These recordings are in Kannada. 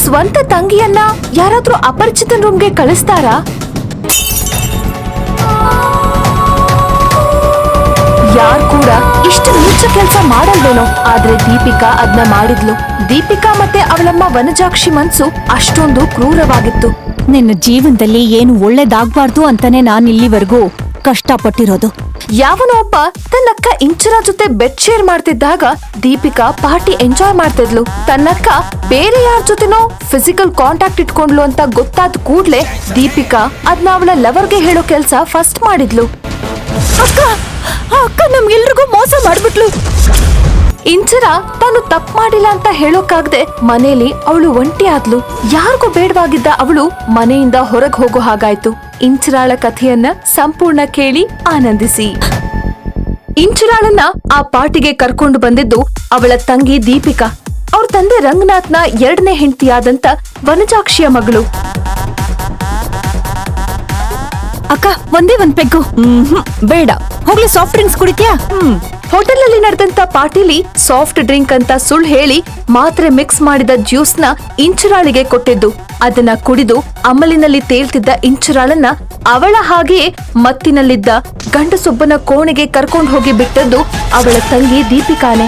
ಸ್ವಂತ ತಂಗಿಯನ್ನ ಯಾರಾದ್ರೂ ಅಪರಿಚಿತ ರೂಮ್ಗೆ ಕಳಿಸ್ತಾರಾ? ಯಾರ್ ಕೂಡ ಇಷ್ಟು ನೀಚ ಕೆಲಸ ಮಾಡಲ್ವೇನೋ. ಆದ್ರೆ ದೀಪಿಕಾ ಅದನ್ನ ಮಾಡಿದ್ಲು. ದೀಪಿಕಾ ಮತ್ತೆ ಅವಳಮ್ಮ ವನಜಾಕ್ಷಿ ಮನ್ಸು ಅಷ್ಟೊಂದು ಕ್ರೂರವಾಗಿತ್ತು. ನಿನ್ನ ಜೀವನದಲ್ಲಿ ಏನು ಒಳ್ಳೇದಾಗ್ಬಾರ್ದು ಅಂತಾನೆ ನಾನ್ ಇಲ್ಲಿವರೆಗೂ ಕಷ್ಟಪಟ್ಟಿರೋದು. ಯಾವನೋ ಒಬ್ಬ ತನ್ನಕ್ಕ ಇಂಚರ ಜೊತೆ ಬೆಡ್ ಶೇರ್ ಮಾಡ್ತಿದ್ದಾಗ ದೀಪಿಕಾ ಪಾರ್ಟಿ ಎಂಜಾಯ್ ಮಾಡ್ತಿದ್ಲು. ತನ್ನಕ್ಕ ಬೇರೆ ಯಾರ ಜೊತೆನೋ ಫಿಸಿಕಲ್ ಕಾಂಟ್ಯಾಕ್ಟ್ ಇಟ್ಕೊಂಡ್ಲು ಅಂತ ಗೊತ್ತಾದ ಕೂಡ್ಲೆ ದೀಪಿಕಾ ಅದನ್ನ ಅವಳ ಲವರ್ಗೆ ಹೇಳೋ ಕೆಲ್ಸ ಫಸ್ಟ್ ಮಾಡಿದ್ಲು. ಅಕ್ಕ ಅಕ್ಕ ನಮ್ಗೆಲ್ರಿಗೂ ಮೋಸ ಮಾಡ್ಬಿಟ್ಲು. ಇಂಚರ ತಾನು ತಪ್ಪು ಮಾಡಿಲ್ಲ ಅಂತ ಹೇಳೋಕಾಗದೆ ಮನೇಲಿ ಅವಳು ಒಂಟಿ ಆದ್ಲು. ಯಾರಿಗೂ ಬೇಡವಾಗಿದ್ದ ಅವಳು ಮನೆಯಿಂದ ಹೊರಗೆ ಹೋಗೋ ಹಾಗಾಯ್ತು. ಇಂಚರಾಳ ಕಥೆಯನ್ನ ಸಂಪೂರ್ಣ ಕೇಳಿ ಆನಂದಿಸಿ. ಇಂಚರಾಳನ್ನ ಆ ಪಾರ್ಟಿಗೆ ಕರ್ಕೊಂಡು ಬಂದಿದ್ದು ಅವಳ ತಂಗಿ ದೀಪಿಕಾ. ಅವ್ರ ತಂದೆ ರಂಗನಾಥ್ನ 2ನೇ ಹೆಂಡತಿಯಾದಂತ ವನಜಾಕ್ಷಿಯ ಮಗಳು. ಅಕ್ಕ ಒಂದೇ ಒಂದ್ ಪೆಗ್ಗು. ಬೇಡ, ಹೋಗ್ಲಿ ಸಾಫ್ಟ್ ಡ್ರಿಂಕ್ಸ್ ಕುಡಿತ್ಯಾ? ಹೋಟೆಲ್ ಅಲ್ಲಿ ನಡೆದಂತ ಪಾರ್ಟಿಲಿ ಸಾಫ್ಟ್ ಡ್ರಿಂಕ್ ಅಂತ ಸುಳ್ಳು ಹೇಳಿ ಮಾತ್ರೆ ಮಿಕ್ಸ್ ಮಾಡಿದ ಜ್ಯೂಸ್ ನ ಇಂಚರಾಳಿಗೆ ಕೊಟ್ಟಿದ್ದು. ಅದನ್ನ ಕುಡಿದು ಅಮಲಿನಲ್ಲಿ ತೇಲ್ತಿದ್ದ ಇಂಚರಾಳನ್ನ ಅವಳ ಹಾಗೆಯೇ ಮತ್ತಿನಲ್ಲಿದ್ದ ಗಂಡಸೊಬ್ಬನ ಕೋಣೆಗೆ ಕರ್ಕೊಂಡು ಹೋಗಿ ಬಿಟ್ಟದ್ದು ಅವಳ ತಂಗಿ ದೀಪಿಕಾನೆ.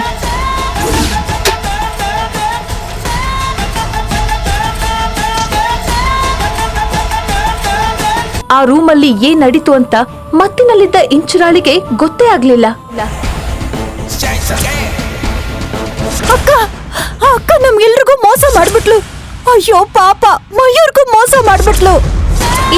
ಆ ರೂಮಲ್ಲಿ ಏನ್ ನಡೀತು ಅಂತ ಮತ್ತಿನಲ್ಲಿದ್ದ ಇಂಚರಾಳಿಗೆ ಗೊತ್ತೇ ಆಗ್ಲಿಲ್ಲ. ಅಕ್ಕ ಅಕ್ಕ ನಮ್ಗೆಲ್ರಿಗೂ ಮೋಸ ಮಾಡ್ಬಿಟ್ಲು. ಅಯ್ಯೋ ಪಾಪ, ಮಯೂರ್ಗೂ ಮೋಸ ಮಾಡ್ಬಿಟ್ಲು.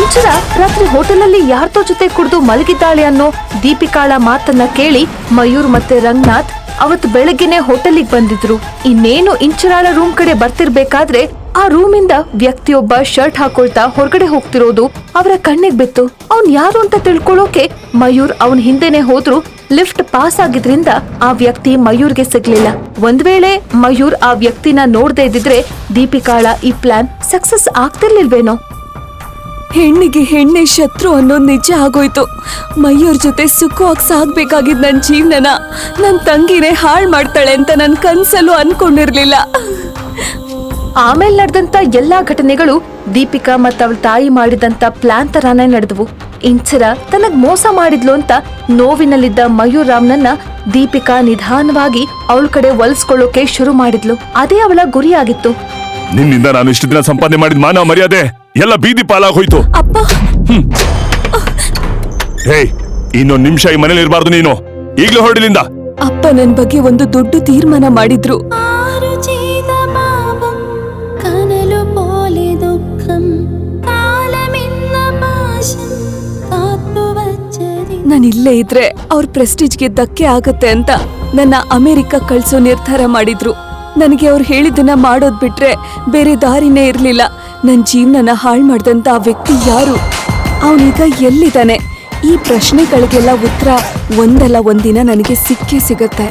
ಇಂಚರ ರಾತ್ರಿ ಹೋಟೆಲಲ್ಲಿ ಯಾರ್ದೋ ಜೊತೆ ಕುಡಿದು ಮಲಗಿದ್ದಾಳೆ ಅನ್ನೋ ದೀಪಿಕಾಳ ಮಾತನ್ನ ಕೇಳಿ ಮಯೂರ್ ಮತ್ತೆ ರಂಗನಾಥ್ ಅವತ್ತು ಬೆಳಗ್ಗೆನೆ ಹೋಟೆಲಿಗೆ ಬಂದಿದ್ರು. ಇನ್ನೇನು ಇಂಚರಾಳ ರೂಮ್ ಕಡೆ ಬರ್ತಿರ್ಬೇಕಾದ್ರೆ ಆ ರೂಮಿಂದ ವ್ಯಕ್ತಿಯೊಬ್ಬ ಶರ್ಟ್ ಹಾಕೊಳ್ತಾ ಹೊರಗಡೆ ಹೋಗ್ತಿರೋದು ಅವರ ಕಣ್ಣಿಗೆ ಬಿತ್ತು. ಅವ್ನ್ ಯಾರು ಅಂತ ತಿಳ್ಕೊಳ್ಳೋಕೆ ಮಯೂರ್ ಅವನ್ ಹಿಂದೆನೆ ಹೋದ್ರು. ಲಿಫ್ಟ್ ಪಾಸ್ ಆಗಿದ್ರಿಂದ ಆ ವ್ಯಕ್ತಿ ಮಯೂರ್ಗೆ ಸಿಗ್ಲಿಲ್ಲ. ಒಂದ್ ವೇಳೆ ಮಯೂರ್ ಆ ವ್ಯಕ್ತಿನ ನೋಡ್ದೇ ಇದ್ದಿದ್ರೆ ದೀಪಿಕಾಳ ಈ ಪ್ಲಾನ್ ಸಕ್ಸಸ್ ಆಗ್ತಿರ್ಲಿಲ್ವೇನೋ. ಹೆಣ್ಣಿಗೆ ಹೆಣ್ಣೆ ಶತ್ರು ಅನ್ನೋದು ನಿಜ ಆಗೋಯ್ತು. ಮಯೂರ್ ಜೊತೆ ಸುಖವಾಗಿ ಸಾಗ್ಬೇಕಾಗಿದ್ ನನ್ ಜೀವನನ ನನ್ ತಂಗಿನೇ ಹಾಳ್ ಮಾಡ್ತಾಳೆ ಅಂತ ನನ್ ಕನ್ಸಲ್ಲೂ ಅನ್ಕೊಂಡಿರ್ಲಿಲ್ಲ. ಆಮೇಲೆ ನಡೆದಂತ ಎಲ್ಲಾ ಘಟನೆಗಳು ದೀಪಿಕಾ ಮತ್ತ ಅವಳ ತಾಯಿ ಮಾಡಿದಂತ ಪ್ಲಾನ್ ತರಾನೇ ನಡೆದವು. ಇಂಚರ ತನಗ್ ಮೋಸ ಮಾಡಿದ್ಲು ಅಂತ ನೋವಿನಲ್ಲಿದ್ದ ಮಯೂರ್ ರಾಮ್ನನ್ನ ದೀಪಿಕಾ ನಿಧಾನವಾಗಿ ಅವಳ ಕಡೆ ಒಲಿಸ್ಕೊಳ್ಳೋಕೆ ಶುರು ಮಾಡಿದ್ಲು. ಅದೇ ಅವಳ ಗುರಿಯಾಗಿತ್ತು. ನಿನ್ನಿಂದ ನಾನು ಇಷ್ಟು ದಿನ ಸಂಪಾದನೆ ಮಾಡಿದ ಮಾನ ಮರ್ಯಾದೆ ಎಲ್ಲ ಬೀದಿ ಪಾಲಾಗೋಯ್ತು. ಅಪ್ಪ ಹೇ, ಇನ್ನೊಂದ್ ನಿಮಿಷ ಈ ಮನೇಲಿ ಇರಬಾರ್ದು ನೀನು. ಈಗ್ಲೂ ಹೊರಡಿಲಿಂದ. ಅಪ್ಪ ನನ್ ಬಗ್ಗೆ ಒಂದು ದೊಡ್ಡ ತೀರ್ಮಾನ ಮಾಡಿದ್ರು. ನಾನು ಇಲ್ಲೇ ಇದ್ರೆ ಅವ್ರ ಪ್ರೆಸ್ಟೀಜ್ಗೆ ಧಕ್ಕೆ ಆಗತ್ತೆ ಅಂತ ನನ್ನ ಅಮೆರಿಕ ಕಳ್ಸೋ ನಿರ್ಧಾರ ಮಾಡಿದ್ರು. ನನಗೆ ಅವ್ರು ಹೇಳಿದ್ದನ್ನ ಮಾಡೋದ್ ಬಿಟ್ರೆ ಬೇರೆ ದಾರಿನೇ ಇರ್ಲಿಲ್ಲ. ನನ್ ಜೀವನನ ಹಾಳು ಮಾಡ್ದಂತ ಆ ವ್ಯಕ್ತಿ ಯಾರು, ಅವನೀಗ ಎಲ್ಲಿದ್ದಾನೆ? ಈ ಪ್ರಶ್ನೆಗಳಿಗೆಲ್ಲ ಉತ್ತರ ಒಂದಲ್ಲ ಒಂದಿನ ನನಗೆ ಸಿಕ್ಕೇ ಸಿಗತ್ತೆ.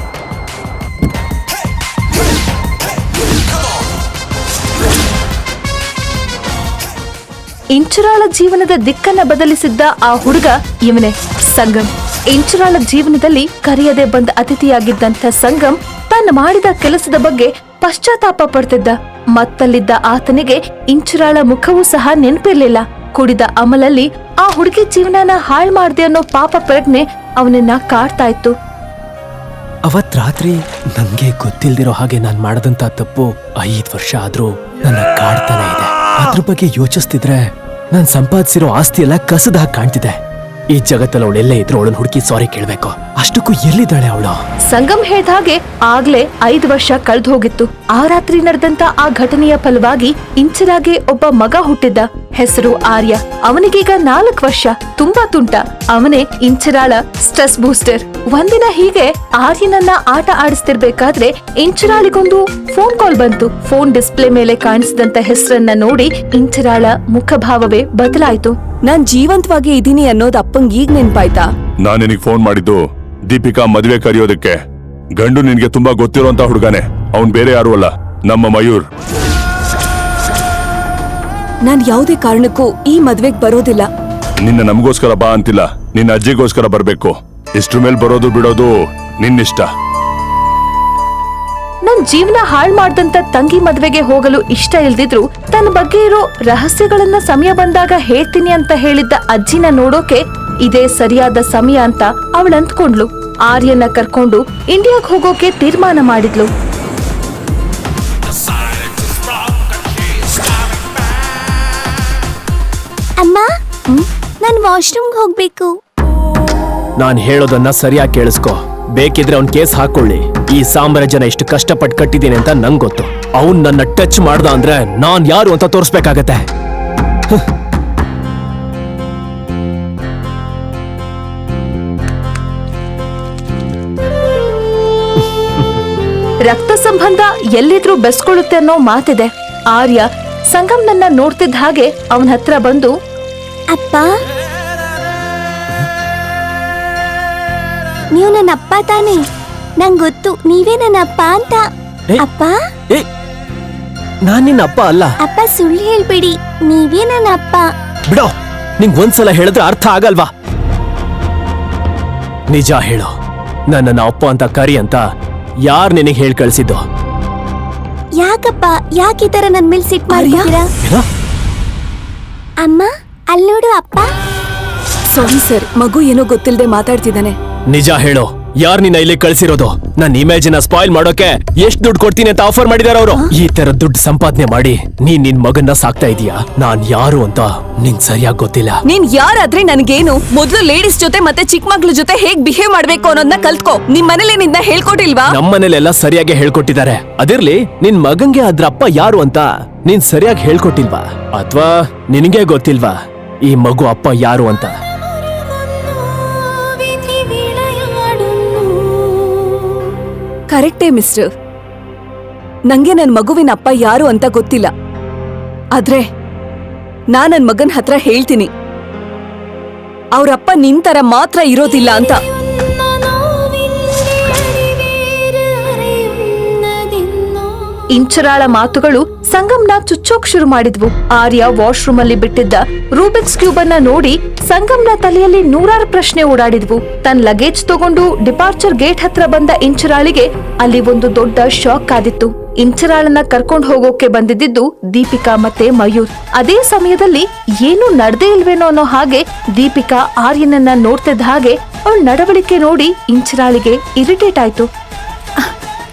ಇಂಚರಾಳ ಜೀವನದ ದಿಕ್ಕನ್ನ ಬದಲಿಸಿದ್ದ ಆ ಹುಡುಗ ಇವನೇ, ಸಂಗಮ್. ಇಂಚರಾಳ ಜೀವನದಲ್ಲಿ ಕರೆಯದೆ ಬಂದ ಅತಿಥಿಯಾಗಿದ್ದಂಥ ಸಂಗಮ್ ತಾನು ಮಾಡಿದ ಕೆಲಸದ ಬಗ್ಗೆ ಪಶ್ಚಾತ್ತಾಪ ಪಡ್ತಿದ್ದ. ಮತ್ತಲ್ಲಿದ್ದ ಆತನಿಗೆ ಇಂಚರಾಳ ಮುಖವೂ ಸಹ ನೆನಪಿರ್ಲಿಲ್ಲ. ಕುಡಿದ ಅಮಲಲ್ಲಿ ಆ ಹುಡುಗಿ ಜೀವನನ ಹಾಳು ಮಾಡ್ದೆ ಅನ್ನೋ ಪಾಪ ಪ್ರಜ್ಞೆ ಅವನನ್ನ ಕಾಡ್ತಾ ಇತ್ತು. ಅವತ್ ರಾತ್ರಿ ನನ್ಗೆ ಗೊತ್ತಿಲ್ದಿರೋ ಹಾಗೆ ನಾನ್ ಮಾಡದಂತ ತಪ್ಪು 5 ವರ್ಷ ಆದ್ರೂ ನನ್ನ ಕಾಡ್ತಾನೆ ಇದೆ. ಅದ್ರ ಬಗ್ಗೆ ಯೋಚಿಸ್ತಿದ್ರೆ ನಾನ್ ಸಂಪಾದಿಸಿರೋ ಆಸ್ತಿ ಎಲ್ಲ ಕಸದ ಹಾಗೆ ಕಾಣ್ತಿದೆ. ಈ ಜಗತ್ತಲ್ಲಿ ಅವಳೆಲ್ಲೇ ಇದ್ರು ಅವಳನ್ನ ಹುಡುಕಿ ಸಾರಿ ಕೇಳ್ಬೇಕು. ಅಷ್ಟಕ್ಕೂ ಎಲ್ಲಿದ್ದಾಳೆ ಅವಳು? ಸಂಗಮ್ ಹೇಳ್ದ ಹಾಗೆ ಆಗ್ಲೇ 5 ವರ್ಷ ಕಳೆದು ಹೋಗಿತ್ತು. ಆ ರಾತ್ರಿ ನಡೆದಂತ ಆ ಘಟನೆಯ ಫಲವಾಗಿ ಇಂಚರಾಗೆ ಒಬ್ಬ ಮಗ ಹುಟ್ಟಿದ್ದ. ಹೆಸರು ಆರ್ಯ. ಅವನಿಗೀಗ 4 ವರ್ಷ. ತುಂಬಾ ತುಂಟ. ಅವನೇ ಇಂಚರಾಳ ಸ್ಟ್ರೆಸ್ ಬೂಸ್ಟರ್. ಒಂದಿನ ಹೀಗೆ ಆರ್ಯನನ್ನ ಆಟ ಆಡಿಸ್ತಿರ್ಬೇಕಾದ್ರೆ ಇಂಚರಾಳಿಗೊಂದು ಫೋನ್ ಕಾಲ್ ಬಂತು. ಫೋನ್ ಡಿಸ್ಪ್ಲೇ ಮೇಲೆ ಕಾಣಿಸಿದಂತ ಹೆಸರನ್ನ ನೋಡಿ ಇಂಚರಾಳ ಮುಖಭಾವವೇ ಬದಲಾಯ್ತು. ನಾನ್ ಜೀವಂತವಾಗಿ ಇದೀನಿ ಅನ್ನೋದು ಅಪ್ಪಂಗ್ ಈಗ ನೆನ್ಪಾಯ್ತಾ? ನಾನ್ ನಿನಗೆ ಫೋನ್ ಮಾಡಿದ್ದು ದೀಪಿಕಾ ಮದುವೆ ಕರೆಯೋದಕ್ಕೆ. ಗಂಡು ನಿನ್ಗೆ ತುಂಬಾ ಗೊತ್ತಿರೋಂತ ಹುಡುಗನೇ. ಅವನ್ ಬೇರೆ ಯಾರು ಅಲ್ಲ, ನಮ್ಮ ಮಯೂರ್. ನಾನ್ ಯಾವುದೇ ಕಾರಣಕ್ಕೂ ಈ ಮದ್ವೆಗ್ ಬರೋದಿಲ್ಲ. ನಿನ್ನ ನಮಗೋಸ್ಕರ ಬಾ ಅಂತಿಲ್ಲ, ನಿನ್ನ ಅಜ್ಜಿಗೋಸ್ಕರ ಬರ್ಬೇಕು. ಇಷ್ಟ್ರ ಮೇಲ್ ಬರೋದು ಬಿಡೋದು ನಿನ್ನಿಷ್ಟ. ನನ್ ಜೀವನ ಹಾಳ್ ಮಾಡ್ದಂತ ತಂಗಿ ಮದ್ವೆಗೆ ಹೋಗಲು ಇಷ್ಟ ಇಲ್ದಿದ್ರು ತನ್ನ ಬಗ್ಗೆ ಇರೋ ರಹಸ್ಯಗಳನ್ನ ಸಮಯ ಬಂದಾಗ ಹೇಳ್ತೀನಿ ಅಂತ ಹೇಳಿದ್ದ ಅಜ್ಜಿನ ನೋಡೋಕೆ ಇದೇ ಸರಿಯಾದ ಸಮಯ ಅಂತ ಅವಳು ಅಂದ್ಕೊಂಡ್ಲು. ಆರ್ಯನ ಕರ್ಕೊಂಡು ಇಂಡಿಯಾಗ್ ಹೋಗೋಕೆ ತೀರ್ಮಾನ ಮಾಡಿದ್ಲು. ಅಮ್ಮ, ನಾನು ವಾಶ್ರೂಮ್ಗೆ ಹೋಗ್ಬೇಕು. ನಾನ್ ಹೇಳೋದನ್ನ ಸರಿಯಾಗಿ ಕೇಳಿಸ್ಕೊ. ಬೇಕಿದ್ರೆ ಅವ್ನ್ ಕೇಸ್ ಹಾಕೊಳ್ಳಿ. ಈ ಸಾಮ್ರಾಜ್ಯನ ಎಷ್ಟು ಕಷ್ಟಪಟ್ಟು ಕಟ್ಟಿದ್ದೀನಿ ಅಂತ ನಂಗ್ ಗೊತ್ತು. ಅವ್ನ್ ನನ್ನ ಟಚ್ ಮಾಡ್ದ ಅಂದ್ರೆ ನಾನ್ ಯಾರು ಅಂತ ತೋರಿಸ್ಬೇಕಾಗತ್ತೆ. ರಕ್ತ ಸಂಬಂಧ ಎಲ್ಲಿದ್ರೂ ಬೆಸ್ಕೊಳ್ಳುತ್ತೆ ಅನ್ನೋ ಮಾತಿದೆ. ಆರ್ಯ ಸಂಗಮ್ನನ್ನ ನೋಡ್ತಿದ್ದ ಹಾಗೆ ಅವನ ಹತ್ರ ಬಂದು, ಅಪ್ಪ, ನೀವು ನನ್ನ ಅಪ್ಪ ತಾನೇ? ನಂಗೆ ಗೊತ್ತು ನೀವೇ ನನ್ನ ಅಪ್ಪ ಅಂತ. ಏ? ಅಪ್ಪ, ಏ ನಾನ್ ನಿನ್ನ ಅಪ್ಪ ಅಲ್ಲ. ಅಪ್ಪ ಸುಳ್ಳು ಹೇಳ್ಬೇಡಿ, ನೀವೇ ನನ್ನ ಅಪ್ಪ. ಬಿಡೋ, ನಿಂಗ್ ಒಂದ್ಸಲ ಹೇಳಿದ್ರೆ ಅರ್ಥ ಆಗಲ್ವಾ? ನಿಜ ಹೇಳು, ನನ್ನನ್ನ ಅಪ್ಪ ಅಂತ ಕರಿ ಅಂತ ಯಾರ್ ನಿನಗೆ ಹೇಳಿ ಕಳ್ಸಿದ್ದು? ಯಾಕಪ್ಪ, ಯಾಕೆ ಈ ತರ ನನ್ ಮೇಲೆ ಸಿಟ್ ಮಾಡ್ತೀರಾ? ಏನೋ? ಅಮ್ಮ, ಅಲ್ಲಿ ನೋಡು ಅಪ್ಪ. ಸಾರಿ ಸರ್, ಮಗು ಏನೋ ಗೊತ್ತಿಲ್ಲದೆ ಮಾತಾಡ್ತಿದ್ದಾನೆ. ನಿಜ ಹೇಳು, ಯಾರ್ ನಿನ್ನ ಇಲ್ಲಿ ಕಳ್ಸಿರೋದು? ನನ್ನ ಇಮೇಜಿನ ಸ್ಪಾಯ್ಲ್ ಮಾಡೋಕೆ ಎಷ್ಟ್ ದುಡ್ಡು ಕೊಡ್ತೀನಿ ಅಂತ ಆಫರ್ ಮಾಡಿದಾರ ಅವರು. ಈ ತರ ದುಡ್ಡು ಸಂಪಾದನೆ ಮಾಡಿ ನೀನ್ ನಿನ್ ಮಗನ್ನ ಸಾಕ್ತಾ ಇದೀಯಾ. ನಾನ್ ಯಾರು ಅಂತ ನಿಂಗ್ ಸರಿಯಾಗಿ ಗೊತ್ತಿಲ್ಲ. ನೀನ್ ಯಾರಾದ್ರೆ ನನ್ಗೇನು? ಮೊದ್ಲು ಲೇಡೀಸ್ ಜೊತೆ ಮತ್ತೆ ಚಿಕ್ಕ ಮಕ್ಳ ಜೊತೆ ಹೇಗ್ ಬಿಹೇವ್ ಮಾಡ್ಬೇಕು ಅನ್ನೋದನ್ನ ಕಲ್ತ್ಕೋ. ನಿಮ್ ಮನೇಲಿ ನಿನ್ನ ಹೇಳ್ಕೊಟ್ಟಿಲ್ವಾ? ನಮ್ಮನೇಲೆಲ್ಲ ಸರಿಯಾಗಿ ಹೇಳ್ಕೊಟ್ಟಿದ್ದಾರೆ. ಅದಿರ್ಲಿ, ನಿನ್ ಮಗಂಗೆ ಅದ್ರ ಅಪ್ಪ ಯಾರು ಅಂತ ನೀನ್ ಸರಿಯಾಗಿ ಹೇಳ್ಕೊಟ್ಟಿಲ್ವಾ? ಅಥವಾ ನಿನಗೆ ಗೊತ್ತಿಲ್ವಾ ಈ ಮಗು ಅಪ್ಪ ಯಾರು ಅಂತ? ಕರೆಕ್ಟೇ ಮಿಸ್ಟರ್, ನಂಗೆ ನನ್ ಮಗುವಿನ ಅಪ್ಪ ಯಾರು ಅಂತ ಗೊತ್ತಿಲ್ಲ. ಆದ್ರೆ ನಾನ್ ನನ್ ಮಗನ್ ಹತ್ರ ಹೇಳ್ತೀನಿ, ಅವ್ರಪ್ಪ ನಿಂತರ ಮಾತ್ರ ಇರೋದಿಲ್ಲ ಅಂತ. ಇಂಚರಾಳ ಮಾತುಗಳು ಸಂಗಮ್ನ ಚುಚ್ಚೋಕ್ ಶುರು ಮಾಡಿದ್ವು. ಆರ್ಯ ವಾಶ್ರೂಮ್ ಅಲ್ಲಿ ಬಿಟ್ಟಿದ್ದ ರೂಬಿಕ್ಸ್ ಕ್ಯೂಬ್ ಅನ್ನ ನೋಡಿ ಸಂಗಮ್ನ ತಲೆಯಲ್ಲಿ ನೂರಾರು ಪ್ರಶ್ನೆ ಓಡಾಡಿದ್ವು. ತನ್ನ ಲಗೇಜ್ ತಗೊಂಡು ಡಿಪಾರ್ಚರ್ ಗೇಟ್ ಹತ್ರ ಬಂದ ಇಂಚರಾಳಿಗೆ ಅಲ್ಲಿ ಒಂದು ದೊಡ್ಡ ಶಾಕ್ ಆದಿತ್ತು. ಇಂಚರಾಳನ್ನ ಕರ್ಕೊಂಡು ಹೋಗೋಕೆ ಬಂದಿದ್ದು ದೀಪಿಕಾ ಮತ್ತೆ ಮಯೂರ್. ಅದೇ ಸಮಯದಲ್ಲಿ ಏನೂ ನಡ್ದೇ ಇಲ್ವೇನೋ ಅನ್ನೋ ಹಾಗೆ ದೀಪಿಕಾ ಆರ್ಯನನ್ನ ನೋಡ್ತಿದ್ದ ಹಾಗೆ ಅವಳ ನಡವಳಿಕೆ ನೋಡಿ ಇಂಚರಾಳಿಗೆ ಇರಿಟೇಟ್ ಆಯ್ತು.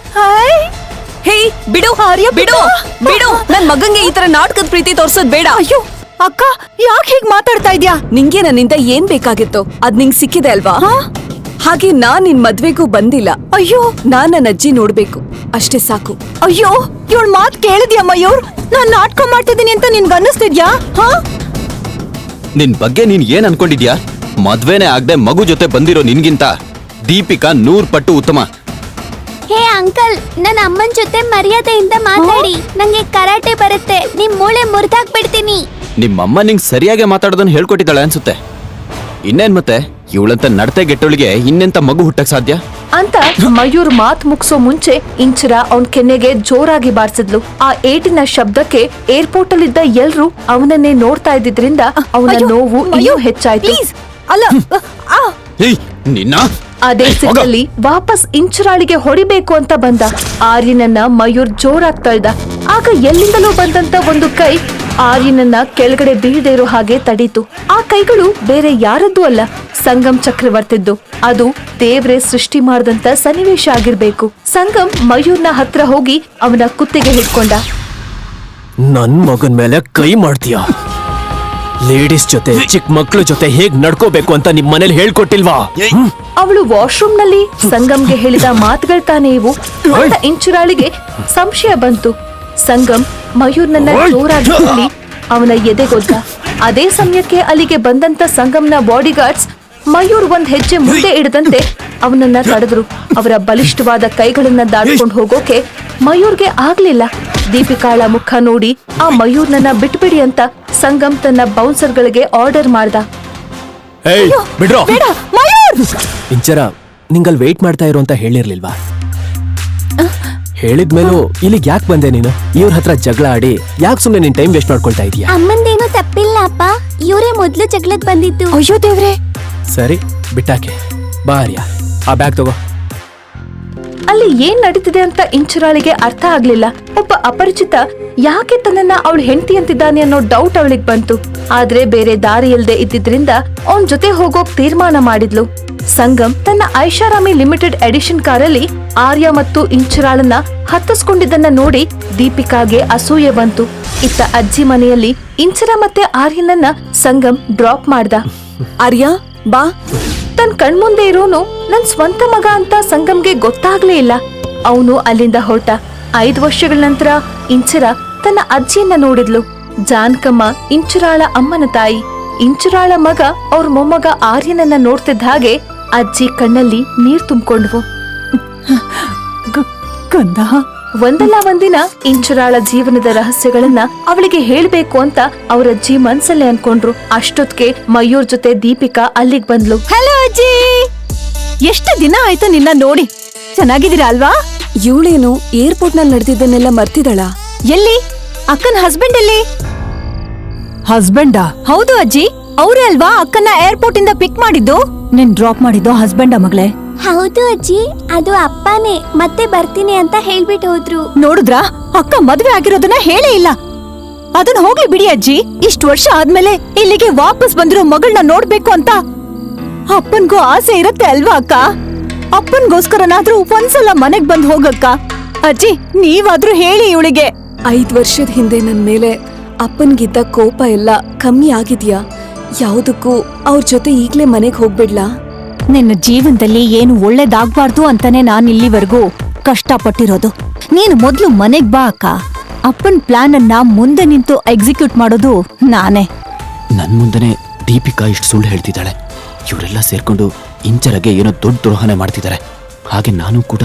ಹೇ ಬಿಡು ಆರ್ಯ, ಬಿಡು ಬಿಡು. ನನ್ ಮಗಂಗೆ ಈ ತರ ನಾಟಕದ ಪ್ರೀತಿ ತೋರ್ಸೋದ್ ಬೇಡ. ಅಯ್ಯೋ ಅಕ್ಕ, ಯಾಕೆ ಹೀಗ್ ಮಾತಾಡ್ತಾ ಇದ್ಯಾ? ನಿಂಗೆ ನನ್ನಿಂದ ಏನ್ ಬೇಕಾಗಿತ್ತು ಅದ್ ನಿಂಗ್ ಸಿಕ್ಕಿದೆ ಅಲ್ವಾ? ಹಾಗೆ ನಾನ್ ನಿನ್ ಮದ್ವೆಗೂ ಬಂದಿಲ್ಲ. ಅಯ್ಯೋ, ನಾನ್ ನನ್ನ ಅಜ್ಜಿ ನೋಡ್ಬೇಕು, ಅಷ್ಟೇ ಸಾಕು. ಅಯ್ಯೋ, ಇವಳ ಮಾತ್ ಕೇಳಿದ್ಯಾ ಮಯೂರ್? ನಾನ್ ನಾಟಕ ಮಾಡ್ತಿದ್ದೀನಿ ಅಂತ ನಿನ್ಗೆ ಅನ್ನಿಸ್ತಿದ್ಯಾ? ನಿನ್ ಬಗ್ಗೆ ನೀನ್ ಏನ್ ಅನ್ಕೊಂಡಿದ್ಯಾ? ಮದ್ವೆನೇ ಆಗದೆ ಮಗು ಜೊತೆ ಬಂದಿರೋ ನಿನ್ಗಿಂತ ದೀಪಿಕಾ 100 ಪಟ್ಟು ಉತ್ತಮ. ಹೇ ಅಂಕಲ್, ನನ್ನ ಅಮ್ಮನ ಜೊತೆ ಮರ್ಯಾದೆಯಿಂದ ಮಾತಾಡಿ. ನಂಗೆ ಕರಾಟೆ ಬರುತ್ತೆ, ನಿಮ್ ಮೂಳೆ ಮುರಿದಾಕ್ಬಿಡ್ತೀನಿ. ನಿಮ್ಮಮ್ಮ ನಿಂಗ್ ಸರಿಯಾಗಿ ಮಾತಾಡೋದನ್ನ ಹೇಳ್ಕೊಟ್ಟಿದ್ದಾಳೆ ಅನ್ಸುತ್ತೆ. ಇನ್ನೇನ್ ಮತ್ತೆ, ಇವಳಂತ ನಡತೆ ಗೆಟ್ಟವಳಿಗೆ ಇನ್ನೆಂತ ಮಗು ಹುಟ್ಟಕ್ ಸಾಧ್ಯ ಅಂತ ಮಯೂರ್ ಮಾತ್ ಮುಗ್ಸೋ ಮುಂಚೆ ಇಂಚರ ಅವನ್ ಕೆನ್ನೆಗೆ ಜೋರಾಗಿ ಬಾರಿಸಿದ್ಲು. ಆ ಏಟಿನ ಶಬ್ದಕ್ಕೆ ಏರ್ಪೋರ್ಟ್ ಅಲ್ಲಿದ್ದ ಎಲ್ರೂ ಅವನನ್ನೇ ನೋಡ್ತಾ ಇದ್ದಿದ್ರಿಂದ ಅವನ ನೋವು ಇನ್ನೂ ಹೆಚ್ಚಾಯ್ತು. ಅಲ್ಲ, ಏಯ್ ನಿನ್ನ ಅದೇ ಸಿಕ್ಕಲ್ಲಿ ವಾಪಸ್ ಇಂಚರಾಳಿಗೆ ಹೊಡಿಬೇಕು ಅಂತ ಬಂದ. ಆರ್ಯನನ್ನ ಮಯೂರ್ ಜೋರಾಗಿ ತಳ್ದ. ಆಗ ಎಲ್ಲಿಂದಲೂ ಬಂದಂತ ಒಂದು ಕೈ ಆರ್ಯನನ್ನ ಕೆಳಗಡೆ ಬೀಳದೆ ಇರೋ ಹಾಗೆ ತಡೀತು. ಆ ಕೈಗಳು ಬೇರೆ ಯಾರದ್ದೂ ಅಲ್ಲ, ಸಂಗಮ್ ಚಕ್ರವರ್ತಿದ್ದು. ಅದು ದೇವ್ರೆ ಸೃಷ್ಟಿ ಮಾಡಿದಂತ ಸನ್ನಿವೇಶ ಆಗಿರ್ಬೇಕು. ಸಂಗಮ್ ಮಯೂರ್ನ ಹತ್ರ ಹೋಗಿ ಅವನ ಕುತ್ತಿಗೆ ಹಿಡ್ಕೊಂಡ. ನನ್ ಮಗನ್ ಮೇಲೆ ಕೈ ಮಾಡ್ತೀಯ? ಲೇಡೀಸ್ ಜೊತೆ ಚಿಕ್ಕ ಮಕ್ಳ ಜೊತೆ ಹೇಗ್ ನಡ್ಕೋಬೇಕು ಅಂತ ನಿಮ್ ಮನೇಲಿ ಹೇಳ್ಕೊಟ್ಟಿಲ್ವಾ? ಅವಳು ವಾಶ್ರೂಮ್ ನಲ್ಲಿ ಸಂಗಮ್ಗೆ ಹೇಳಿದ ಮಾತುಗಳು ತಾನೇ ಇವು ಅಂತ ಇಂಚರಾಳಿಗೆ ಸಂಶಯ ಬಂತು. ಸಂಗಮ್ ಮಯೂರ್ನನ್ನ ಜೋರಾಗಿ ತಳ್ಳಿ ಅವನ ಎದೆಗೊದ್ದ. ಅದೇ ಸಮಯಕ್ಕೆ ಅಲ್ಲಿಗೆ ಬಂದಂತ ಸಂಗಮ್ನ ಬಾಡಿಗಾರ್ಡ್ಸ್ ಮಯೂರ್ ಒಂದ್ ಹೆಜ್ಜೆ ಮುಂದೆ ಇಡದಂತೆ ಅವನನ್ನ ತಡೆದ್ರು. ಅವರ ಬಲಿಷ್ಠವಾದ ಕೈಗಳನ್ನ ದಾಟ್ಕೊಂಡು ಹೋಗೋಕೆ ಮಯೂರ್ಗೆ ಆಗ್ಲಿಲ್ಲ. ದೀಪಿಕಾಳ ಮುಖ ನೋಡಿ ಆ ಮಯೂರ್ನನ್ನ ಬಿಟ್ಬಿಡಿ ಅಂತ ಸಂಗಮ್ ತನ್ನ ಬೌನ್ಸರ್ಗಳಿಗೆ ಆರ್ಡರ್ ಮಾಡ್ದ. ಬಿಡ್ರೋ ಇಂಚರ, ನಿಂಗಲ್ ವೇಟ್ ಮಾಡ್ತಾ ಇರೋ ಅಂತ ಹೇಳಿರ್ಲಿಲ್ವಾ? ಹೇಳಿದ್ಮೇಲೂ ಇಲ್ಲಿಗೆ ಯಾಕೆ ಬಂದೆ ನೀನು? ಇವ್ರ ಹತ್ರ ಜಗಳ ಆಡಿ ಯಾಕೆ ಸುಮ್ನೆ ನಿನ್ ಟೈಮ್ ವೇಸ್ಟ್ ಮಾಡ್ಕೊಳ್ತಾ ಇದೀಯಾ? ಅಮ್ಮಂದೇನು ತಪ್ಪಿಲ್ಲ ಅಪ್ಪ, ಇವರೇ ಮೊದ್ಲು ಜಗಳಕ್ ಬಂದಿದ್ದು. ಅಯ್ಯೋ ದೇವ್ರೆ. ಸರಿ ಬಿಟ್ಟಾಕೆ. ಬಾ ಆರ್ಯ, ಆ ಬ್ಯಾಗ್ ತಗೋ. ಅಲ್ಲಿ ಏನ್ ನಡೀತಿದೆ ಅಂತ ಇಂಚರಾಳಿಗೆ ಅರ್ಥ ಆಗ್ಲಿಲ್ಲ. ಒಬ್ಬ ಅಪರಿಚಿತ ಯಾಕೆ ತನ್ನನ್ನ ಅವಳು ಹೆಂಡತಿ ಅಂತಿದ್ದಾನೆ ಅನ್ನೋ ಡೌಟ್ ಅವಳಿಗೆ ಬಂತು. ಆದ್ರೆ ಬೇರೆ ದಾರಿ ಇಲ್ದೆ ಇದ್ದಿದ್ರಿಂದ ಅವನ್ ಜೊತೆ ಹೋಗೋಕ್ ತೀರ್ಮಾನ ಮಾಡಿದ್ಲು. ಸಂಗಮ್ ತನ್ನ ಐಷಾರಾಮಿ ಲಿಮಿಟೆಡ್ ಎಡಿಷನ್ ಕಾರಲ್ಲಿ ಆರ್ಯ ಮತ್ತು ಇಂಚರಾಳನ್ನ ಹತ್ತಿಸ್ಕೊಂಡಿದ್ದನ್ನ ನೋಡಿ ದೀಪಿಕಾಗೆ ಅಸೂಯೆ ಬಂತು. ಇತ್ತ ಅಜ್ಜಿ ಮನೆಯಲ್ಲಿ ಇಂಚರ ಮತ್ತೆ ಆರ್ಯನನ್ನ ಸಂಗಮ್ ಡ್ರಾಪ್ ಮಾಡ್ದ. ಆರ್ಯ ಬಾ. ತನ್ ಕಣ್ಮುಂದೆ ಇರೋನು ನನ್ ಸ್ವಂತ ಮಗ ಅಂತ ಸಂಗಮ್ಗೆ ಗೊತ್ತಾಗ್ಲೇ ಇಲ್ಲ. ಅವನು ಅಲ್ಲಿಂದ ಹೊರಟ. 5 ವರ್ಷಗಳ ನಂತರ ಇಂಚರ ತನ್ನ ಅಜ್ಜಿಯನ್ನ ನೋಡಿದ್ಲು. ಜಾನ್ಕಮ್ಮ ಇಂಚರಾಳ ಅಮ್ಮನ ತಾಯಿ. ಇಂಚರಾಳ ಮಗ ಅವ್ರ ಮೊಮ್ಮಗ ಆರ್ಯನನ್ನ ನೋಡ್ತಿದ್ದ ಹಾಗೆ ಅಜ್ಜಿ ಕಣ್ಣಲ್ಲಿ ನೀರ್ ತುಂಬಿಕೊಂಡ್ವು. ಒಂದಲ್ಲ ಒಂದಿನ ಇಂಚರಾಳ ಜೀವನದ ರಹಸ್ಯಗಳನ್ನ ಅವಳಿಗೆ ಹೇಳ್ಬೇಕು ಅಂತ ಅವರಜ್ಜಿ ಮನ್ಸಲ್ಲೇ ಅನ್ಕೊಂಡ್ರು. ಅಷ್ಟೊತ್ಗೆ ಮಯೂರ್ ಜೊತೆ ದೀಪಿಕಾ ಅಲ್ಲಿಗ್ ಬಂದ್ಲು. ಹಲೋ ಅಜ್ಜಿ, ಎಷ್ಟು ದಿನ ಆಯ್ತು ನಿನ್ನ ನೋಡಿ. ಚೆನ್ನಾಗಿದ್ದೀರಾ ಅಲ್ವಾ? ಇವಳೇನು ಏರ್ಪೋರ್ಟ್ ನಲ್ಲಿ ನಡೆದಿದ್ದನ್ನೆಲ್ಲ ಮರ್ತಿದಳ? ಎಲ್ಲಿ ಅಕ್ಕನ ಹಸ್ಬೆಂಡ್ ಎಲ್ಲಿ? ಹಸ್ಬೆಂಡಾ? ಹೌದು ಅಜ್ಜಿ, ಅವ್ರೇ ಅಲ್ವಾ ಅಕ್ಕನ ಏರ್ಪೋರ್ಟ್ ಇಂದ ಪಿಕ್ ಮಾಡಿದ್ದು. ನಿನ್ ಡ್ರಾಪ್ ಮಾಡಿದ್ದು ಹಸ್ಬೆಂಡಾ ಮಗಳೇ? ಹೌದು ಅಜ್ಜಿ, ಅದು ಅಪ್ಪನೇ. ಮತ್ತೆ ಬರ್ತೀನಿ ಅಂತ ಹೇಳ್ಬಿಟ್ಟು ಹೋದ್ರು. ನೋಡಿದ್ರಾ, ಅಕ್ಕ ಮದ್ವೆ ಆಗಿರೋದನ್ನ ಹೇಳೇ ಇಲ್ಲ. ಅದನ್ನ ಹೋಗ್ಲಿ ಬಿಡಿ ಅಜ್ಜಿ. ಇಷ್ಟು ವರ್ಷ ಆದ್ಮೇಲೆ ಇಲ್ಲಿಗೆ ವಾಪಸ್ ಬಂದಿರೋ ಮಗಳನ್ನ ನೋಡ್ಬೇಕು ಅಂತ ಅಪ್ಪನ್ಗೂ ಆಸೆ ಇರತ್ತೆ ಅಲ್ವಾ ಅಕ್ಕ? ಅಪ್ಪನ್ಗೋಸ್ಕರನಾದ್ರೂ ಒಂದ್ಸಲ ಮನೆಗ್ ಬಂದ್ ಹೋಗಕ್ಕ. ಅಜ್ಜಿ ನೀವಾದ್ರೂ ಹೇಳಿ ಇವಳಿಗೆ. 5 ವರ್ಷದ ಹಿಂದೆ ನನ್ ಮೇಲೆ ಅಪ್ಪನ್ಗಿದ್ದ ಕೋಪ ಎಲ್ಲ ಕಮ್ಮಿ ಆಗಿದ್ಯಾ? ಯಾವುದಕ್ಕೂ ಅವ್ರ ಜೊತೆ ಈಗ್ಲೇ ಮನೆಗ್ ಹೋಗ್ಬಿಡ್ಲಾ? ನಿನ್ನ ಜೀವನದಲ್ಲಿ ಏನು ಒಳ್ಳೇದಾಗ್ಬಾರ್ದು ಅಂತಾನೆ ನಾನ್ ಇಲ್ಲಿವರೆಗೂ ಕಷ್ಟಪಟ್ಟಿರೋದು. ನೀನು ಮೊದ್ಲು ಮನೆಗ್ ಬಾ ಅಕ್ಕ. ಅಪ್ಪನ್ ಪ್ಲಾನ್ ಅನ್ನ ಮುಂದೆ ನಿಂತು ಎಕ್ಸಿಕ್ಯೂಟ್ ಮಾಡೋದು ನಾನೇ. ನನ್ ಮುಂದೆನೆ ದೀಪಿಕಾ ಇಷ್ಟು ಸುಳ್ಳು ಹೇಳ್ತಿದ್ದಾಳೆ. ಇವರೆಲ್ಲ ಸೇರ್ಕೊಂಡು ಇಂಚರಗೆ ಏನೋ ದೊಡ್ಡ ದ್ರೋಹನೆ ಮಾಡ್ತಿದ್ದಾರೆ. ಹಾಗೆ ನಾನು ಕೂಡ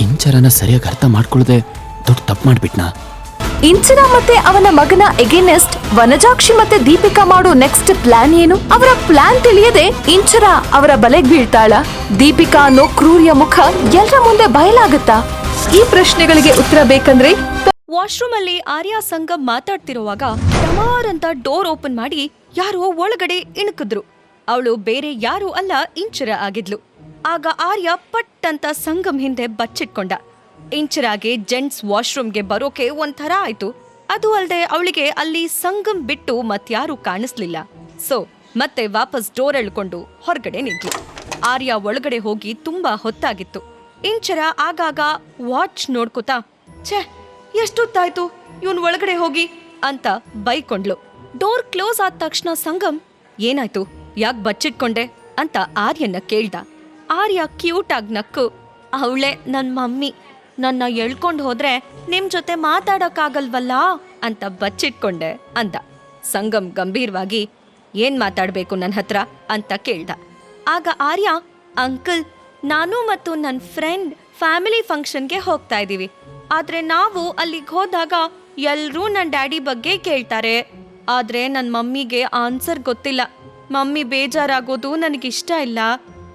ಇಂಚರನ ಸರಿಯಾಗಿ ಅರ್ಥ ಮಾಡ್ಕೊಳ್ಳದೆ ದೊಡ್ಡ ತಪ್ಪು ಮಾಡ್ಬಿಟ್ನಾ? ಇಂಚರ ಮತ್ತೆ ಅವನ ಮಗನ ಎಗೇನೆಸ್ಟ್ ವನಜಾಕ್ಷಿ ಮತ್ತೆ ದೀಪಿಕಾ ಮಾಡೋ ನೆಕ್ಸ್ಟ್ ಪ್ಲಾನ್ ಏನು? ಅವರ ಪ್ಲಾನ್ ತಿಳಿಯದೆ ಇಂಚರ ಅವರ ಬಲೆಗ್ ಬೀಳ್ತಾಳ? ದೀಪಿಕಾ ಅನ್ನೋ ಕ್ರೂರಿಯ ಮುಖ ಎಲ್ಲರ ಮುಂದೆ ಬಯಲಾಗುತ್ತಾ? ಈ ಪ್ರಶ್ನೆಗಳಿಗೆ ಉತ್ತರ ಬೇಕಂದ್ರೆ ವಾಶ್ರೂಮ್ ಅಲ್ಲಿ ಆರ್ಯ ಸಂಗಮ್ ಮಾತಾಡ್ತಿರುವಾಗ ಟಮಾರ್ ಅಂತ ಡೋರ್ ಓಪನ್ ಮಾಡಿ ಯಾರೋ ಒಳಗಡೆ ಇಣುಕಿದ್ರು. ಅವಳು ಬೇರೆ ಯಾರೂ ಅಲ್ಲ, ಇಂಚರ ಆಗಿದ್ಲು. ಆಗ ಆರ್ಯ ಪಟ್ ಅಂತ ಸಂಗಮ್ ಹಿಂದೆ ಬಚ್ಚಿಟ್ಕೊಂಡ. ಇಂಚರಾಗೆ ಜೆಂಟ್ಸ್ ವಾಶ್ರೂಮ್ಗೆ ಬರೋಕೆ ಒಂಥರ ಆಯ್ತು. ಅದು ಅಲ್ಲದೆ ಅವಳಿಗೆ ಅಲ್ಲಿ ಸಂಗಮ್ ಬಿಟ್ಟು ಮತ್ಯಾರೂ ಕಾಣಿಸ್ಲಿಲ್ಲ. ಸೊ ಮತ್ತೆ ವಾಪಸ್ ಡೋರ್ ಎಳ್ಕೊಂಡು ಹೊರಗಡೆ ನಿಂತ್ಲು. ಆರ್ಯ ಒಳಗಡೆ ಹೋಗಿ ತುಂಬಾ ಹೊತ್ತಾಗಿತ್ತು. ಇಂಚರ ಆಗಾಗ ವಾಚ್ ನೋಡ್ಕೋತಾ ಛೇ ಎಷ್ಟೊತ್ತಾಯ್ತು ಇವನ್ ಒಳಗಡೆ ಹೋಗಿ ಅಂತ ಬೈಕೊಂಡ್ಲು. ಡೋರ್ ಕ್ಲೋಸ್ ಆದ ತಕ್ಷಣ ಸಂಗಮ್ ಏನಾಯ್ತು, ಯಾಕ್ ಬಚ್ಚಿಟ್ಕೊಂಡೆ ಅಂತ ಆರ್ಯನ್ನ ಕೇಳ್ದ. ಆರ್ಯ ಕ್ಯೂಟ್ ಆಗಿ ನಕ್ಕು ಅವಳೆ ನನ್ ಮಮ್ಮಿ, ನನ್ನ ಎಳ್ಕೊಂಡ್ ಹೋದ್ರೆ ನಿಮ್ ಜೊತೆ ಮಾತಾಡಕ್ಕಾಗಲ್ವಲ್ಲ ಅಂತ ಬಚ್ಚಿಟ್ಕೊಂಡೆ ಅಂದ. ಸಂಗಮ್ ಗಂಭೀರವಾಗಿ ಏನ್ ಮಾತಾಡ್ಬೇಕು ನನ್ ಹತ್ರ ಅಂತ ಕೇಳ್ದ. ಆಗ ಆರ್ಯ ಅಂಕಲ್, ನಾನು ಮತ್ತು ನನ್ನ ಫ್ರೆಂಡ್ ಫ್ಯಾಮಿಲಿ ಫಂಕ್ಷನ್ಗೆ ಹೋಗ್ತಾ ಇದೀವಿ. ಆದ್ರೆ ನಾವು ಅಲ್ಲಿಗೆ ಹೋದಾಗ ಎಲ್ರೂ ನನ್ನ ಡ್ಯಾಡಿ ಬಗ್ಗೆ ಕೇಳ್ತಾರೆ. ಆದ್ರೆ ನನ್ನ ಮಮ್ಮಿಗೆ ಆನ್ಸರ್ ಗೊತ್ತಿಲ್ಲ. ಮಮ್ಮಿ ಬೇಜಾರಾಗೋದು ನನಗಿಷ್ಟ ಇಲ್ಲ.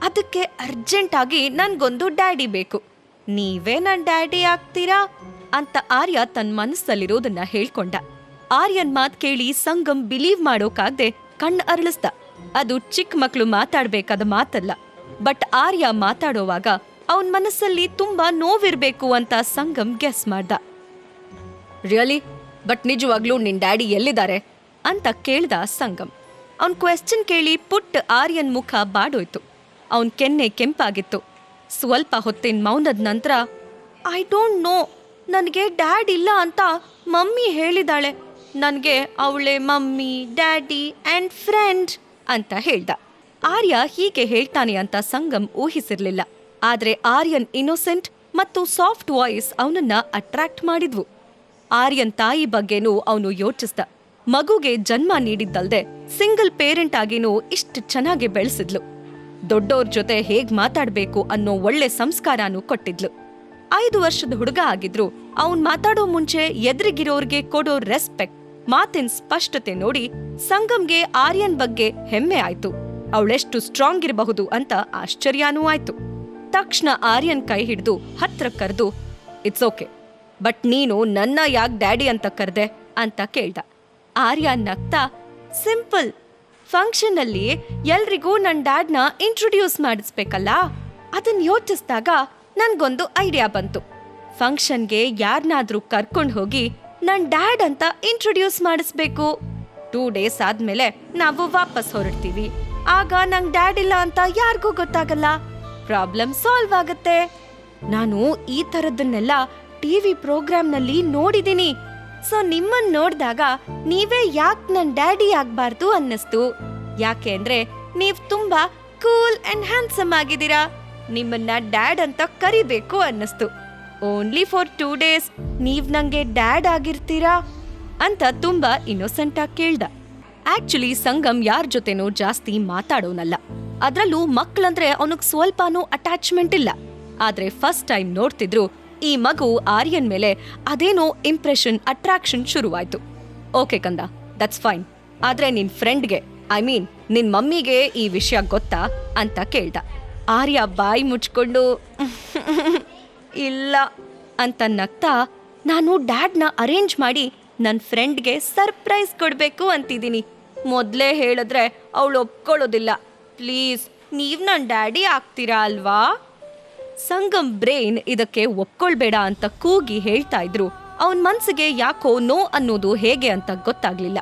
ಅದಕ್ಕೆ ಅರ್ಜೆಂಟ್ ಆಗಿ ನನ್ಗೊಂದು ಡ್ಯಾಡಿ ಬೇಕು. ನೀವೇ ನನ್ನ ಡ್ಯಾಡಿ ಆಗ್ತೀರಾ ಅಂತ ಆರ್ಯ ತನ್ನ ಮನಸ್ಸಲ್ಲಿರೋದನ್ನ ಹೇಳ್ಕೊಂಡ. ಆರ್ಯನ್ ಮಾತ್ ಕೇಳಿ ಸಂಗಮ್ ಬಿಲೀವ್ ಮಾಡೋಕಾಗ್ದೆ ಕಣ್ಣು ಅರಳಿಸ್ದ. ಅದು ಚಿಕ್ಕ ಮಕ್ಕಳು ಮಾತಾಡ್ಬೇಕಾದ ಮಾತಲ್ಲ. ಬಟ್ ಆರ್ಯ ಮಾತಾಡೋವಾಗ ಅವನ್ ಮನಸ್ಸಲ್ಲಿ ತುಂಬಾ ನೋವಿರ್ಬೇಕು ಅಂತ ಸಂಗಮ್ ಗೆಸ್ ಮಾಡ್ದ. ರಿಯಲಿ? ಬಟ್ ನಿಜವಾಗ್ಲೂ ನಿನ್ ಡ್ಯಾಡಿ ಎಲ್ಲಿದ್ದಾರೆ ಅಂತ ಕೇಳ್ದ ಸಂಗಮ್. ಅವನ್ ಕ್ವೆಶ್ಚನ್ ಕೇಳಿ ಪುಟ್ಟ ಆರ್ಯನ್ ಮುಖ ಬಾಡೋಯ್ತು. ಅವನ್ ಕೆನ್ನೆ ಕೆಂಪಾಗಿತ್ತು. ಸ್ವಲ್ಪ ಹೊತ್ತಿನ ಮೌನದ ನಂತರ ಐ ಡೋಂಟ್ ನೋ, ನನಗೆ ಡ್ಯಾಡ್ ಇಲ್ಲ ಅಂತ ಮಮ್ಮಿ ಹೇಳಿದಾಳೆ. ನನಗೆ ಅವಳೆ ಮಮ್ಮಿ, ಡ್ಯಾಡಿ ಆ್ಯಂಡ್ ಫ್ರೆಂಡ್ ಅಂತ ಹೇಳ್ದ. ಆರ್ಯ ಹೀಗೆ ಹೇಳ್ತಾನೆ ಅಂತ ಸಂಗಮ್ ಊಹಿಸಿರ್ಲಿಲ್ಲ. ಆದ್ರೆ ಆರ್ಯನ್ ಇನ್ನೋಸೆಂಟ್ ಮತ್ತು ಸಾಫ್ಟ್ ವಾಯ್ಸ್ ಅವನನ್ನ ಅಟ್ರಾಕ್ಟ್ ಮಾಡಿದ್ವು. ಆರ್ಯನ್ ತಾಯಿ ಬಗ್ಗೆನೂ ಅವನು ಯೋಚಿಸ್ದ. ಮಗುಗೆ ಜನ್ಮ ನೀಡಿದ್ದಲ್ದೆ ಸಿಂಗಲ್ ಪೇರೆಂಟ್ ಆಗಿನೂ ಇಷ್ಟು ಚೆನ್ನಾಗಿ ಬೆಳೆಸಿದ್ಲು. ದೊಡ್ಡೋರ್ ಜೊತೆ ಹೇಗ್ ಮಾತಾಡ್ಬೇಕು ಅನ್ನೋ ಒಳ್ಳೆ ಸಂಸ್ಕಾರನೂ ಕೊಟ್ಟಿದ್ಲು. 5 ವರ್ಷದ ಹುಡುಗ ಆಗಿದ್ರು ಅವನ್ ಮಾತಾಡೋ ಮುಂಚೆ ಎದುರಿಗಿರೋರ್ಗೆ ಕೊಡೋ ರೆಸ್ಪೆಕ್ಟ್, ಮಾತಿನ ಸ್ಪಷ್ಟತೆ ನೋಡಿ ಸಂಗಮ್ಗೆ ಆರ್ಯನ್ ಬಗ್ಗೆ ಹೆಮ್ಮೆ ಆಯ್ತು. ಅವಳೆಷ್ಟು ಸ್ಟ್ರಾಂಗ್ ಇರಬಹುದು ಅಂತ ಆಶ್ಚರ್ಯನೂ ಆಯ್ತು. ತಕ್ಷಣ ಆರ್ಯನ್ ಕೈ ಹಿಡಿದು ಹತ್ರ ಕರೆದು ಇಟ್ಸ್ ಓಕೆ, ಬಟ್ ನೀನು ನನ್ನ ಯಾಕೆ ಡ್ಯಾಡಿ ಅಂತ ಕರೆದೆ ಅಂತ ಕೇಳ್ದ. ಆರ್ಯ ನಗ್ತಾ ಸಿಂಪಲ್, ಫಂಕ್ಷನ್ ಅಲ್ಲಿ ಎಲ್ರಿಗೂ ನನ್ನ ಡ್ಯಾಡ್ನ ಇಂಟ್ರೊಡ್ಯೂಸ್ ಮಾಡಿಸ್ಬೇಕಲ್ಲ, ಅದನ್ನ ಯೋಚಿಸಿದಾಗ ನನ್ಗೊಂದು ಐಡಿಯಾ ಬಂತು. ಫಂಕ್ಷನ್ಗೆ ಯಾರನ್ನಾದ್ರೂ ಕರ್ಕೊಂಡು ಹೋಗಿ ನನ್ ಡ್ಯಾಡ್ ಅಂತ ಇಂಟ್ರೊಡ್ಯೂಸ್ ಮಾಡಿಸ್ಬೇಕು. 2 ಡೇಸ್ ಆದ್ಮೇಲೆ ನಾವು ವಾಪಸ್ ಹೊರಡ್ತೀವಿ. ಆಗ ನಂಗ್ ಡ್ಯಾಡ್ ಇಲ್ಲ ಅಂತ ಯಾರಿಗೂ ಗೊತ್ತಾಗಲ್ಲ. ಪ್ರಾಬ್ಲಮ್ ಸಾಲ್ವ್ ಆಗತ್ತೆ. ನಾನು ಈ ತರದನ್ನೆಲ್ಲ ಟಿವಿ ಪ್ರೋಗ್ರಾಮ್ನಲ್ಲಿ ನೋಡಿದೀನಿ. ಸೊ ನಿಮ್ಮನ್ ನೋಡ್ದಾಗ ನೀವೇ ಯಾಕೆ ನನ್ ಡ್ಯಾಡಿ ಆಗ್ಬಾರ್ದು ಅನ್ನಿಸ್ತು. ಯಾಕೆ ಅಂದ್ರೆ ನೀವ್ ತುಂಬಾ ಕೂಲ್ ಅಂಡ್ ಹ್ಯಾಂಡ್ಸಮ್ ಆಗಿದ್ದೀರಾ. ನಿಮ್ಮನ್ನ ಡ್ಯಾಡ್ ಅಂತ ಕರಿಬೇಕು ಅನ್ನಿಸ್ತು. ಓನ್ಲಿ ಫಾರ್ 2 ಡೇಸ್ ನೀವ್ ನಂಗೆ ಡ್ಯಾಡ್ ಆಗಿರ್ತೀರಾ ಅಂತ ತುಂಬಾ ಇನ್ನೋಸೆಂಟ್ ಆಗಿ ಕೇಳ್ದ. ಆಕ್ಚುಲಿ ಸಂಗಮ್ ಯಾರ ಜೊತೆನೂ ಜಾಸ್ತಿ ಮಾತಾಡೋನಲ್ಲ. ಅದ್ರಲ್ಲೂ ಮಕ್ಳಂದ್ರೆ ಅವನಿಗೆ ಸ್ವಲ್ಪನೂ ಅಟ್ಯಾಚ್ಮೆಂಟ್ ಇಲ್ಲ. ಆದ್ರೆ ಫಸ್ಟ್ ಟೈಮ್ ನೋಡ್ತಿದ್ರು ಈ ಮಗು ಆರ್ಯನ್ ಮೇಲೆ ಅದೇನೋ ಇಂಪ್ರೆಷನ್, ಅಟ್ರಾಕ್ಷನ್ ಶುರುವಾಯ್ತು. ಓಕೆ ಕಂದ, ದಟ್ಸ್ ಫೈನ್. ಆದ್ರೆ ನಿನ್ ಫ್ರೆಂಡ್ಗೆ, ಐ ಮೀನ್ ನಿನ್ ಮಮ್ಮಿಗೆ ಈ ವಿಷಯ ಗೊತ್ತಾ ಅಂತ ಕೇಳ್ದ. ಆರ್ಯ ಬಾಯಿ ಮುಚ್ಕೊಂಡು ಇಲ್ಲ ಅಂತ ನಗ್ತಾ, ನಾನು ಡ್ಯಾಡ್ನ ಅರೇಂಜ್ ಮಾಡಿ ನನ್ನ ಫ್ರೆಂಡ್ಗೆ ಸರ್ಪ್ರೈಸ್ ಕೊಡ್ಬೇಕು ಅಂತಿದ್ದೀನಿ. ಮೊದಲೇ ಹೇಳಿದ್ರೆ ಅವಳು ಒಪ್ಕೊಳ್ಳೋದಿಲ್ಲ. ಪ್ಲೀಸ್ ನೀವ್ ನನ್ನ ಡ್ಯಾಡಿ ಆಗ್ತೀರಾ ಅಲ್ವಾ? ಸಂಗಮ್ ಬ್ರೈನ್ ಇದಕ್ಕೆ ಒಪ್ಕೊಳ್ಬೇಡ ಅಂತ ಕೂಗಿ ಹೇಳ್ತಾ ಇದ್ರು. ಅವನ್ ಮನ್ಸಿಗೆ ಯಾಕೋ ನೋ ಅನ್ನೋದು ಹೇಗೆ ಅಂತ ಗೊತ್ತಾಗ್ಲಿಲ್ಲ.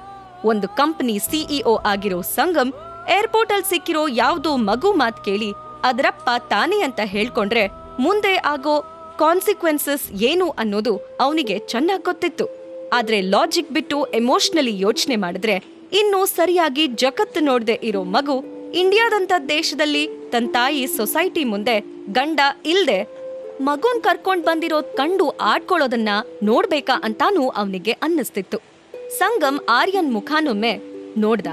ಒಂದು ಕಂಪನಿ ಸಿಇಒ ಆಗಿರೋ ಸಂಗಮ್ ಏರ್ಪೋರ್ಟ್ ಅಲ್ಲಿ ಸಿಕ್ಕಿರೋ ಯಾವ್ದೋ ಮಗು ಮಾತ್ ಕೇಳಿ ಅದರಪ್ಪ ತಾನೇ ಅಂತ ಹೇಳ್ಕೊಂಡ್ರೆ ಮುಂದೆ ಆಗೋ ಕಾನ್ಸಿಕ್ವೆನ್ಸಸ್ ಏನು ಅನ್ನೋದು ಅವನಿಗೆ ಚೆನ್ನಾಗ್ ಗೊತ್ತಿತ್ತು. ಆದ್ರೆ ಲಾಜಿಕ್ ಬಿಟ್ಟು ಎಮೋಷನಲಿ ಯೋಚನೆ ಮಾಡಿದ್ರೆ ಇನ್ನೂ ಸರಿಯಾಗಿ ಜಗತ್ತು ನೋಡ್ದೆ ಇರೋ ಮಗು ಇಂಡಿಯಾದಂತ ದೇಶದಲ್ಲಿ ತನ್ನ ತಾಯಿ ಸೊಸೈಟಿ ಮುಂದೆ ಗಂಡ ಇಲ್ದೆ ಮಗುನ್ ಕರ್ಕೊಂಡ್ ಬಂದಿರೋದ್ ಕಂಡು ಆಡ್ಕೊಳ್ಳೋದನ್ನ ನೋಡ್ಬೇಕಾ ಅಂತಾನೂ ಅವನಿಗೆ ಅನ್ನಿಸ್ತಿತ್ತು. ಸಂಗಮ್ ಆರ್ಯನ್ ಮುಖಾನೊಮ್ಮೆ ನೋಡ್ದ.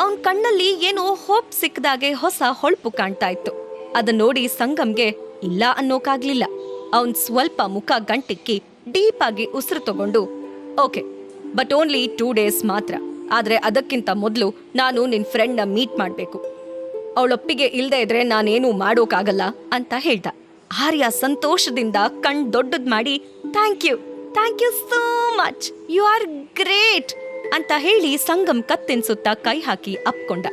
ಅವನ್ ಕಣ್ಣಲ್ಲಿ ಏನೋ ಹೋಪ್ ಸಿಕ್ಕದಾಗೆ ಹೊಸ ಹೊಳಪು ಕಾಣ್ತಾ ಇತ್ತು. ಅದನ್ನ ನೋಡಿ ಸಂಗಮ್ಗೆ ಇಲ್ಲ ಅನ್ನೋಕಾಗ್ಲಿಲ್ಲ. ಅವನ್ ಸ್ವಲ್ಪ ಮುಖ ಗಂಟಿಕ್ಕಿ ಡೀಪ್ ಆಗಿ ಉಸಿರು ತಗೊಂಡು, ಓಕೆ, ಬಟ್ ಓನ್ಲಿ 2 ಡೇಸ್ ಮಾತ್ರ. ಆದ್ರೆ ಅದಕ್ಕಿಂತ ಮೊದಲು ನಾನು ನಿನ್ ಫ್ರೆಂಡ್ನ ಮೀಟ್ ಮಾಡ್ಬೇಕು. ಅವಳೊಪ್ಪಿಗೆ ಇಲ್ದೇ ಇದ್ರೆ ನಾನೇನು ಮಾಡೋಕಾಗಲ್ಲ ಅಂತ ಹೇಳ್ದ. ಆರ್ಯ ಸಂತೋಷದಿಂದ ಕಣ್ ದೊಡ್ಡದ್ ಮಾಡಿ thank you so much, you are great ಅಂತ ಹೇಳಿ ಸಂಗಮ್ ಕತ್ತಿನ ಸುತ್ತ ಕೈ ಹಾಕಿ ಅಪ್ಕೊಂಡ.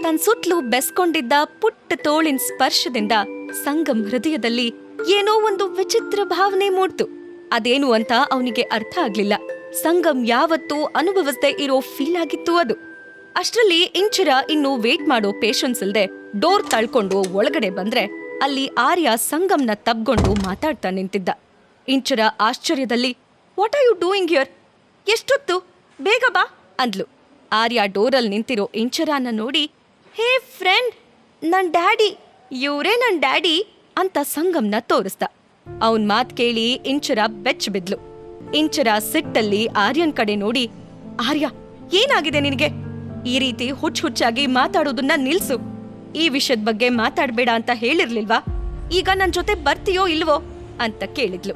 ತನ್ ಸುತ್ತಲೂ ಬೆಸ್ಕೊಂಡಿದ್ದ ಪುಟ್ಟ ತೋಳಿನ ಸ್ಪರ್ಶದಿಂದ ಸಂಗಮ್ ಹೃದಯದಲ್ಲಿ ಏನೋ ಒಂದು ವಿಚಿತ್ರ ಭಾವನೆ ಮೂಡ್ತು. ಅದೇನು ಅಂತ ಅವನಿಗೆ ಅರ್ಥ ಆಗ್ಲಿಲ್ಲ. ಸಂಗಮ್ ಯಾವತ್ತೂ ಅನುಭವಿಸದೆ ಇರೋ ಫೀಲ್ ಆಗಿತ್ತು ಅದು. ಅಷ್ಟ್ರಲ್ಲಿ ಇಂಚರ ಇನ್ನು ವೇಟ್ ಮಾಡೋ ಪೇಷನ್ಸ್ ಇಲ್ದೆ ಡೋರ್ ತಳ್ಕೊಂಡು ಒಳಗಡೆ ಬಂದ್ರೆ ಅಲ್ಲಿ ಆರ್ಯ ಸಂಗಮ್ನ ತಬ್ಕೊಂಡು ಮಾತಾಡ್ತಾ ನಿಂತಿದ್ದ. ಇಂಚರ ಆಶ್ಚರ್ಯದಲ್ಲಿ, what are you doing here? ಎಷ್ಟೊತ್ತು? ಬೇಗ ಬಾ ಅಂದ್ಲು. ಆರ್ಯ ಡೋರಲ್ಲಿ ನಿಂತಿರೋ ಇಂಚರಾನ ನೋಡಿ, ಹೇ ಫ್ರೆಂಡ್, ನನ್ ಡ್ಯಾಡಿ, ಇವ್ರೇ ನನ್ ಡ್ಯಾಡಿ ಅಂತ ಸಂಗಮ್ನ ತೋರಿಸ್ದ. ಅವನ್ ಮಾತ್ ಕೇಳಿ ಇಂಚರ ಬೆಚ್ಚ ಬಿದ್ಲು. ಇಂಚರ ಸಿಟ್ಟಲ್ಲಿ ಆರ್ಯನ್ ಕಡೆ ನೋಡಿ, ಆರ್ಯ ಏನಾಗಿದೆ ನಿನಗೆ? ಈ ರೀತಿ ಹುಚ್ಚಾಗಿ ಮಾತಾಡೋದನ್ನ ನಿಲ್ಸು. ಈ ವಿಷಯದ ಬಗ್ಗೆ ಮಾತಾಡ್ಬೇಡ ಅಂತ ಹೇಳಿರ್ಲಿಲ್ವಾ? ಈಗ ನನ್ ಜೊತೆ ಬರ್ತೀಯೋ ಇಲ್ವೋ ಅಂತ ಕೇಳಿದ್ಲು.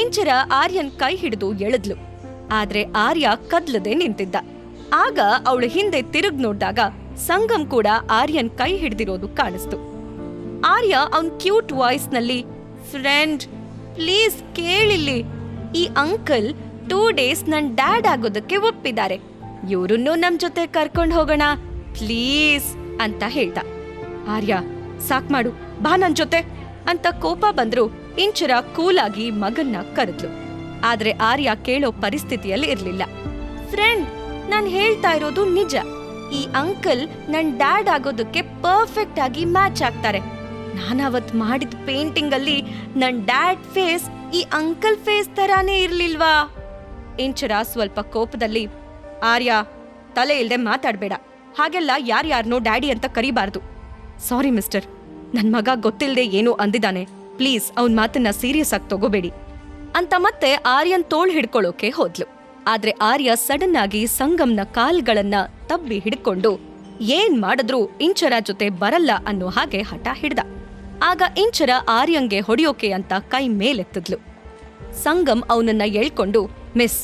ಇಂಚರ ಆರ್ಯನ್ ಕೈ ಹಿಡಿದು ಎಳೆದ್ಲು. ಆದ್ರೆ ಆರ್ಯ ಕದ್ಲದೆ ನಿಂತಿದ್ದ. ಆಗ ಅವಳು ಹಿಂದೆ ತಿರುಗ್ ನೋಡ್ದಾಗ ಸಂಗಮ್ ಕೂಡ ಆರ್ಯನ್ ಕೈ ಹಿಡ್ದಿರೋದು ಕಾಣಿಸ್ತು. ಆರ್ಯ ಅವನ್ ಕ್ಯೂಟ್ ವಾಯ್ಸ್ ನಲ್ಲಿ, ಫ್ರೆಂಡ್ ಪ್ಲೀಸ್ ಕೇಳಿಲ್ಲಿ, ಈ ಅಂಕಲ್ 2 ಡೇಸ್ ನನ್ ಡ್ಯಾಡ್ ಆಗೋದಕ್ಕೆ ಒಪ್ಪಿದ್ದಾರೆ. ಇವ್ರನ್ನೂ ನಮ್ ಜೊತೆ ಕರ್ಕೊಂಡ್ ಹೋಗೋಣ ಪ್ಲೀಸ್ ಅಂತ ಹೇಳ್ದ. ಆರ್ಯ, ಸಾಕ್ ಮಾಡು, ಬಾ ನನ್ ಜೊತೆ ಅಂತ ಕೋಪ ಬಂದ್ರು ಇಂಚರ ಕೂಲಾಗಿ ಮಗನ್ನ ಕರೆದ್ಲು. ಆದ್ರೆ ಆರ್ಯ ಕೇಳೋ ಪರಿಸ್ಥಿತಿಯಲ್ಲಿ ಇರ್ಲಿಲ್ಲ. ಫ್ರೆಂಡ್, ನಾನ್ ಹೇಳ್ತಾ ಇರೋದು ನಿಜ. ಈ ಅಂಕಲ್ ನನ್ ಡ್ಯಾಡ್ ಆಗೋದಕ್ಕೆ ಪರ್ಫೆಕ್ಟ್ ಆಗಿ ಮ್ಯಾಚ್ ಆಗ್ತಾರೆ. ನಾನವತ್ ಮಾಡಿದ ಪೇಂಟಿಂಗ್ ಅಲ್ಲಿ ನನ್ ಡ್ಯಾಡ್ ಫೇಸ್ ಈ ಅಂಕಲ್ ಫೇಸ್ ತರಾನೇ ಇರ್ಲಿಲ್ವಾ? ಇಂಚರ ಸ್ವಲ್ಪ ಕೋಪದಲ್ಲಿ, ಆರ್ಯ, ತಲೆ ಇಲ್ದೆ ಮಾತಾಡ್ಬೇಡ. ಹಾಗೆಲ್ಲ ಯಾರ್ಯಾರನೋ ಡ್ಯಾಡಿ ಅಂತ ಕರಿಬಾರ್ದು. ಸಾರಿ ಮಿಸ್ಟರ್, ನನ್ ಮಗ ಗೊತ್ತಿಲ್ದೆ ಏನೋ ಅಂದಿದ್ದಾನೆ. ಪ್ಲೀಸ್ ಅವನ್ ಮಾತನ್ನ ಸೀರಿಯಸ್ ಆಗಿ ತಗೋಬೇಡಿ ಅಂತ ಮತ್ತೆ ಆರ್ಯನ್ ತೋಳ್ ಹಿಡ್ಕೊಳ್ಳೋಕೆ ಹೋದ್ಲು. ಆದ್ರೆ ಆರ್ಯ ಸಡನ್ ಆಗಿ ಸಂಗಮ್ನ ಕಾಲ್ಗಳನ್ನ ತಬ್ಬಿ ಹಿಡ್ಕೊಂಡು ಏನ್ ಮಾಡಿದ್ರೂ ಇಂಚರ ಜೊತೆ ಬರಲ್ಲ ಅನ್ನೋ ಹಾಗೆ ಹಠ ಹಿಡ್ದ. ಆಗ ಇಂಚರ ಆರ್ಯಂಗೆ ಹೊಡಿಯೋಕೆ ಅಂತ ಕೈ ಮೇಲೆತ್ತಿದ್ಲು. ಸಂಗಮ್ ಅವನನ್ನ ಎಳ್ಕೊಂಡು, ಮಿಸ್,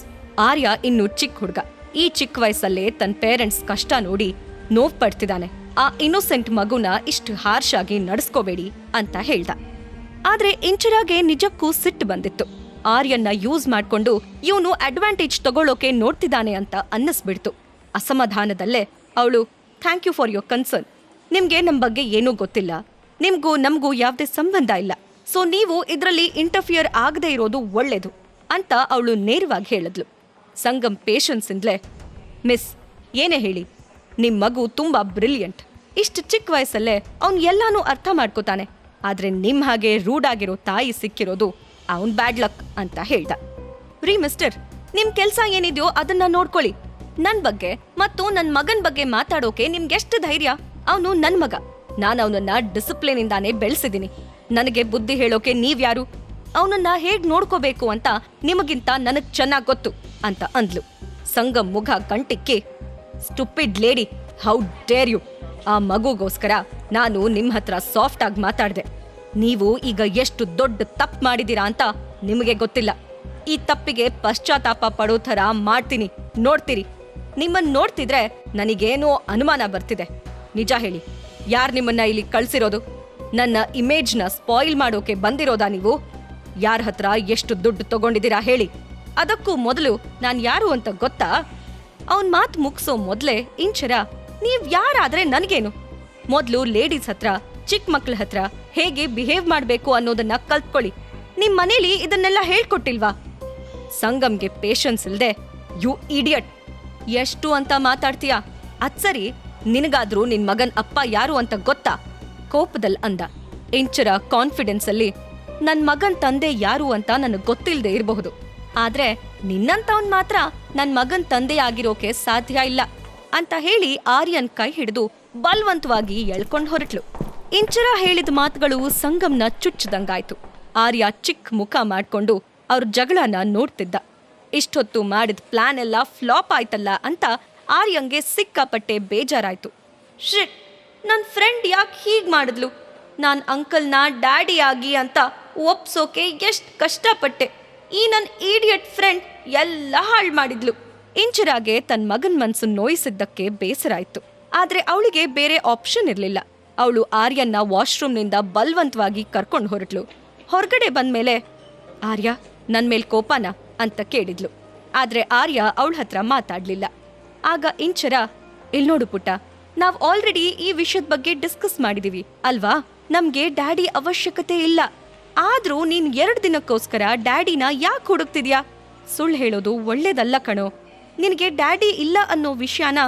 ಆರ್ಯ ಇನ್ನು ಚಿಕ್ಕ ಹುಡ್ಗ. ಈ ಚಿಕ್ಕ ವಯಸ್ಸಲ್ಲೇ ತನ್ನ ಪೇರೆಂಟ್ಸ್ ಕಷ್ಟ ನೋಡಿ ನೋವ್ ಪಡ್ತಿದ್ದಾನೆ. ಆ ಇನ್ನೋಸೆಂಟ್ ಮಗುನ ಇಷ್ಟು ಹಾರ್ಶ್ ಆಗಿ ನಡೆಸ್ಕೋಬೇಡಿ ಅಂತ ಹೇಳ್ದ. ಆದ್ರೆ ಇಂಚರಾಗೆ ನಿಜಕ್ಕೂ ಸಿಟ್ಟು ಬಂದಿತ್ತು. ಆರ್ಯನ್ನ ಯೂಸ್ ಮಾಡ್ಕೊಂಡು ಇವನು ಅಡ್ವಾಂಟೇಜ್ ತಗೊಳ್ಳೋಕೆ ನೋಡ್ತಿದ್ದಾನೆ ಅಂತ ಅನ್ನಿಸ್ಬಿಡ್ತು. ಅಸಮಾಧಾನದಲ್ಲೇ ಅವಳು, thank you for your concern. ನಿಮ್ಗೆ ನಮ್ ಬಗ್ಗೆ ಏನೂ ಗೊತ್ತಿಲ್ಲ. ನಿಮ್ಗೂ ನಮ್ಗೂ ಯಾವ್ದೇ ಸಂಬಂಧ ಇಲ್ಲ. ಸೊ ನೀವು ಇದರಲ್ಲಿ ಇಂಟರ್ಫಿಯರ್ ಆಗದೆ ಇರೋದು ಒಳ್ಳೇದು ಅಂತ ಅವಳು ನೇರವಾಗಿ ಹೇಳಿದ್ಲು. ಸಂಗಮ್ ಪೇಷನ್ಸಿಂದಲೇ, ಮಿಸ್, ಏನೇ ಹೇಳಿ, ನಿಮ್ಮ ಮಗು ತುಂಬಾ ಬ್ರಿಲಿಯಂಟ್. ಇಷ್ಟು ಚಿಕ್ಕ ವಯಸ್ಸಲ್ಲೇ ಅವ್ನು ಎಲ್ಲಾನು ಅರ್ಥ ಮಾಡ್ಕೋತಾನೆ. ಆದ್ರೆ ನಿಮ್ ಹಾಗೆ ರೂಡ್ ಆಗಿರೋ ತಾಯಿ ಸಿಕ್ಕಿರೋದು ಅವನ್ ಬ್ಯಾಡ್ ಲಕ್ ಅಂತ ಹೇಳ್ದ. ರೀ ಮಿಸ್ಟರ್, ನಿಮ್ ಕೆಲ್ಸ ಏನಿದೆಯೋ ಅದನ್ನ ನೋಡ್ಕೊಳ್ಳಿ. ನನ್ ಬಗ್ಗೆ ಮತ್ತು ನನ್ ಮಗನ್ ಬಗ್ಗೆ ಮಾತಾಡೋಕೆ ನಿಮ್ಗೆಷ್ಟು ಧೈರ್ಯ? ಅವನು ನನ್ ಮಗ. ನಾನು ಅವನನ್ನ ಡಿಸಿಪ್ಲಿನ್ ಇಂದಾನೇ ಬೆಳೆಸಿದೀನಿ. ನನಗೆ ಬುದ್ಧಿ ಹೇಳೋಕೆ ನೀವ್ಯಾರು? ಅವನನ್ನ ಹೇಗ್ ನೋಡ್ಕೋಬೇಕು ಅಂತ ನಿಮಗಿಂತ ನನಗ್ ಚೆನ್ನಾಗ್ ಗೊತ್ತು ಅಂತ ಅಂದ್ಲು. ಸಂಗಮ್ ಮುಖ ಕಂಟಿಕ್ಕಿ, stupid lady, how dare you? ಆ ಮಗುಗೋಸ್ಕರ ನಾನು ನಿಮ್ ಹತ್ರ ಸಾಫ್ಟ್ ಆಗಿ ಮಾತಾಡ್ದೆ. ನೀವು ಈಗ ಎಷ್ಟು ದೊಡ್ಡ ತಪ್ಪು ಮಾಡಿದೀರಾ ಅಂತ ನಿಮಗೆ ಗೊತ್ತಿಲ್ಲ. ಈ ತಪ್ಪಿಗೆ ಪಶ್ಚಾತ್ತಾಪ ಪಡೋ ಥರ ಮಾಡ್ತೀನಿ, ನೋಡ್ತೀರಿ. ನಿಮ್ಮನ್ನ ನೋಡ್ತಿದ್ರೆ ನನಗೇನೋ ಅನುಮಾನ ಬರ್ತಿದೆ. ನಿಜ ಹೇಳಿ, ಯಾರ್ ನಿಮ್ಮನ್ನ ಇಲ್ಲಿ ಕಳ್ಸಿರೋದು? ನನ್ನ ಇಮೇಜ್ನ ಸ್ಪಾಯಿಲ್ ಮಾಡೋಕೆ ಬಂದಿರೋದಾ ನೀವು? ಯಾರ ಹತ್ರ ಎಷ್ಟು ದುಡ್ಡು ತಗೊಂಡಿದ್ದೀರಾ ಹೇಳಿ. ಅದಕ್ಕೂ ಮೊದಲು ನಾನ್ ಯಾರು ಅಂತ ಗೊತ್ತಾ? ಅವನ್ ಮಾತು ಮುಗಿಸೋ ಮೊದ್ಲೇ ಇಂಚರ, ನೀವ್ ಯಾರಾದ್ರೆ ನನ್ಗೇನು? ಮೊದ್ಲು ಲೇಡೀಸ್ ಹತ್ರ, ಚಿಕ್ಕ ಮಕ್ಳ ಹತ್ರ ಹೇಗೆ ಬಿಹೇವ್ ಮಾಡ್ಬೇಕು ಅನ್ನೋದನ್ನ ಕಲ್ತ್ಕೊಳ್ಳಿ. ನಿಮ್ ಮನೇಲಿ ಇದನ್ನೆಲ್ಲ ಹೇಳ್ಕೊಟ್ಟಿಲ್ವಾ? ಸಂಗಮ್ಗೆ ಪೇಷನ್ಸ್ ಇಲ್ದೆ, ಯು ಇಡಿಯಟ್, ಎಷ್ಟು ಅಂತ ಮಾತಾಡ್ತೀಯಾ? ಅದ್ಸರಿ, ನಿನಗಾದ್ರೂ ನಿನ್ ಮಗನ್ ಅಪ್ಪ ಯಾರು ಅಂತ ಗೊತ್ತಾ? ಕೋಪದಲ್ಲಿ ಅಂದ. ಇಂಚರ ಕಾನ್ಫಿಡೆನ್ಸ್ ಅಲ್ಲಿ, ನನ್ ಮಗನ್ ತಂದೆ ಯಾರು ಅಂತ ನನಗ್ ಗೊತ್ತಿಲ್ದೆ ಇರಬಹುದು, ಆದ್ರೆ ನಿನ್ನಂತವನ್ ಮಾತ್ರ ನನ್ ಮಗನ್ ತಂದೆ ಆಗಿರೋಕೆ ಸಾಧ್ಯ ಇಲ್ಲ ಅಂತ ಹೇಳಿ ಆರ್ಯನ್ ಕೈ ಹಿಡಿದು ಬಲ್ವಂತವಾಗಿ ಎಳ್ಕೊಂಡ್ ಹೊರಟ್ಲು. ಇಂಚರ ಹೇಳಿದ ಮಾತುಗಳು ಸಂಗಮ್ನ ಚುಚ್ಚದಂಗಾಯ್ತು. ಆರ್ಯ ಚಿಕ್ಕ ಮುಖ ಮಾಡ್ಕೊಂಡು ಅವ್ರ ಜಗಳನ ನೋಡ್ತಿದ್ದ. ಇಷ್ಟೊತ್ತು ಮಾಡಿದ ಪ್ಲಾನ್ ಎಲ್ಲ ಫ್ಲಾಪ್ ಆಯ್ತಲ್ಲ ಅಂತ ಆರ್ಯಂಗೆ ಸಿಕ್ಕಾಪಟ್ಟೆ ಬೇಜಾರಾಯ್ತು. ಶಿಟ್, ನನ್ ಫ್ರೆಂಡ್ ಯಾಕೆ ಹೀಗ್ ಮಾಡಿದ್ಲು? ನಾನ್ ಅಂಕಲ್ನ ಡ್ಯಾಡಿ ಆಗಿ ಅಂತ ಒಪ್ಸೋಕೆ ಎಷ್ಟ್ ಕಷ್ಟಪಟ್ಟೆ. ಈ ನನ್ ಈಡಿಯಟ್ ಫ್ರೆಂಡ್ ಎಲ್ಲ ಹಾಳು ಮಾಡಿದ್ಲು. ಇಂಚರಾಗೆ ತನ್ನ ಮಗನ್ ಮನ್ಸು ನೋಯಿಸಿದ್ದಕ್ಕೆ ಬೇಸರ ಆಯ್ತು. ಆದ್ರೆ ಅವಳಿಗೆ ಬೇರೆ ಆಪ್ಷನ್ ಇರ್ಲಿಲ್ಲ. ಅವಳು ಆರ್ಯನ್ನ ವಾಶ್ರೂಮ್ನಿಂದ ಬಲ್ವಂತವಾಗಿ ಕರ್ಕೊಂಡು ಹೊರಟ್ಲು. ಹೊರಗಡೆ ಬಂದ್ಮೇಲೆ, ಆರ್ಯ, ನನ್ ಮೇಲ್ ಕೋಪನಾ ಅಂತ ಕೇಳಿದ್ಲು. ಆದ್ರೆ ಆರ್ಯ ಅವಳ ಹತ್ರ ಮಾತಾಡ್ಲಿಲ್ಲ. ಆಗ ಇಂಚರ, ಇಲ್ನೋಡು ಪುಟ್ಟ, ನಾವ್ ಆಲ್ರೆಡಿ ಈ ವಿಷಯದ ಬಗ್ಗೆ ಡಿಸ್ಕಸ್ ಮಾಡಿದೀವಿ ಅಲ್ವಾ? ನಮ್ಗೆ ಡ್ಯಾಡಿ ಅವಶ್ಯಕತೆ ಇಲ್ಲ. ಆದ್ರೂ ನೀನ್ 2 ದಿನಕ್ಕೋಸ್ಕರ ಡ್ಯಾಡಿನ ಯಾಕೆ ಹುಡುಕ್ತಿದ್ಯಾ? ಸುಳ್ಳು ಹೇಳೋದು ಒಳ್ಳೇದಲ್ಲ ಕಣೋ. ನಿನಗೆ ಡ್ಯಾಡಿ ಇಲ್ಲ ಅನ್ನೋ ವಿಷಯನ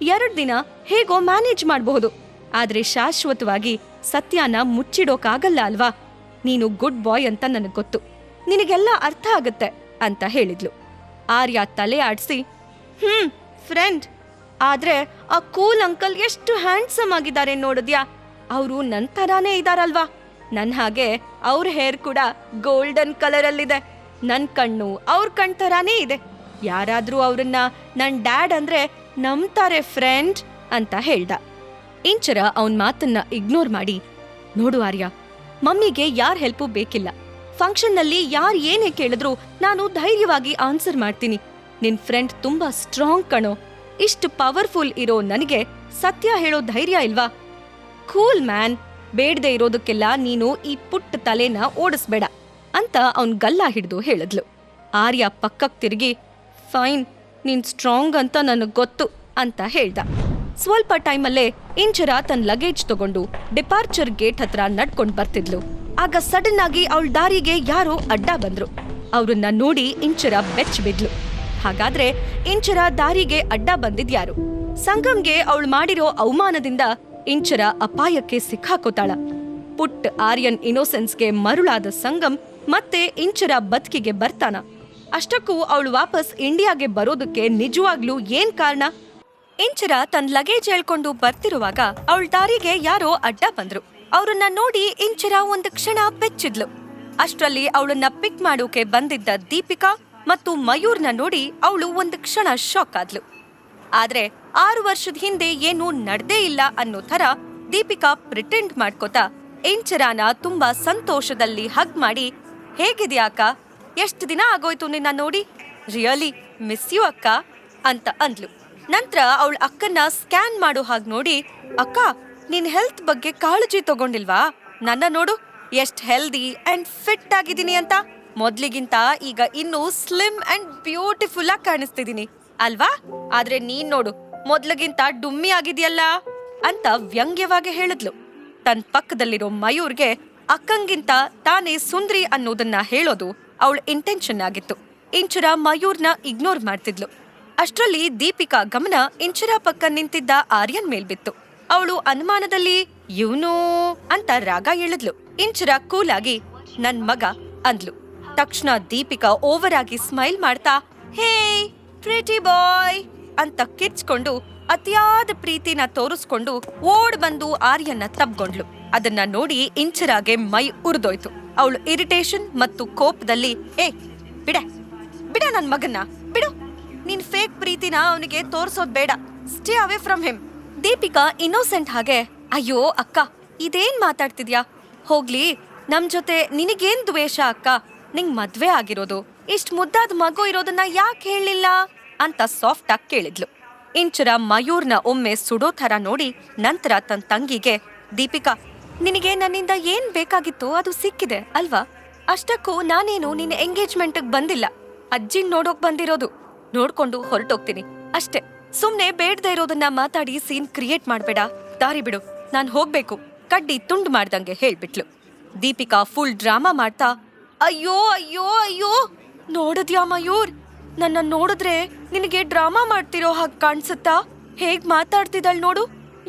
2 ದಿನ ಹೇಗೋ ಮ್ಯಾನೇಜ್ ಮಾಡಬಹುದು, ಆದ್ರೆ ಶಾಶ್ವತವಾಗಿ ಸತ್ಯನ ಮುಚ್ಚಿಡೋಕಾಗಲ್ಲ ಅಲ್ವಾ? ನೀನು ಗುಡ್ ಬಾಯ್ ಅಂತ ನನಗ್ ಗೊತ್ತು, ನಿನಗೆಲ್ಲ ಅರ್ಥ ಆಗತ್ತೆ ಅಂತ ಹೇಳಿದ್ಲು. ಆರ್ಯ ತಲೆ ಆಡ್ಸಿ, ಫ್ರೆಂಡ್, ಆದ್ರೆ ಆ ಕೂಲ್ ಅಂಕಲ್ ಎಷ್ಟು ಹ್ಯಾಂಡ್ಸಮ್ ಆಗಿದ್ದಾರೆ ನೋಡಿದ್ಯಾ? ಅವರು ನನ್ ತರಾನೇ ಇದಾರಲ್ವಾ? ನನ್ ಹಾಗೆ ಅವ್ರ ಹೇರ್ ಕೂಡ ಗೋಲ್ಡನ್ ಕಲರ್ ಅಲ್ಲಿದೆ. ನನ್ ಕಣ್ಣು ಅವ್ರ ಕಣ್ ತರಾನೇ ಇದೆ. ಯಾರಾದ್ರೂ ಅವ್ರನ್ನ ನನ್ ಡ್ಯಾಡ್ ಅಂದ್ರೆ ನಂಬ್ತಾರೆ ಫ್ರೆಂಡ್ ಅಂತ ಹೇಳ್ದ. ಇಂಚರ ಅವನ್ ಮಾತನ್ನ ಇಗ್ನೋರ್ ಮಾಡಿ, ನೋಡು ಆರ್ಯ, ಮಮ್ಮಿಗೆ ಯಾರ್ ಹೆಲ್ಪು ಬೇಕಿಲ್ಲ. ಫಂಕ್ಷನ್ನಲ್ಲಿ ಯಾರ್ ಏನೇ ಕೇಳಿದ್ರು ನಾನು ಧೈರ್ಯವಾಗಿ ಆನ್ಸರ್ ಮಾಡ್ತೀನಿ. ನಿನ್ ಫ್ರೆಂಡ್ ತುಂಬಾ ಸ್ಟ್ರಾಂಗ್ ಕಣೋ. ಇಷ್ಟು ಪವರ್ಫುಲ್ ಇರೋ ನನಗೆ ಸತ್ಯ ಹೇಳೋ ಧೈರ್ಯ ಇಲ್ವಾ? ಕೂಲ್ ಮ್ಯಾನ್, ಬೇಡದೆ ಇರೋದಕ್ಕೆಲ್ಲ ನೀನು ಈ ಪುಟ್ಟ ತಲೆನ ಓಡಿಸ್ಬೇಡ ಅಂತ ಅವನ್ ಗಲ್ಲ ಹಿಡಿದು ಹೇಳಿದ್ಲು. ಆರ್ಯ ಪಕ್ಕಕ್ ತಿರುಗಿ, ಫೈನ್, ನೀನ್ ಸ್ಟ್ರಾಂಗ್ ಅಂತ ನನಗ್ ಗೊತ್ತು ಅಂತ ಹೇಳ್ದ. ಸ್ವಲ್ಪ ಟೈಮಲ್ಲೇ ಇಂಚರ ತನ್ನ ಲಗೇಜ್ ತಗೊಂಡು ಡಿಪಾರ್ಚರ್ ಗೇಟ್ ಹತ್ರ ನಡ್ಕೊಂಡ್ ಬರ್ತಿದ್ಲು. ಆಗ ಸಡನ್ ಆಗಿ ಅವಳ ದಾರಿಗೆ ಯಾರೋ ಅಡ್ಡ ಬಂದ್ರು. ಅವ್ರನ್ನ ನೋಡಿ ಇಂಚರ ಬೆಚ್ಚ ಬಿದ್ಲು. ಹಾಗಾದ್ರೆ ಇಂಚರ ದಾರಿಗೆ ಅಡ್ಡ ಬಂದಿದ್ಯಾರು? ಸಂಗಮ್ಗೆ ಅವಳು ಮಾಡಿರೋ ಅವಮಾನದಿಂದ ಇಂಚರ ಅಪಾಯಕ್ಕೆ ಸಿಕ್ಕಾಕೋತಾಳ. ಪುಟ್ ಆರ್ಯನ್ ಇನ್ನೋಸೆನ್ಸ್ಗೆ ಮರುಳಾದ ಸಂಗಮ್ ಮತ್ತೆ ಇಂಚರ ಬದುಕಿಗೆ ಬರ್ತಾನ? ಅಷ್ಟಕ್ಕೂ ಅವಳು ವಾಪಸ್ ಇಂಡಿಯಾಗೆ ಬರೋದಕ್ಕೆ ನಿಜವಾಗ್ಲೂ ಏನ್ ಕಾರಣ? ಇಂಚರ ತನ್ನ ಲಗೇಜ್ ಹೇಳ್ಕೊಂಡು ಬರ್ತಿರುವಾಗ ಅವಳ ದಾರಿಗೆ ಯಾರೋ ಅಡ್ಡ ಬಂದ್ರು. ಅವ್ರನ್ನ ನೋಡಿ ಇಂಚರ ಒಂದು ಕ್ಷಣ ಬೆಚ್ಚಿದ್ಲು. ಅಷ್ಟ್ರಲ್ಲಿ ಅವಳನ್ನ ಪಿಕ್ ಮಾಡೋಕೆ ಬಂದಿದ್ದ ದೀಪಿಕಾ ಮತ್ತು ಮಯೂರ್ನ ನೋಡಿ ಅವಳು ಒಂದು ಕ್ಷಣ ಶಾಕ್ ಆದ್ಲು. ಆದ್ರೆ 6 ವರ್ಷದ ಹಿಂದೆ ಏನೂ ನಡ್ದೇ ಇಲ್ಲ ಅನ್ನೋ ಥರ ದೀಪಿಕಾ ಪ್ರಿಟೆಂಡ್ ಮಾಡ್ಕೋತಾ ಇಂಚರಾನ ತುಂಬಾ ಸಂತೋಷದಲ್ಲಿ ಹಗ್ ಮಾಡಿ, ಹೇಗಿದ್ಯಾ ಅಕ್ಕ? ಎಷ್ಟು ದಿನ ಆಗೋಯ್ತು ನಿನ್ನ ನೋಡಿ, ರಿಯಲಿ ಮಿಸ್ ಯು ಅಕ್ಕ ಅಂತ ಅಂದ್ಲು. ನಂತರ ಅವಳ ಅಕ್ಕನ್ನ ಸ್ಕ್ಯಾನ್ ಮಾಡೋ ಹಾಗೆ ನೋಡಿ, ಅಕ್ಕ, ನಿನ್ ಹೆಲ್ತ್ ಬಗ್ಗೆ ಕಾಳಜಿ ತಗೊಂಡಿಲ್ವಾ? ನನ್ನ ನೋಡು, ಎಷ್ಟ್ ಹೆಲ್ದಿ ಅಂಡ್ ಫಿಟ್ ಆಗಿದ್ದೀನಿ ಅಂತ. ಮೊದ್ಲಿಗಿಂತ ಈಗ ಇನ್ನೂ ಸ್ಲಿಮ್ ಅಂಡ್ ಬ್ಯೂಟಿಫುಲ್ ಆಗಿ ಕಾಣಿಸ್ತಿದೀನಿ ಅಲ್ವಾ? ಆದ್ರೆ ನೀನ್ ನೋಡು, ಮೊದ್ಲಿಗಿಂತ ಡುಮ್ಮಿ ಆಗಿದ್ಯಲ್ಲ ಅಂತ ವ್ಯಂಗ್ಯವಾಗಿ ಹೇಳಿದ್ಲು. ತನ್ ಪಕ್ಕದಲ್ಲಿರೋ ಮಯೂರ್ಗೆ ಅಕ್ಕಂಗಿಂತ ತಾನೇ ಸುಂದ್ರಿ ಅನ್ನೋದನ್ನ ಹೇಳೋದು ಅವಳ ಇಂಟೆನ್ಷನ್ ಆಗಿತ್ತು. ಇಂಚರ ಮಯೂರ್ನ ಇಗ್ನೋರ್ ಮಾಡ್ತಿದ್ಲು. ಅಷ್ಟ್ರಲ್ಲಿ ದೀಪಿಕಾ ಗಮನ ಇಂಚರ ಪಕ್ಕ ನಿಂತಿದ್ದ ಆರ್ಯನ್ ಮೇಲ್ ಬಿತ್ತು. ಅವಳು ಅನುಮಾನದಲ್ಲಿ ಇವನು ಅಂತ ರಾಗ ಎಳೆದ್ಲು. ಇಂಚರ ಕೂಲಾಗಿ ನನ್ ಮಗ ಅಂದ್ಲು. ತಕ್ಷಣ ದೀಪಿಕಾ ಓವರ್ ಆಗಿ ಸ್ಮೈಲ್ ಮಾಡ್ತಾ ಹೇ ಪ್ರಿಟಿ ಬಾಯ್ ಅಂತ ಕಿರ್ಚ್ಕೊಂಡು ಅತಿಯಾದ ಪ್ರೀತಿನ ತೋರಿಸ್ಕೊಂಡು ಓಡ್ ಬಂದು ಆರ್ಯನ್ನ ತಬ್ಗೊಂಡ್ಲು. ಅದನ್ನ ನೋಡಿ ಇಂಚರಾಗೆ ಮೈ ಉರಿದೋಯ್ತು. ಅವಳು ಇರಿಟೇಷನ್ ಮತ್ತು ಕೋಪದಲ್ಲಿ ಬಿಡ ಬಿಡ ನನ್ ಮಗನ್ನ ಬಿಡು, ನೀನ್ ಫೇಕ್ ಪ್ರೀತಿನ ಅವನಿಗೆ ತೋರ್ಸೋದ್ ಬೇಡ, stay away from him. Deepika innocent ಹಾಗೆ ಅಯ್ಯೋ ಅಕ್ಕ ಇದೇನ್ ಮಾತಾಡ್ತಿದ್ಯಾ, ಹೋಗ್ಲಿ ನಮ್ ಜೊತೆ ನಿನಗೇನ್ ದ್ವೇಷ ಅಕ್ಕ, ನಿಂಗ್ ಮದ್ವೆ ಆಗಿರೋದು, ಇಷ್ಟ್ ಮುದ್ದಾದ ಮಗು ಇರೋದನ್ನ ಯಾಕೆ ಹೇಳಿಲ್ಲ ಅಂತ ಸಾಫ್ಟ್ ಆಗಿ ಕೇಳಿದ್ಲು. ಇಂಚರ ಮಯೂರ್ನ ಒಮ್ಮೆ ಸುಡೋ ಥರ ನೋಡಿ ನಂತರ ತನ್ನ ತಂಗಿಗೆ ದೀಪಿಕಾ ನಿನಗೆ ನನ್ನಿಂದ ಏನ್ ಬೇಕಾಗಿತ್ತು ಅದು ಸಿಕ್ಕಿದೆ ಅಲ್ವಾ, ಅಷ್ಟಕ್ಕೂ ನಾನೇನು ನಿನ್ನ ಎಂಗೇಜ್ಮೆಂಟ್ಗೆ ಬಂದಿಲ್ಲ, ಅಜ್ಜಿನ್ ನೋಡೋಕ್ ಬಂದಿರೋದು, ನೋಡ್ಕೊಂಡು ಹೊರಟೋಗ್ತೀನಿ ಅಷ್ಟೇ, ಸುಮ್ನೆ ಬೇಡದೇ ಇರೋದನ್ನ ಮಾತಾಡಿ ಸೀನ್ ಕ್ರಿಯೇಟ್ ಮಾಡ್ಬೇಡ, ದಾರಿ ಬಿಡು, ನಾನ್ ಹೋಗ್ಬೇಕು ಕಡ್ಡಿ ತುಂಡು ಮಾಡ್ದಂಗೆ ಹೇಳ್ಬಿಟ್ಲು. ದೀಪಿಕಾ ಫುಲ್ ಡ್ರಾಮಾ ಮಾಡ್ತಾ ಅಯ್ಯೋ ಅಯ್ಯೋ ಅಯ್ಯೋ ನೋಡಿದ್ಯಾ ಮಯೂರ್, ನನ್ನ ನೋಡಿದ್ರೆ ನಿನಗೆ ಡ್ರಾಮಾ ಮಾಡ್ತಿರೋ ಹಾಗೆ ಕಾಣ್ಸುತ್ತಾ, ಹೇಗ್ ಮಾತಾಡ್ತಿದ್ದಾಳ್ ನೋಡು,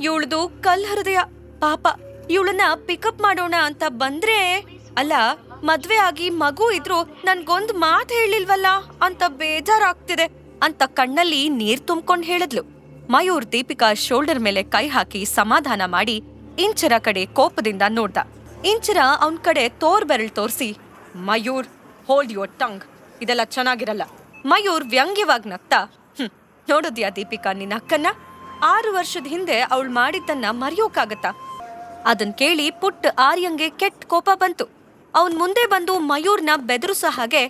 ಇವಳ್ದು ಕಲ್ ಹೃದಯ ಪಾಪ, ಇವಳನ್ನ ಪಿಕಪ್ ಮಾಡೋಣ ಅಂತ ಬಂದ್ರೆ ಅಲ್ಲ ಮದ್ವೆ ಆಗಿ ಮಗು ಇದ್ರು ನನ್ಗೊಂದ್ ಮಾತ್ ಹೇಳಿಲ್ವಲ್ಲ ಅಂತ ಬೇಜಾರಾಗ್ತಿದೆ ಅಂತ ಕಣ್ಣಲ್ಲಿ ನೀರ್ ತುಂಬ್ಕೊಂಡ್ ಹೇಳಿದ್ಲು. ಮಯೂರ್ ದೀಪಿಕಾ ಶೋಲ್ಡರ್ ಮೇಲೆ ಕೈ ಹಾಕಿ ಸಮಾಧಾನ ಮಾಡಿ ಇಂಚರ ಕಡೆ ಕೋಪದಿಂದ ನೋಡ್ದ. ಇಂಚರ ಅವನ್ ಕಡೆ ಬೆರಳ್ ತೋರ್ಸಿ ಮಯೂರ್ ಹೋಲ್ಡ್ ಯುವರ್ ಟಂಗ್, ಇದೆಲ್ಲ ಚೆನ್ನಾಗಿರಲ್ಲ. ಮಯೂರ್ ವ್ಯಂಗ್ಯವಾಗಿ ನಗ್ತಾ ನೋಡಿದ್ಯಾ ದೀಪಿಕಾ ನಿನ್ನ ಅಕ್ಕನ್ನ, 6 ವರ್ಷದ ಹಿಂದೆ ಅವಳು ಮಾಡಿದ್ದನ್ನ ಮರೆಯೋಕಾಗತ್ತಾ. ಅದನ್ ಕೇಳಿ ಪುಟ್ಟ ಆರ್ಯಂಗೆ ಕೆಟ್ಟ ಕೋಪ ಬಂತು. ಅವನ್ ಮುಂದೆ ಬಂದು ಮಯೂರ್ನ ಬೆದರಿಸ ಹಾಗೆ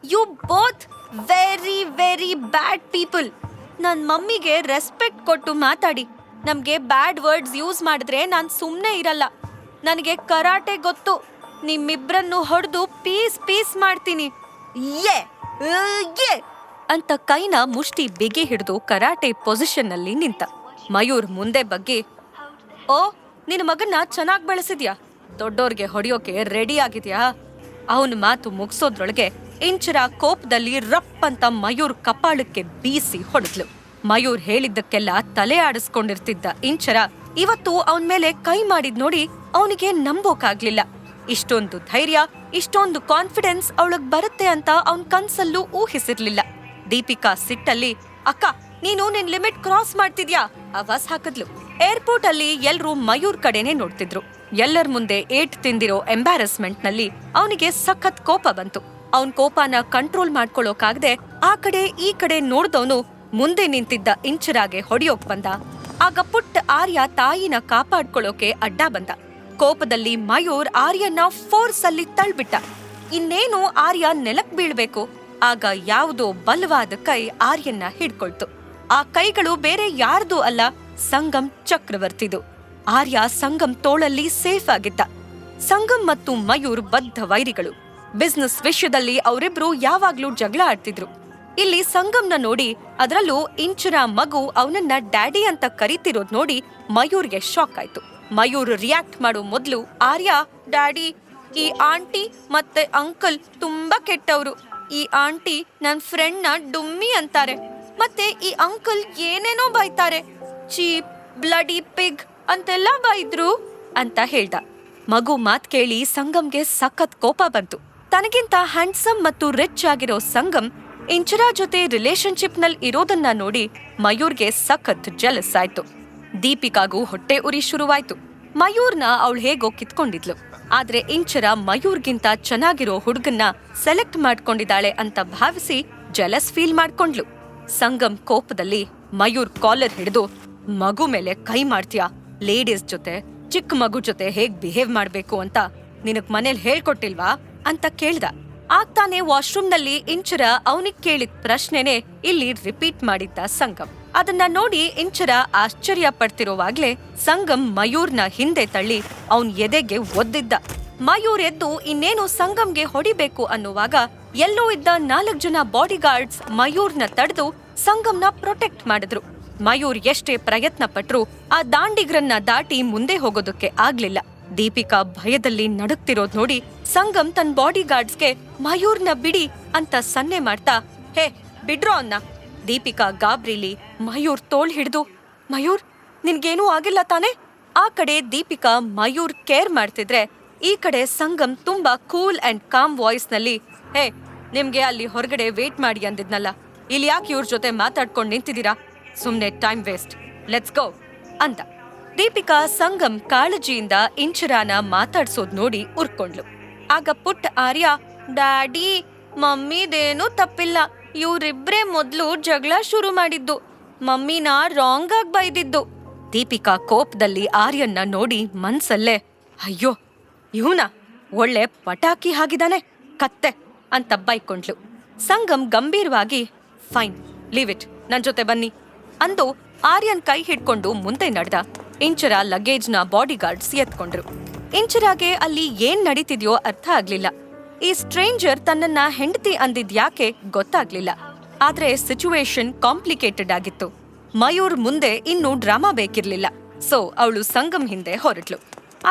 you both very very bad people, ನನ್ ಮಮ್ಮಿಗೆ ರೆಸ್ಪೆಕ್ಟ್ ಕೊಟ್ಟು ಮಾತಾಡಿ, ನಮ್ಗೆ ಬ್ಯಾಡ್ ವರ್ಡ್ಸ್ ಯೂಸ್ ಮಾಡಿದ್ರೆ ನಾನ್ ಸುಮ್ನೆ ಇರಲ್ಲ, ನನಗೆ ಕರಾಟೆ ಗೊತ್ತು, ನಿಮ್ಮಿಬ್ರನ್ನು ಹೊಡೆದು ಪೀಸ್ ಪೀಸ್ ಮಾಡ್ತೀನಿ ಅಂತ ಕೈನ ಮುಷ್ಟಿ ಬಿಗಿ ಹಿಡಿದು ಕರಾಟೆ ಪೊಸಿಷನ್ ನಲ್ಲಿ ನಿಂತ. ಮಯೂರ್ ಮುಂದೆ ಬಗ್ಗಿ ಓ ನಿನ್ನ ಮಗನ್ನ ಚೆನ್ನಾಗ್ ಬೆಳೆಸಿದ್ಯಾ, ದೊಡ್ಡೋರ್ಗೆ ಹೊಡೆಯೋಕೆ ರೆಡಿ ಆಗಿದ್ಯಾ. ಅವನ ಮಾತು ಮುಗಿಸೋದ್ರೊಳಗೆ ಇಂಚರ ಕೋಪದಲ್ಲಿ ರಪ್ ಅಂತ ಮಯೂರ್ ಕಪಾಳಕ್ಕೆ ಬೀಸಿ ಹೊಡೆದ್ಲು. ಮಯೂರ್ ಹೇಳಿದ್ದಕ್ಕೆಲ್ಲ ತಲೆ ಆಡಿಸ್ಕೊಂಡಿರ್ತಿದ್ದ ಇಂಚರ ಇವತ್ತು ಅವನ್ ಮೇಲೆ ಕೈ ಮಾಡಿದ್ ನೋಡಿ ಅವನಿಗೆ ನಂಬೋಕಾಗ್ಲಿಲ್ಲ. ಇಷ್ಟೊಂದು ಧೈರ್ಯ, ಇಷ್ಟೊಂದು ಕಾನ್ಫಿಡೆನ್ಸ್ ಅವಳಗ್ ಬರುತ್ತೆ ಅಂತ ಅವನ್ ಕನ್ಸಲ್ಲೂ ಊಹಿಸಿರ್ಲಿಲ್ಲ. ದೀಪಿಕಾ ಸಿಟ್ಟಲ್ಲಿ ಅಕ್ಕ ನೀನು ನಿನ್ ಲಿಮಿಟ್ ಕ್ರಾಸ್ ಮಾಡ್ತಿದ್ಯಾ ಆವಾಸ್ ಹಾಕಿದ್ಲು. ಏರ್ಪೋರ್ಟ್ ಅಲ್ಲಿ ಎಲ್ರೂ ಮಯೂರ್ ಕಡೆನೆ ನೋಡ್ತಿದ್ರು. ಎಲ್ಲರ ಮುಂದೆ ಏಟ್ ತಿಂದಿರೋ ಎಂಬ್ಯಾರಸ್ಮೆಂಟ್ ನಲ್ಲಿ ಅವನಿಗೆ ಸಖತ್ ಕೋಪ ಬಂತು. ಅವನ್ ಕೋಪನ ಕಂಟ್ರೋಲ್ ಮಾಡ್ಕೊಳ್ಳೋಕಾಗದೆ ಆ ಕಡೆ ಈ ಕಡೆ ನೋಡ್ದವನು ಮುಂದೆ ನಿಂತಿದ್ದ ಇಂಚರಾಗೆ ಹೊಡೆಯೋಕ್ ಬಂದ. ಆಗ ಪುಟ್ಟ ಆರ್ಯ ತಾಯಿನ ಕಾಪಾಡ್ಕೊಳ್ಳೋಕೆ ಅಡ್ಡ ಬಂದ. ಕೋಪದಲ್ಲಿ ಮಯೂರ್ ಆರ್ಯನ ಫೋರ್ಸ್ ಅಲ್ಲಿ ತಳ್ಬಿಟ್ಟ. ಇನ್ನೇನು ಆರ್ಯ ನೆಲಕ್ ಬೀಳ್ಬೇಕು, ಆಗ ಯಾವುದೋ ಬಲವಾದ ಕೈ ಆರ್ಯನ್ನ ಹಿಡ್ಕೊಳ್ತು. ಆ ಕೈಗಳು ಬೇರೆ ಯಾರ್ದೂ ಅಲ್ಲ, ಸಂಗಮ್ ಚಕ್ರವರ್ತಿದು. ಆರ್ಯ ಸಂಗಮ್ ತೋಳಲ್ಲಿ ಸೇಫ್ ಆಗಿದ್ದ. ಸಂಗಮ್ ಮತ್ತು ಮಯೂರ್ ಬದ್ಧ ವೈರಿಗಳು. ಬಿಸ್ನೆಸ್ ವಿಷಯದಲ್ಲಿ ಅವರಿಬ್ರು ಯಾವಾಗ್ಲೂ ಜಗಳ ಆಡ್ತಿದ್ರು. ಇಲ್ಲಿ ಸಂಗಮ್ನ ನೋಡಿ, ಅದರಲ್ಲೂ ಇಂಚರ ಮಗು ಅವನನ್ನ ಡ್ಯಾಡಿ ಅಂತ ಕರೀತಿರೋದ್ ನೋಡಿ ಮಯೂರ್ಗೆ ಶಾಕ್ ಆಯ್ತು. ಮಯೂರ್ ರಿಯಾಕ್ಟ್ ಮಾಡೋ ಮೊದ್ಲು ಆರ್ಯ ಡ್ಯಾಡಿ, ಈ ಆಂಟಿ ಮತ್ತೆ ಅಂಕಲ್ ತುಂಬಾ ಕೆಟ್ಟವ್ರು, ಈ ಆಂಟಿ ನನ್ ಫ್ರೆಂಡ್ ನ ಡುಮ್ಮಿ ಅಂತಾರೆ, ಮತ್ತೆ ಈ ಅಂಕಲ್ ಏನೇನೋ ಬೈತಾರೆ, ಚೀಪ್ ಬ್ಲಡಿ ಪಿಗ್ ಅಂತೆಲ್ಲ ಬೈದ್ರು ಅಂತ ಹೇಳ್ದ. ಮಗು ಮಾತ್ ಕೇಳಿ ಸಂಗಮ್ಗೆ ಸಖತ್ ಕೋಪ ಬಂತು. ತನಗಿಂತ ಹ್ಯಾಂಡ್ಸಮ್ ಮತ್ತು ರಿಚ್ ಆಗಿರೋ ಸಂಗಮ್ ಇಂಚರಾ ಜೊತೆ ರಿಲೇಶನ್ಶಿಪ್ ನಲ್ಲಿ ಇರೋದನ್ನ ನೋಡಿ ಮಯೂರ್ಗೆ ಸಖತ್ ಜೆಲಸ್ ಆಯ್ತು. ದೀಪಿಕಾಗೂ ಹೊಟ್ಟೆ ಉರಿ ಶುರುವಾಯ್ತು. ಮಯೂರ್ನ ಅವಳು ಹೇಗೋ ಕಿತ್ಕೊಂಡಿದ್ಲು, ಆದ್ರೆ ಇಂಚರ ಮಯೂರ್ಗಿಂತ ಚೆನ್ನಾಗಿರೋ ಹುಡುಗನ್ನ ಸೆಲೆಕ್ಟ್ ಮಾಡ್ಕೊಂಡಿದ್ದಾಳೆ ಅಂತ ಭಾವಿಸಿ ಜೆಲಸ್ ಫೀಲ್ ಮಾಡ್ಕೊಂಡ್ಲು. ಸಂಗಮ್ ಕೋಪದಲ್ಲಿ ಮಯೂರ್ ಕಾಲರ್ ಹಿಡಿದು ಮಗು ಮೇಲೆ ಕೈ ಮಾಡ್ತೀಯಾ, ಲೇಡೀಸ್ ಜೊತೆ ಚಿಕ್ಕ ಮಗು ಜೊತೆ ಹೇಗ್ ಬಿಹೇವ್ ಮಾಡ್ಬೇಕು ಅಂತ ನಿನಗ್ ಮನೇಲಿ ಹೇಳ್ಕೊಟ್ಟಿಲ್ವಾ ಅಂತ ಕೇಳ್ದ. ಆಗ್ತಾನೆ ವಾಶ್ರೂಮ್ ನಲ್ಲಿ ಇಂಚರ ಅವನಿಗ್ ಕೇಳಿದ ಪ್ರಶ್ನೆನೆ ಇಲ್ಲಿ ರಿಪೀಟ್ ಮಾಡಿದ್ದ ಸಂಗಮ್. ಅದನ್ನ ನೋಡಿ ಇಂಚರ ಆಶ್ಚರ್ಯ ಪಡ್ತಿರೋವಾಗ್ಲೇ ಸಂಗಮ್ ಮಯೂರ್ನ ಹಿಂದೆ ತಳ್ಳಿ ಅವನ್ ಎದೆಗೆ ಒದ್ದಿದ್ದ. ಮಯೂರ್ ಎದ್ದು ಇನ್ನೇನು ಸಂಗಮ್ಗೆ ಹೊಡಿಬೇಕು ಅನ್ನುವಾಗ ಎಲ್ಲೋ ಇದ್ದ 4 ಜನ ಬಾಡಿಗಾರ್ಡ್ಸ್ ಮಯೂರ್ನ ತಡೆದು ಸಂಗಮ್ನ ಪ್ರೊಟೆಕ್ಟ್ ಮಾಡಿದ್ರು. ಮಯೂರ್ ಎಷ್ಟೇ ಪ್ರಯತ್ನ ಪಟ್ರು ಆ ದಾಂಡಿಗ್ರನ್ನ ದಾಟಿ ಮುಂದೆ ಹೋಗೋದಕ್ಕೆ ಆಗ್ಲಿಲ್ಲ. ದೀಪಿಕಾ ಭಯದಲ್ಲಿ ನಡುಕ್ತಿರೋದ್ ನೋಡಿ ಸಂಗಮ್ ತನ್ನ ಬಾಡಿ ಗಾರ್ಡ್ಸ್ಗೆ ಮಯೂರ್ನ ಬಿಡಿ ಅಂತ ಸನ್ನೆ ಮಾಡ್ತಾ, ಹೇ ಬಿಡ್ರೋ ಅನ್ನ. ದೀಪಿಕಾ ಗಾಬ್ರಿಲಿ ಮಯೂರ್ ತೋಳ್ ಹಿಡ್ದು, ಮಯೂರ್ ನಿನ್ಗೇನೂ ಆಗಿಲ್ಲ ತಾನೆ? ಆ ಕಡೆ ದೀಪಿಕಾ ಮಯೂರ್ ಕೇರ್ ಮಾಡ್ತಿದ್ರೆ ಈ ಕಡೆ ಸಂಗಮ್ ತುಂಬಾ ಕೂಲ್ ಅಂಡ್ ಕಾಮ್ ವಾಯ್ಸ್ ನಲ್ಲಿ, ಹೇ ನಿಮ್ಗೆ ಅಲ್ಲಿ ಹೊರಗಡೆ ವೇಟ್ ಮಾಡಿ ಅಂದಿದ್ನಲ್ಲ, ಇಲ್ಲಿ ಯಾಕೆ ಇವ್ರ ಜೊತೆ ಮಾತಾಡ್ಕೊಂಡು ನಿಂತಿದ್ದೀರಾ? ಸುಮ್ನೆ ಟೈಮ್ ವೇಸ್ಟ್, ಲೆಟ್ಸ್ ಗೋ ಅಂತ. ದೀಪಿಕಾ ಸಂಗಮ್ ಕಾಳಜಿಯಿಂದ ಇಂಚರಾನ ಮಾತಾಡ್ಸೋದ್ ನೋಡಿ ಉರ್ಕೊಂಡ್ಲು. ಆಗ ಪುಟ್ಟ ಆರ್ಯ, ಡ್ಯಾಡಿ ಮಮ್ಮಿದೇನೂ ತಪ್ಪಿಲ್ಲ, ಇವ್ರಿಬ್ರೇ ಮೊದ್ಲು ಜಗಳ ಶುರು ಮಾಡಿದ್ದು, ಮಮ್ಮಿನ ರಾಂಗ್ ಆಗಿ ಬೈದಿದ್ದು. ದೀಪಿಕಾ ಕೋಪದಲ್ಲಿ ಆರ್ಯನ್ನ ನೋಡಿ ಮನ್ಸಲ್ಲೇ, ಅಯ್ಯೋ ಇವನ ಒಳ್ಳೆ ಪಟಾಕಿ ಹಾಗಿದಾನೆ, ಕತ್ತೆ ಅಂತ ಬೈಕೊಂಡ್ಲು. ಸಂಗಮ್ ಗಂಭೀರವಾಗಿ, ಫೈನ್ ಲೀವ್ ಇಟ್, ನನ್ ಜೊತೆ ಬನ್ನಿ ಅಂದು ಆರ್ಯನ್ ಕೈ ಹಿಡ್ಕೊಂಡು ಮುಂದೆ ನಡೆದ. ಇಂಚರ ಲಗೇಜ್ನ ಬಾಡಿ ಗಾರ್ಡ್ಸ್ ಎತ್ಕೊಂಡ್ರು. ಇಂಚರಾಗೆ ಅಲ್ಲಿ ಏನ್ ನಡೀತಿದ್ಯೋ ಅರ್ಥ ಆಗ್ಲಿಲ್ಲ. ಈ ಸ್ಟ್ರೇಂಜರ್ ತನ್ನನ್ನ ಹೆಂಡತಿ ಅಂದಿದ್ಯಾಕೆ ಗೊತ್ತಾಗ್ಲಿಲ್ಲ. ಆದ್ರೆ ಸಿಚುವೇಶನ್ ಕಾಂಪ್ಲಿಕೇಟೆಡ್ ಆಗಿತ್ತು. ಮಯೂರ್ ಮುಂದೆ ಇನ್ನೂ ಡ್ರಾಮಾ ಬೇಕಿರ್ಲಿಲ್ಲ. ಸೊ ಅವಳು ಸಂಗಮ್ ಹಿಂದೆ ಹೊರಟ್ಲು.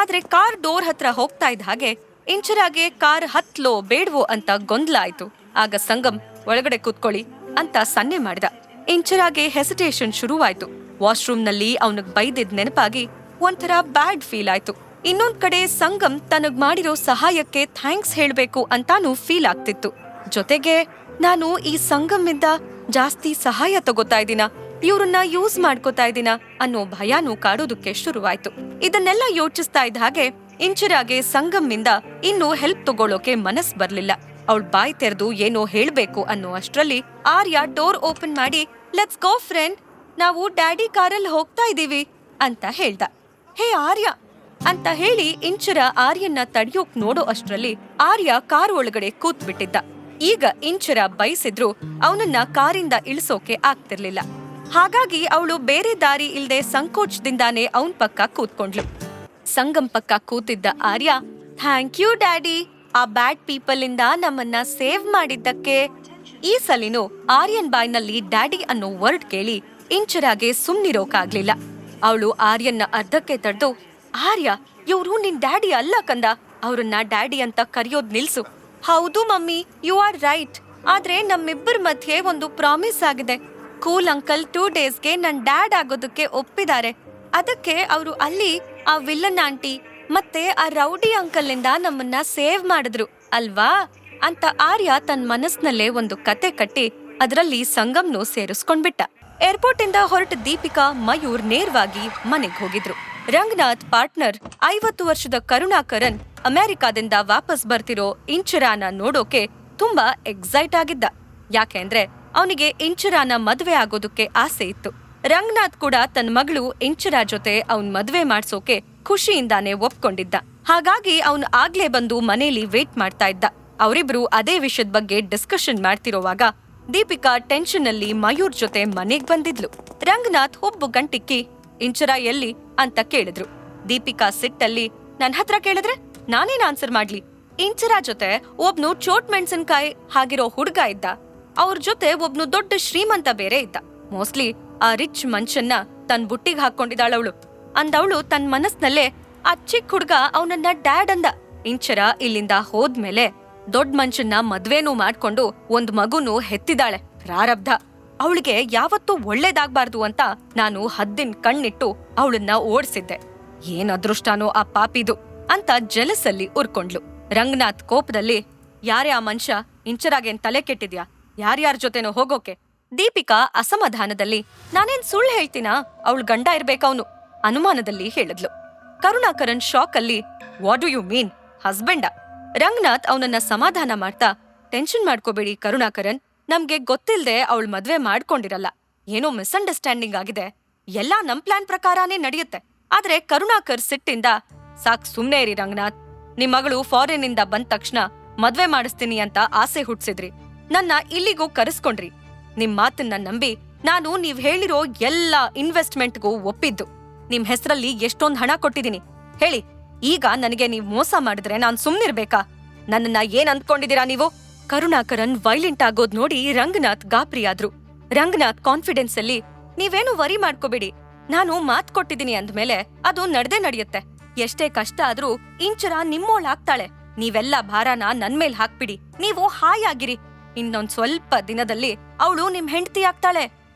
ಆದ್ರೆ ಕಾರ್ ಡೋರ್ ಹತ್ರ ಹೋಗ್ತಾ ಇದ್ದ ಹಾಗೆ ಇಂಚರಾಗೆ ಕಾರ್ ಹತ್ಲೋ ಬೇಡ್ವೋ ಅಂತ ಗೊಂದಲ ಆಯ್ತು. ಆಗ ಸಂಗಮ್ ಒಳಗಡೆ ಕೂತ್ಕೊಳ್ಳಿ ಅಂತ ಸನ್ನೆ ಮಾಡ್ದ. ಇಂಚರಾಗೆ ಹೆಸಿಟೇಷನ್ ಶುರುವಾಯ್ತು. ವಾಶ್ರೂಮ್ನಲ್ಲಿ ಅವನಿಗೆ ಬೈದಿದ್ ನೆನಪಾಗಿ ಒಂಥರ ಬ್ಯಾಡ್ ಫೀಲ್ ಆಯ್ತು. ಇನ್ನೊಂದ್ ಕಡೆ ಸಂಗಮ್ ತನಗ್ ಮಾಡಿರೋ ಸಹಾಯಕ್ಕೆ ಥ್ಯಾಂಕ್ಸ್ ಹೇಳ್ಬೇಕು ಅಂತಾನೂ ಫೀಲ್ ಆಗ್ತಿತ್ತು. ಜೊತೆಗೆ ನಾನು ಈ ಸಂಗಮ್ಮಿಂದ ಜಾಸ್ತಿ ಸಹಾಯ ತಗೋತಾ ಇದ್ದೀನ, ಇವ್ರನ್ನ ಯೂಸ್ ಮಾಡ್ಕೋತಾ ಇದ್ದೀನ ಅನ್ನೋ ಭಯನೂ ಕಾಡೋದಕ್ಕೆ ಶುರುವಾಯ್ತು. ಇದನ್ನೆಲ್ಲ ಯೋಚಿಸ್ತಾ ಇದ್ದ ಹಾಗೆ ಇಂಚರಾಗೆ ಸಂಗಮ್ಮಿಂದ ಇನ್ನೂ ಹೆಲ್ಪ್ ತಗೊಳ್ಳೋಕೆ ಮನಸ್ ಬರ್ಲಿಲ್ಲ. ಅವಳು ಬಾಯ್ ತೆರೆದು ಏನೋ ಹೇಳ್ಬೇಕು ಅನ್ನೋ ಅಷ್ಟ್ರಲ್ಲಿ ಆರ್ಯ ಡೋರ್ ಓಪನ್ ಮಾಡಿ, ಲೆಟ್ಸ್ ಗೋ ಫ್ರೆಂಡ್, ನಾವು ಡ್ಯಾಡಿ ಕಾರಲ್ಲಿ ಹೋಗ್ತಾ ಇದೀವಿ ಅಂತ ಹೇಳ್ದ. ಹೇ ಆರ್ಯ ಅಂತ ಹೇಳಿ ಇಂಚರ ಆರ್ಯನ್ನ ತಡಿಯೋಕ್ ನೋಡೋ ಅಷ್ಟ್ರಲ್ಲಿ ಆರ್ಯ ಕಾರ್ ಒಳಗಡೆ ಕೂತ್ ಬಿಟ್ಟಿದ್ದ. ಈಗ ಇಂಚರ ಬಯಸಿದ್ರು ಅವನನ್ನ ಕಾರಿಂದ ಇಳಿಸೋಕೆ ಆಗ್ತಿರ್ಲಿಲ್ಲ. ಹಾಗಾಗಿ ಅವಳು ಬೇರೆ ದಾರಿ ಇಲ್ದೆ ಸಂಕೋಚದಿಂದಾನೇ ಅವನ್ ಪಕ್ಕ ಕೂತ್ಕೊಂಡ್ಲು. ಸಂಗಮ್ ಪಕ್ಕ ಕೂತಿದ್ದ ಆರ್ಯ, ಥ್ಯಾಂಕ್ ಯು ಡ್ಯಾಡಿ, ಆ ಬ್ಯಾಡ್ ಪೀಪಲ್ ಇಂದ ನಮ್ಮನ್ನ ಸೇವ್ ಮಾಡಿದ್ದಕ್ಕೆ. ಈ ಸಲಿನೂ ಆರ್ಯನ್ ಬಾಯ್ನಲ್ಲಿ ಡ್ಯಾಡಿ ಅನ್ನೋ ವರ್ಡ್ ಕೇಳಿ ಇಂಚರಾಗೆ ಸುಮ್ನಿರೋಕಾಗ್ಲಿಲ್ಲ. ಅವಳು ಆರ್ಯನ್ನ ಅರ್ಧಕ್ಕೆ ತಡೆದು, ಆರ್ಯ ಇವ್ರು ನಿನ್ ಡ್ಯಾಡಿ ಅಲ್ಲ ಕಂದ, ಅವ್ರನ್ನ ಡ್ಯಾಡಿ ಅಂತ ಕರೆಯೋದ್ ನಿಲ್ಸು. ಹೌದು ಮಮ್ಮಿ, ಯು ಆರ್ ರೈಟ್, ಆದ್ರೆ ನಮ್ಮಿಬ್ಬರ ಮಧ್ಯೆ ಒಂದು ಪ್ರಾಮಿಸ್ ಆಗಿದೆ. ಕೂಲ್ ಅಂಕಲ್ 2 ಡೇಸ್ಗೆ ನನ್ ಡ್ಯಾಡ್ ಆಗೋದಕ್ಕೆ ಒಪ್ಪಿದ್ದಾರೆ. ಅದಕ್ಕೆ ಅವರು ಅಲ್ಲಿ ಆ ವಿಲ್ಲನ್ ಆಂಟಿ ಮತ್ತೆ ಆ ರೌಡಿ ಅಂಕಲ್ನಿಂದ ನಮ್ಮನ್ನ ಸೇವ್ ಮಾಡಿದ್ರು ಅಲ್ವಾ ಅಂತ ಆರ್ಯ ತನ್ನ ಮನಸ್ನಲ್ಲೇ ಒಂದು ಕತೆ ಕಟ್ಟಿ ಅದರಲ್ಲಿ ಸಂಗಮ್ನು ಸೇರಿಸ್ಕೊಂಡ್ಬಿಟ್ಟ. ಏರ್ಪೋರ್ಟ್ ಇಂದ ಹೊರಟ ದೀಪಿಕಾ ಮಯೂರ್ ನೇರವಾಗಿ ಮನೆಗ್ ಹೋಗಿದ್ರು. ರಂಗನಾಥ್ ಪಾರ್ಟ್ನರ್ 50 ವರ್ಷದ ಕರುಣಾಕರನ್ ಅಮೆರಿಕಾದಿಂದ ವಾಪಸ್ ಬರ್ತಿರೋ ಇಂಚರಾನ ನೋಡೋಕೆ ತುಂಬಾ ಎಕ್ಸೈಟ್ ಆಗಿದ್ದ. ಯಾಕೆಂದ್ರೆ ಅವನಿಗೆ ಇಂಚರಾನ ಮದ್ವೆ ಆಗೋದಕ್ಕೆ ಆಸೆ ಇತ್ತು. ರಂಗನಾಥ್ ಕೂಡ ತನ್ನ ಮಗಳು ಇಂಚರಾ ಜೊತೆ ಅವನ್ ಮದ್ವೆ ಮಾಡ್ಸೋಕೆ ಖುಷಿಯಿಂದಾನೆ ಒಪ್ಕೊಂಡಿದ್ದ. ಹಾಗಾಗಿ ಅವನು ಆಗ್ಲೇ ಬಂದು ಮನೇಲಿ ವೇಟ್ ಮಾಡ್ತಾ ಇದ್ದ. ಅವರಿಬ್ರು ಅದೇ ವಿಷಯದ ಬಗ್ಗೆ ಡಿಸ್ಕಷನ್ ಮಾಡ್ತಿರೋವಾಗ ದೀಪಿಕಾ ಟೆನ್ಷನ್ ಅಲ್ಲಿ ಮಯೂರ್ ಜೊತೆ ಮನೆಗ್ ಬಂದಿದ್ಲು. ರಂಗನಾಥ್ ಒಬ್ಬ ಗಂಟಿಕ್ಕಿ, ಇಂಚರಾ ಎಲ್ಲಿ ಅಂತ ಕೇಳಿದ್ರು. ದೀಪಿಕಾ ಸಿಟ್ಟಲ್ಲಿ, ನನ್ ಹತ್ರ ಕೇಳಿದ್ರೆ ನಾನೇನ್ ಆನ್ಸರ್ ಮಾಡ್ಲಿ? ಇಂಚರಾ ಜೊತೆ ಒಬ್ನು ಚೋಟ್ ಮೆಣಸಿನ್ಕಾಯಿ ಹಾಗಿರೋ ಹುಡ್ಗ ಇದ್ದ. ಅವ್ರ ಜೊತೆ ಒಬ್ನು ದೊಡ್ಡ ಶ್ರೀಮಂತ ಬೇರೆ ಇದ್ದ. ಮೋಸ್ಟ್ಲಿ ಆ ರಿಚ್ ಮನುಷ್ಯನ್ನ ತನ್ ಬುಟ್ಟಿಗೆ ಹಾಕೊಂಡಿದ್ದಾಳವಳು ಅಂದವಳು ತನ್ ಮನಸ್ನಲ್ಲೇ ಆ ಚಿಕ್ಕ ಹುಡ್ಗ ಅವನನ್ನ ಡ್ಯಾಡ್ ಅಂದ. ಇಂಚರಾ ಇಲ್ಲಿಂದ ಹೋದ್ಮೇಲೆ ದೊಡ್ಡ ಮನುಷ್ಯನ್ನ ಮದ್ವೆನೂ ಮಾಡ್ಕೊಂಡು ಒಂದ್ ಮಗುನೂ ಹೆತ್ತಿದಾಳೆ. ಪ್ರಾರಬ್ಧ, ಅವಳಿಗೆ ಯಾವತ್ತೂ ಒಳ್ಳೇದಾಗ್ಬಾರ್ದು ಅಂತ ನಾನು ಹದ್ದಿನ ಕಣ್ಣಿಟ್ಟು ಅವಳನ್ನ ಓಡ್ಸಿದ್ದೆ. ಏನ್ ಅದೃಷ್ಟನೋ ಆ ಪಾಪಿದು ಅಂತ ಜಲಸಲ್ಲಿ ಉರ್ಕೊಂಡ್ಲು. ರಂಗನಾಥ್ ಕೋಪದಲ್ಲಿ, ಯಾರೇ ಆ ಮನುಷ್ಯ? ಇಂಚರಾಗೇನ್ ತಲೆ ಕೆಟ್ಟಿದ್ಯಾ? ಯಾರ್ಯಾರ ಜೊತೆನೋ ಹೋಗೋಕೆ? ದೀಪಿಕಾ ಅಸಮಾಧಾನದಲ್ಲಿ, ನಾನೇನ್ ಸುಳ್ಳು ಹೇಳ್ತೀನಾ? ಅವಳು ಗಂಡ ಇರ್ಬೇಕವನು ಅನುಮಾನದಲ್ಲಿ ಹೇಳಿದ್ಲು. ಕರುಣಾಕರನ್ ಶಾಕ್ ಅಲ್ಲಿ, ವಾಟ್ ಡು ಯು ಮೀನ್, ಹಸ್ಬೆಂಡ? ರಂಗನಾಥ್ ಅವನನ್ನ ಸಮಾಧಾನ ಮಾಡ್ತಾ, ಟೆನ್ಷನ್ ಮಾಡ್ಕೋಬೇಡಿ ಕರುಣಾಕರನ್, ನಮ್ಗೆ ಗೊತ್ತಿಲ್ದೆ ಅವಳು ಮದ್ವೆ ಮಾಡ್ಕೊಂಡಿರಲ್ಲ. ಏನೋ ಮಿಸ್ಅಂಡರ್ಸ್ಟ್ಯಾಂಡಿಂಗ್ ಆಗಿದೆ. ಎಲ್ಲಾ ನಮ್ ಪ್ಲಾನ್ ಪ್ರಕಾರನೇ ನಡೆಯುತ್ತೆ. ಆದ್ರೆ ಕರುಣಾಕರ್ ಸಿಟ್ಟಿಂದ, ಸಾಕ್ ಸುಮ್ನೆ ಇರಿ ರಂಗನಾಥ್, ನಿಮ್ ಮಗಳು ಫಾರಿನ್ ಇಂದ ಬಂದ ತಕ್ಷಣ ಮದ್ವೆ ಮಾಡಿಸ್ತೀನಿ ಅಂತ ಆಸೆ ಹುಟ್ಸಿದ್ರಿ. ನನ್ನ ಇಲ್ಲಿಗೂ ಕರೆಸ್ಕೊಂಡ್ರಿ. ನಿಮ್ ಮಾತನ್ನ ನಂಬಿ ನಾನು ನೀವ್ ಹೇಳಿರೋ ಎಲ್ಲಾ ಇನ್ವೆಸ್ಟ್ಮೆಂಟ್ಗೂ ಒಪ್ಪಿದ್ದು. ನಿಮ್ ಹೆಸರಲ್ಲಿ ಎಷ್ಟೊಂದ್ ಹಣ ಕೊಟ್ಟಿದೀನಿ. ಹೇಳಿ, ಈಗ ನನಗೆ ನೀವ್ ಮೋಸ ಮಾಡಿದ್ರೆ ನಾನ್ ಸುಮ್ನಿರ್ಬೇಕಾ? ನನ್ನನ್ನ ಏನ್ ಅಂದ್ಕೊಂಡಿದೀರಾ ನೀವು? ಕರುಣಾಕರನ್ ವೈಲೆಂಟ್ ಆಗೋದ್ ನೋಡಿ ರಂಗನಾಥ್ ಗಾಬ್ರಿಯಾದ್ರು. ರಂಗನಾಥ್ ಕಾನ್ಫಿಡೆನ್ಸ್ ಅಲ್ಲಿ, ನೀವೇನು ವರಿ ಮಾಡ್ಕೋಬೇಡಿ, ನಾನು ಮಾತ್ ಕೊಟ್ಟಿದ್ದೀನಿ ಅಂದ್ಮೇಲೆ ಅದು ನಡ್ದೇ ನಡೆಯುತ್ತೆ. ಎಷ್ಟೇ ಕಷ್ಟ ಆದ್ರೂ ಇಂಚರ ನಿಮ್ಮೋಳಾಗ್ತಾಳೆ. ನೀವೆಲ್ಲ ಭಾರನ ನನ್ ಮೇಲ್ ಹಾಕ್ಬಿಡಿ, ನೀವು ಹಾಯಾಗಿರಿ. ಇನ್ನೊಂದ್ ಸ್ವಲ್ಪ ದಿನದಲ್ಲಿ ಅವಳು ನಿಮ್ ಹೆಂಡತಿ ಆಗ್ತಾಳೆ,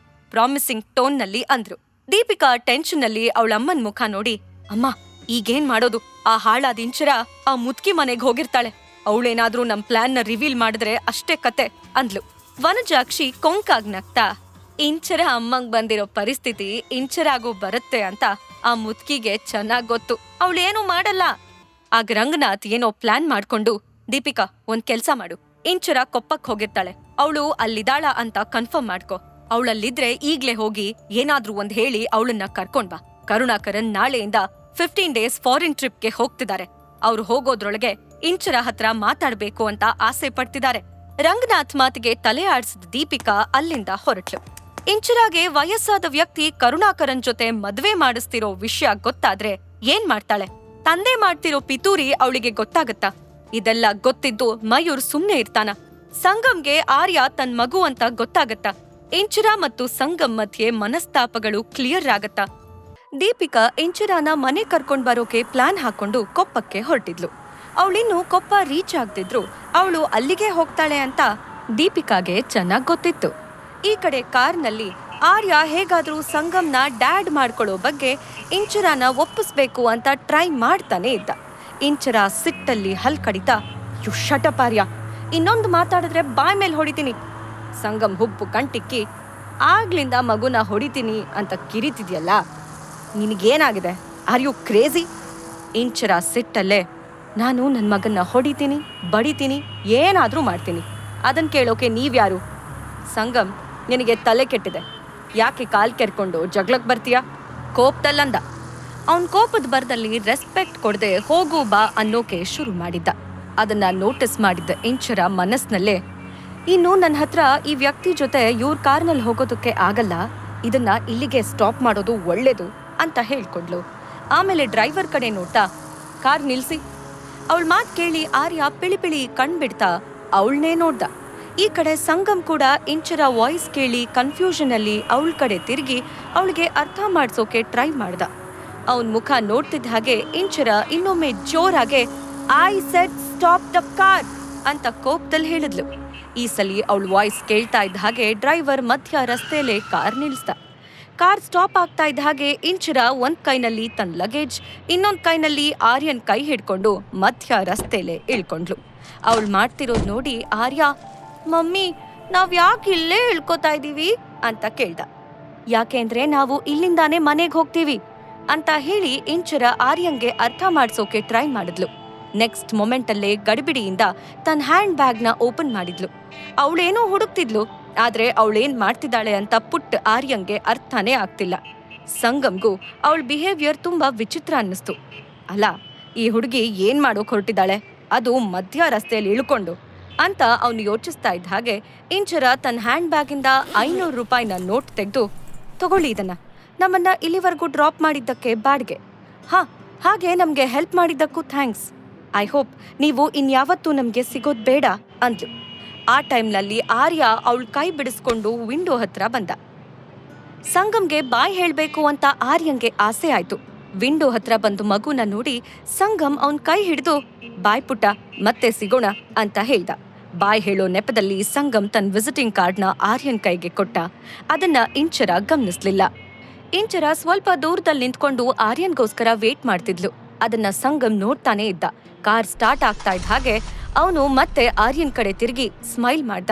ಪ್ರಾಮಿಸಿಂಗ್ ಟೋನ್ ನಲ್ಲಿ ಅಂದ್ರು. ದೀಪಿಕಾ ಟೆನ್ಷನ್ ನಲ್ಲಿ ಅವಳಮ್ಮನ್ ಮುಖ ನೋಡಿ, ಅಮ್ಮ ಈಗೇನ್ ಮಾಡೋದು? ಆ ಹಾಳಾದ ಇಂಚರ ಆ ಮುದ್ಕಿ ಮನೆಗ್ ಹೋಗಿರ್ತಾಳೆ. ಅವಳೇನಾದ್ರೂ ನಮ್ ಪ್ಲಾನ್ ನ ರಿವೀಲ್ ಮಾಡಿದ್ರೆ ಅಷ್ಟೇ ಕತೆ ಅಂದ್ಲು. ವನಜಾಕ್ಷಿ ಕೊಂಕಾಗ್ ನಗ್ತಾ, ಇಂಚರ ಅಮ್ಮಂಗ್ ಬಂದಿರೋ ಪರಿಸ್ಥಿತಿ ಇಂಚರಾಗೂ ಬರುತ್ತೆ ಅಂತ ಆ ಮುದ್ಕಿಗೆ ಚೆನ್ನಾಗ್ ಗೊತ್ತು, ಅವಳೇನು ಮಾಡಲ್ಲ. ಆಗ ರಂಗನಾಥ್ ಏನೋ ಪ್ಲಾನ್ ಮಾಡ್ಕೊಂಡು, ದೀಪಿಕಾ ಒಂದ್ ಕೆಲ್ಸ ಮಾಡು, ಇಂಚರ ಕೊಪ್ಪಕ್ ಹೋಗಿರ್ತಾಳೆ, ಅವಳು ಅಲ್ಲಿದಾಳ ಅಂತ ಕನ್ಫರ್ಮ್ ಮಾಡ್ಕೊ. ಅವಳಲ್ಲಿದ್ರೆ ಈಗ್ಲೇ ಹೋಗಿ ಏನಾದ್ರೂ ಒಂದ್ ಹೇಳಿ ಅವಳನ್ನ ಕರ್ಕೊಂಡ್ ಬಾ. ಕರುಣಾಕರನ್ ನಾಳೆಯಿಂದ 15 ಡೇಸ್ ಫಾರಿನ್ ಟ್ರಿಪ್ಗೆ ಹೋಗ್ತಿದ್ದಾರೆ. ಅವ್ರು ಹೋಗೋದ್ರೊಳಗೆ ಇಂಚರ ಹತ್ರ ಮಾತಾಡ್ಬೇಕು ಅಂತ ಆಸೆ ಪಡ್ತಿದ್ದಾರೆ. ರಂಗನಾಥ್ ಮಾತಿಗೆ ತಲೆ ಆಡ್ಸಿದ ದೀಪಿಕಾ ಅಲ್ಲಿಂದ ಹೊರಟ್ಲು. ಇಂಚರಾಗೆ ವಯಸ್ಸಾದ ವ್ಯಕ್ತಿ ಕರುಣಾಕರನ್ ಜೊತೆ ಮದ್ವೆ ಮಾಡಿಸ್ತಿರೋ ವಿಷಯ ಗೊತ್ತಾದ್ರೆ ಏನ್ ಮಾಡ್ತಾಳೆ? ತಂದೆ ಮಾಡ್ತಿರೋ ಪಿತೂರಿ ಅವಳಿಗೆ ಗೊತ್ತಾಗತ್ತಾ? ಇದೆಲ್ಲ ಗೊತ್ತಿದ್ದು ಮಯೂರ್ ಸುಮ್ನೆ ಇರ್ತಾನ? ಸಂಗಮ್ಗೆ ಆರ್ಯ ತನ್ ಮಗು ಅಂತ ಗೊತ್ತಾಗತ್ತಾ? ಇಂಚರ ಮತ್ತು ಸಂಗಮ್ ಮಧ್ಯೆ ಮನಸ್ತಾಪಗಳು ಕ್ಲಿಯರ್ ಆಗತ್ತಾ? ದೀಪಿಕಾ ಇಂಚರಾನ ಮನೆ ಕರ್ಕೊಂಡ್ ಬರೋಕೆ ಪ್ಲಾನ್ ಹಾಕೊಂಡು ಕೊಪ್ಪಕ್ಕೆ ಹೊರಟಿದ್ಲು. ಅವಳಿನ್ನು ಕೊಪ್ಪ ರೀಚ್ ಆಗ್ತಿದ್ರು ಅವಳು ಅಲ್ಲಿಗೆ ಹೋಗ್ತಾಳೆ ಅಂತ ದೀಪಿಕಾಗೆ ಚೆನ್ನಾಗ್ ಗೊತ್ತಿತ್ತು. ಈ ಕಡೆ ಕಾರ್ನಲ್ಲಿ ಆರ್ಯ ಹೇಗಾದ್ರೂ ಸಂಗಮ್ನ ಡ್ಯಾಡ್ ಮಾಡ್ಕೊಳ್ಳೋ ಬಗ್ಗೆ ಇಂಚರಾನ ಒಪ್ಪಿಸ್ಬೇಕು ಅಂತ ಟ್ರೈ ಮಾಡ್ತಾನೆ ಇದ್ದ. ಇಂಚರ ಸಿಟ್ಟಲ್ಲಿ ಹಲ್ ಕಡಿತ, ಯು ಶಟಪ್ ಆರ್ಯ, ಇನ್ನೊಂದು ಮಾತಾಡಿದ್ರೆ ಬಾಯ್ ಮೇಲೆ ಹೊಡಿತೀನಿ. ಸಂಗಮ್ ಹುಬ್ಬು ಕಂಟಿಕ್ಕಿ, ಆಗ್ಲಿಂದ ಮಗುನ ಹೊಡಿತೀನಿ ಅಂತ ಕಿರಿತಿದ್ಯಲ್ಲ, ನಿನಗೇನಾಗಿದೆ? Are you crazy? ಇಂಚರ ಸಿಟ್ಟಲ್ಲೇ, ನಾನು ನನ್ನ ಮಗನ್ನ ಹೊಡಿತೀನಿ, ಬಡಿತೀನಿ, ಏನಾದ್ರೂ ಮಾಡ್ತೀನಿ, ಅದನ್ ಕೇಳೋಕೆ ನೀವ್ಯಾರು? ಸಂಗಮ್, ನಿನಗೆ ತಲೆ ಕೆಟ್ಟಿದೆ, ಯಾಕೆ ಕಾಲ್ ಕೆರ್ಕೊಂಡು ಜಗಳಕ್ ಬರ್ತೀಯಾ? ಕೋಪದಲ್ಲಂದ. ಅವನ್ ಕೋಪದ ಬರ್ದಲ್ಲಿ ರೆಸ್ಪೆಕ್ಟ್ ಕೊಡದೆ ಹೋಗು ಬಾ ಅನ್ನೋಕೆ ಶುರು ಮಾಡಿದ್ದ. ಅದನ್ನ ನೋಟಿಸ್ ಮಾಡಿದ್ದ ಇಂಚರ ಮನಸ್ನಲ್ಲೇ, ಇನ್ನು ನನ್ನ ಹತ್ರ ಈ ವ್ಯಕ್ತಿ ಜೊತೆ ಇವ್ರ ಕಾರ್ನಲ್ಲಿ ಹೋಗೋದಕ್ಕೆ ಆಗಲ್ಲ, ಇದನ್ನ ಇಲ್ಲಿಗೆ ಸ್ಟಾಪ್ ಮಾಡೋದು ಒಳ್ಳೇದು ಅಂತ ಹೇಳ್ಕೊಂಡ್ಲು. ಆಮೇಲೆ ಡ್ರೈವರ್ ಕಡೆ ನೋಡ್ತಾ, ಕಾರ್ ನಿಲ್ಸಿ. ಅವಳ ಮಾತ್ ಕೇಳಿ ಆರ್ಯ ಪಿಳಿಪಿಳಿ ಕಣ್ಬಿಡ್ತಾ ಅವಳನ್ನೇ ನೋಡ್ದ. ಈ ಕಡೆ ಸಂಗಮ್ ಕೂಡ ಇಂಚರ ವಾಯ್ಸ್ ಕೇಳಿ ಕನ್ಫ್ಯೂಷನ್ ಅಲ್ಲಿ ಅವಳ ಕಡೆ ತಿರುಗಿ ಅವಳಿಗೆ ಅರ್ಥ ಮಾಡ್ಸೋಕೆ ಟ್ರೈ ಮಾಡ್ದ. ಅವನ್ ಮುಖ ನೋಡ್ತಿದ್ದ ಹಾಗೆ ಇಂಚರ ಇನ್ನೊಮ್ಮೆ ಜೋರಾಗೆ, I said stop the car ಅಂತ ಕೋಪದಲ್ಲಿ ಹೇಳಿದ್ಲು. ಈ ಸಲಿ ಅವಳ ವಾಯ್ಸ್ ಕೇಳ್ತಾ ಇದ್ದ ಹಾಗೆ ಡ್ರೈವರ್ ಮಧ್ಯ ರಸ್ತೆಯಲ್ಲೇ ಕಾರ್ ನಿಲ್ಸ್ದ. ಕಾರ್ ಸ್ಟಾಪ್ ಆಗ್ತಾ ಇದ್ದ ಹಾಗೆ ಇಂಚರ ಒಂದ್ ಕೈನಲ್ಲಿ ತನ್ನ ಲಗೇಜ್, ಇನ್ನೊಂದ್ ಕೈನಲ್ಲಿ ಆರ್ಯನ್ ಕೈ ಹಿಡ್ಕೊಂಡು ಮಧ್ಯ ರಸ್ತೆಲೆ ಇಳ್ಕೊಂಡ್ಲು. ಅವಳು ಮಾಡ್ತಿರೋದ್ ನೋಡಿ ಆರ್ಯ, ಮಮ್ಮಿ ನಾವ್ ಯಾಕೆ ಇಲ್ಲೇ ಇಳ್ಕೋತಾ ಇದೀವಿ ಅಂತ ಕೇಳ್ದ. ಯಾಕೆಂದ್ರೆ ನಾವು ಇಲ್ಲಿಂದಾನೇ ಮನೆಗ್ ಹೋಗ್ತೀವಿ ಅಂತ ಹೇಳಿ ಇಂಚರ ಆರ್ಯಂಗೆ ಅರ್ಥ ಮಾಡ್ಸೋಕೆ ಟ್ರೈ ಮಾಡಿದ್ಲು. ನೆಕ್ಸ್ಟ್ ಮೊಮೆಂಟ್ ಅಲ್ಲೇ ಗಡಿಬಿಡಿಯಿಂದ ತನ್ನ ಹ್ಯಾಂಡ್ ಬ್ಯಾಗ್ ನ ಓಪನ್ ಮಾಡಿದ್ಲು. ಅವಳೇನೋ ಹುಡುಕ್ತಿದ್ಲು, ಆದ್ರೆ ಅವಳೇನ್ ಮಾಡ್ತಿದ್ದಾಳೆ ಅಂತ ಪುಟ್ಟ ಆರ್ಯಂಗೆ ಅರ್ಥನೇ ಆಗ್ತಿಲ್ಲ. ಸಂಗಮ್ಗೂ ಅವಳ ಬಿಹೇವಿಯರ್ ತುಂಬಾ ವಿಚಿತ್ರ ಅನ್ನಿಸ್ತು. ಅಲ್ಲ, ಈ ಹುಡುಗಿ ಏನ್ ಮಾಡೋಕ್ ಹೊರಟಿದ್ದಾಳೆ, ಅದು ಮಧ್ಯ ರಸ್ತೆಯಲ್ಲಿ ಇಳ್ಕೊಂಡು ಅಂತ ಅವನು ಯೋಚಿಸ್ತಾ ಇದ್ದ ಹಾಗೆ ಇಂಚರ ತನ್ನ ಹ್ಯಾಂಡ್ ಬ್ಯಾಗಿಂದ 500 ರೂಪಾಯಿನ ನೋಟ್ ತೆಗೆದು, ತಗೊಳ್ಳಿ ಇದನ್ನ, ನಮ್ಮನ್ನ ಇಲ್ಲಿವರೆಗೂ ಡ್ರಾಪ್ ಮಾಡಿದ್ದಕ್ಕೆ ಬಾಡ್ಗೆ, ಹಾಗೆ ನಮ್ಗೆ ಹೆಲ್ಪ್ ಮಾಡಿದ್ದಕ್ಕೂ ಥ್ಯಾಂಕ್ಸ್. ಐ ಹೋಪ್ ನೀವು ಇನ್ಯಾವತ್ತೂ ನಮ್ಗೆ ಸಿಗೋದ್ ಬೇಡ ಅಂದ್ಲು. ಆ ಟೈಮ್ನಲ್ಲಿ ಆರ್ಯ ಅವಳ ಕೈ ಬಿಡಿಸ್ಕೊಂಡು ವಿಂಡೋ ಹತ್ರ ಬಂದ. ಸಂಗಮ್ಗೆ ಬಾಯ್ ಹೇಳ್ಬೇಕು ಅಂತ ಆರ್ಯಂಗೆ ಆಸೆ ಆಯ್ತು. ವಿಂಡೋ ಹತ್ರ ಬಂದು ಮಗುನ ನೋಡಿ ಸಂಗಮ್ ಅವನ್ ಕೈ ಹಿಡಿದು, ಬಾಯ್ ಪುಟ್ಟ, ಮತ್ತೆ ಸಿಗೋಣ ಅಂತ ಹೇಳ್ದ. ಬಾಯ್ ಹೇಳೋ ನೆಪದಲ್ಲಿ ಸಂಗಮ್ ತನ್ನ ವಿಸಿಟಿಂಗ್ ಕಾರ್ಡ್ನ ಆರ್ಯನ್ ಕೈಗೆ ಕೊಟ್ಟ. ಅದನ್ನ ಇಂಚರ ಗಮನಿಸ್ಲಿಲ್ಲ. ಇಂಚರ ಸ್ವಲ್ಪ ದೂರದಲ್ಲಿ ನಿಂತ್ಕೊಂಡು ಆರ್ಯನ್ಗೋಸ್ಕರ ವೇಟ್ ಮಾಡ್ತಿದ್ಲು. ಅದನ್ನ ಸಂಗಮ್ ನೋಡ್ತಾನೆ ಇದ್ದ. ಕಾರ್ ಸ್ಟಾರ್ಟ್ ಆಗ್ತಾ ಇದ್ದ ಹಾಗೆ ಅವನು ಮತ್ತೆ ಆರ್ಯನ್ ಕಡೆ ತಿರುಗಿ ಸ್ಮೈಲ್ ಮಾಡ್ದ.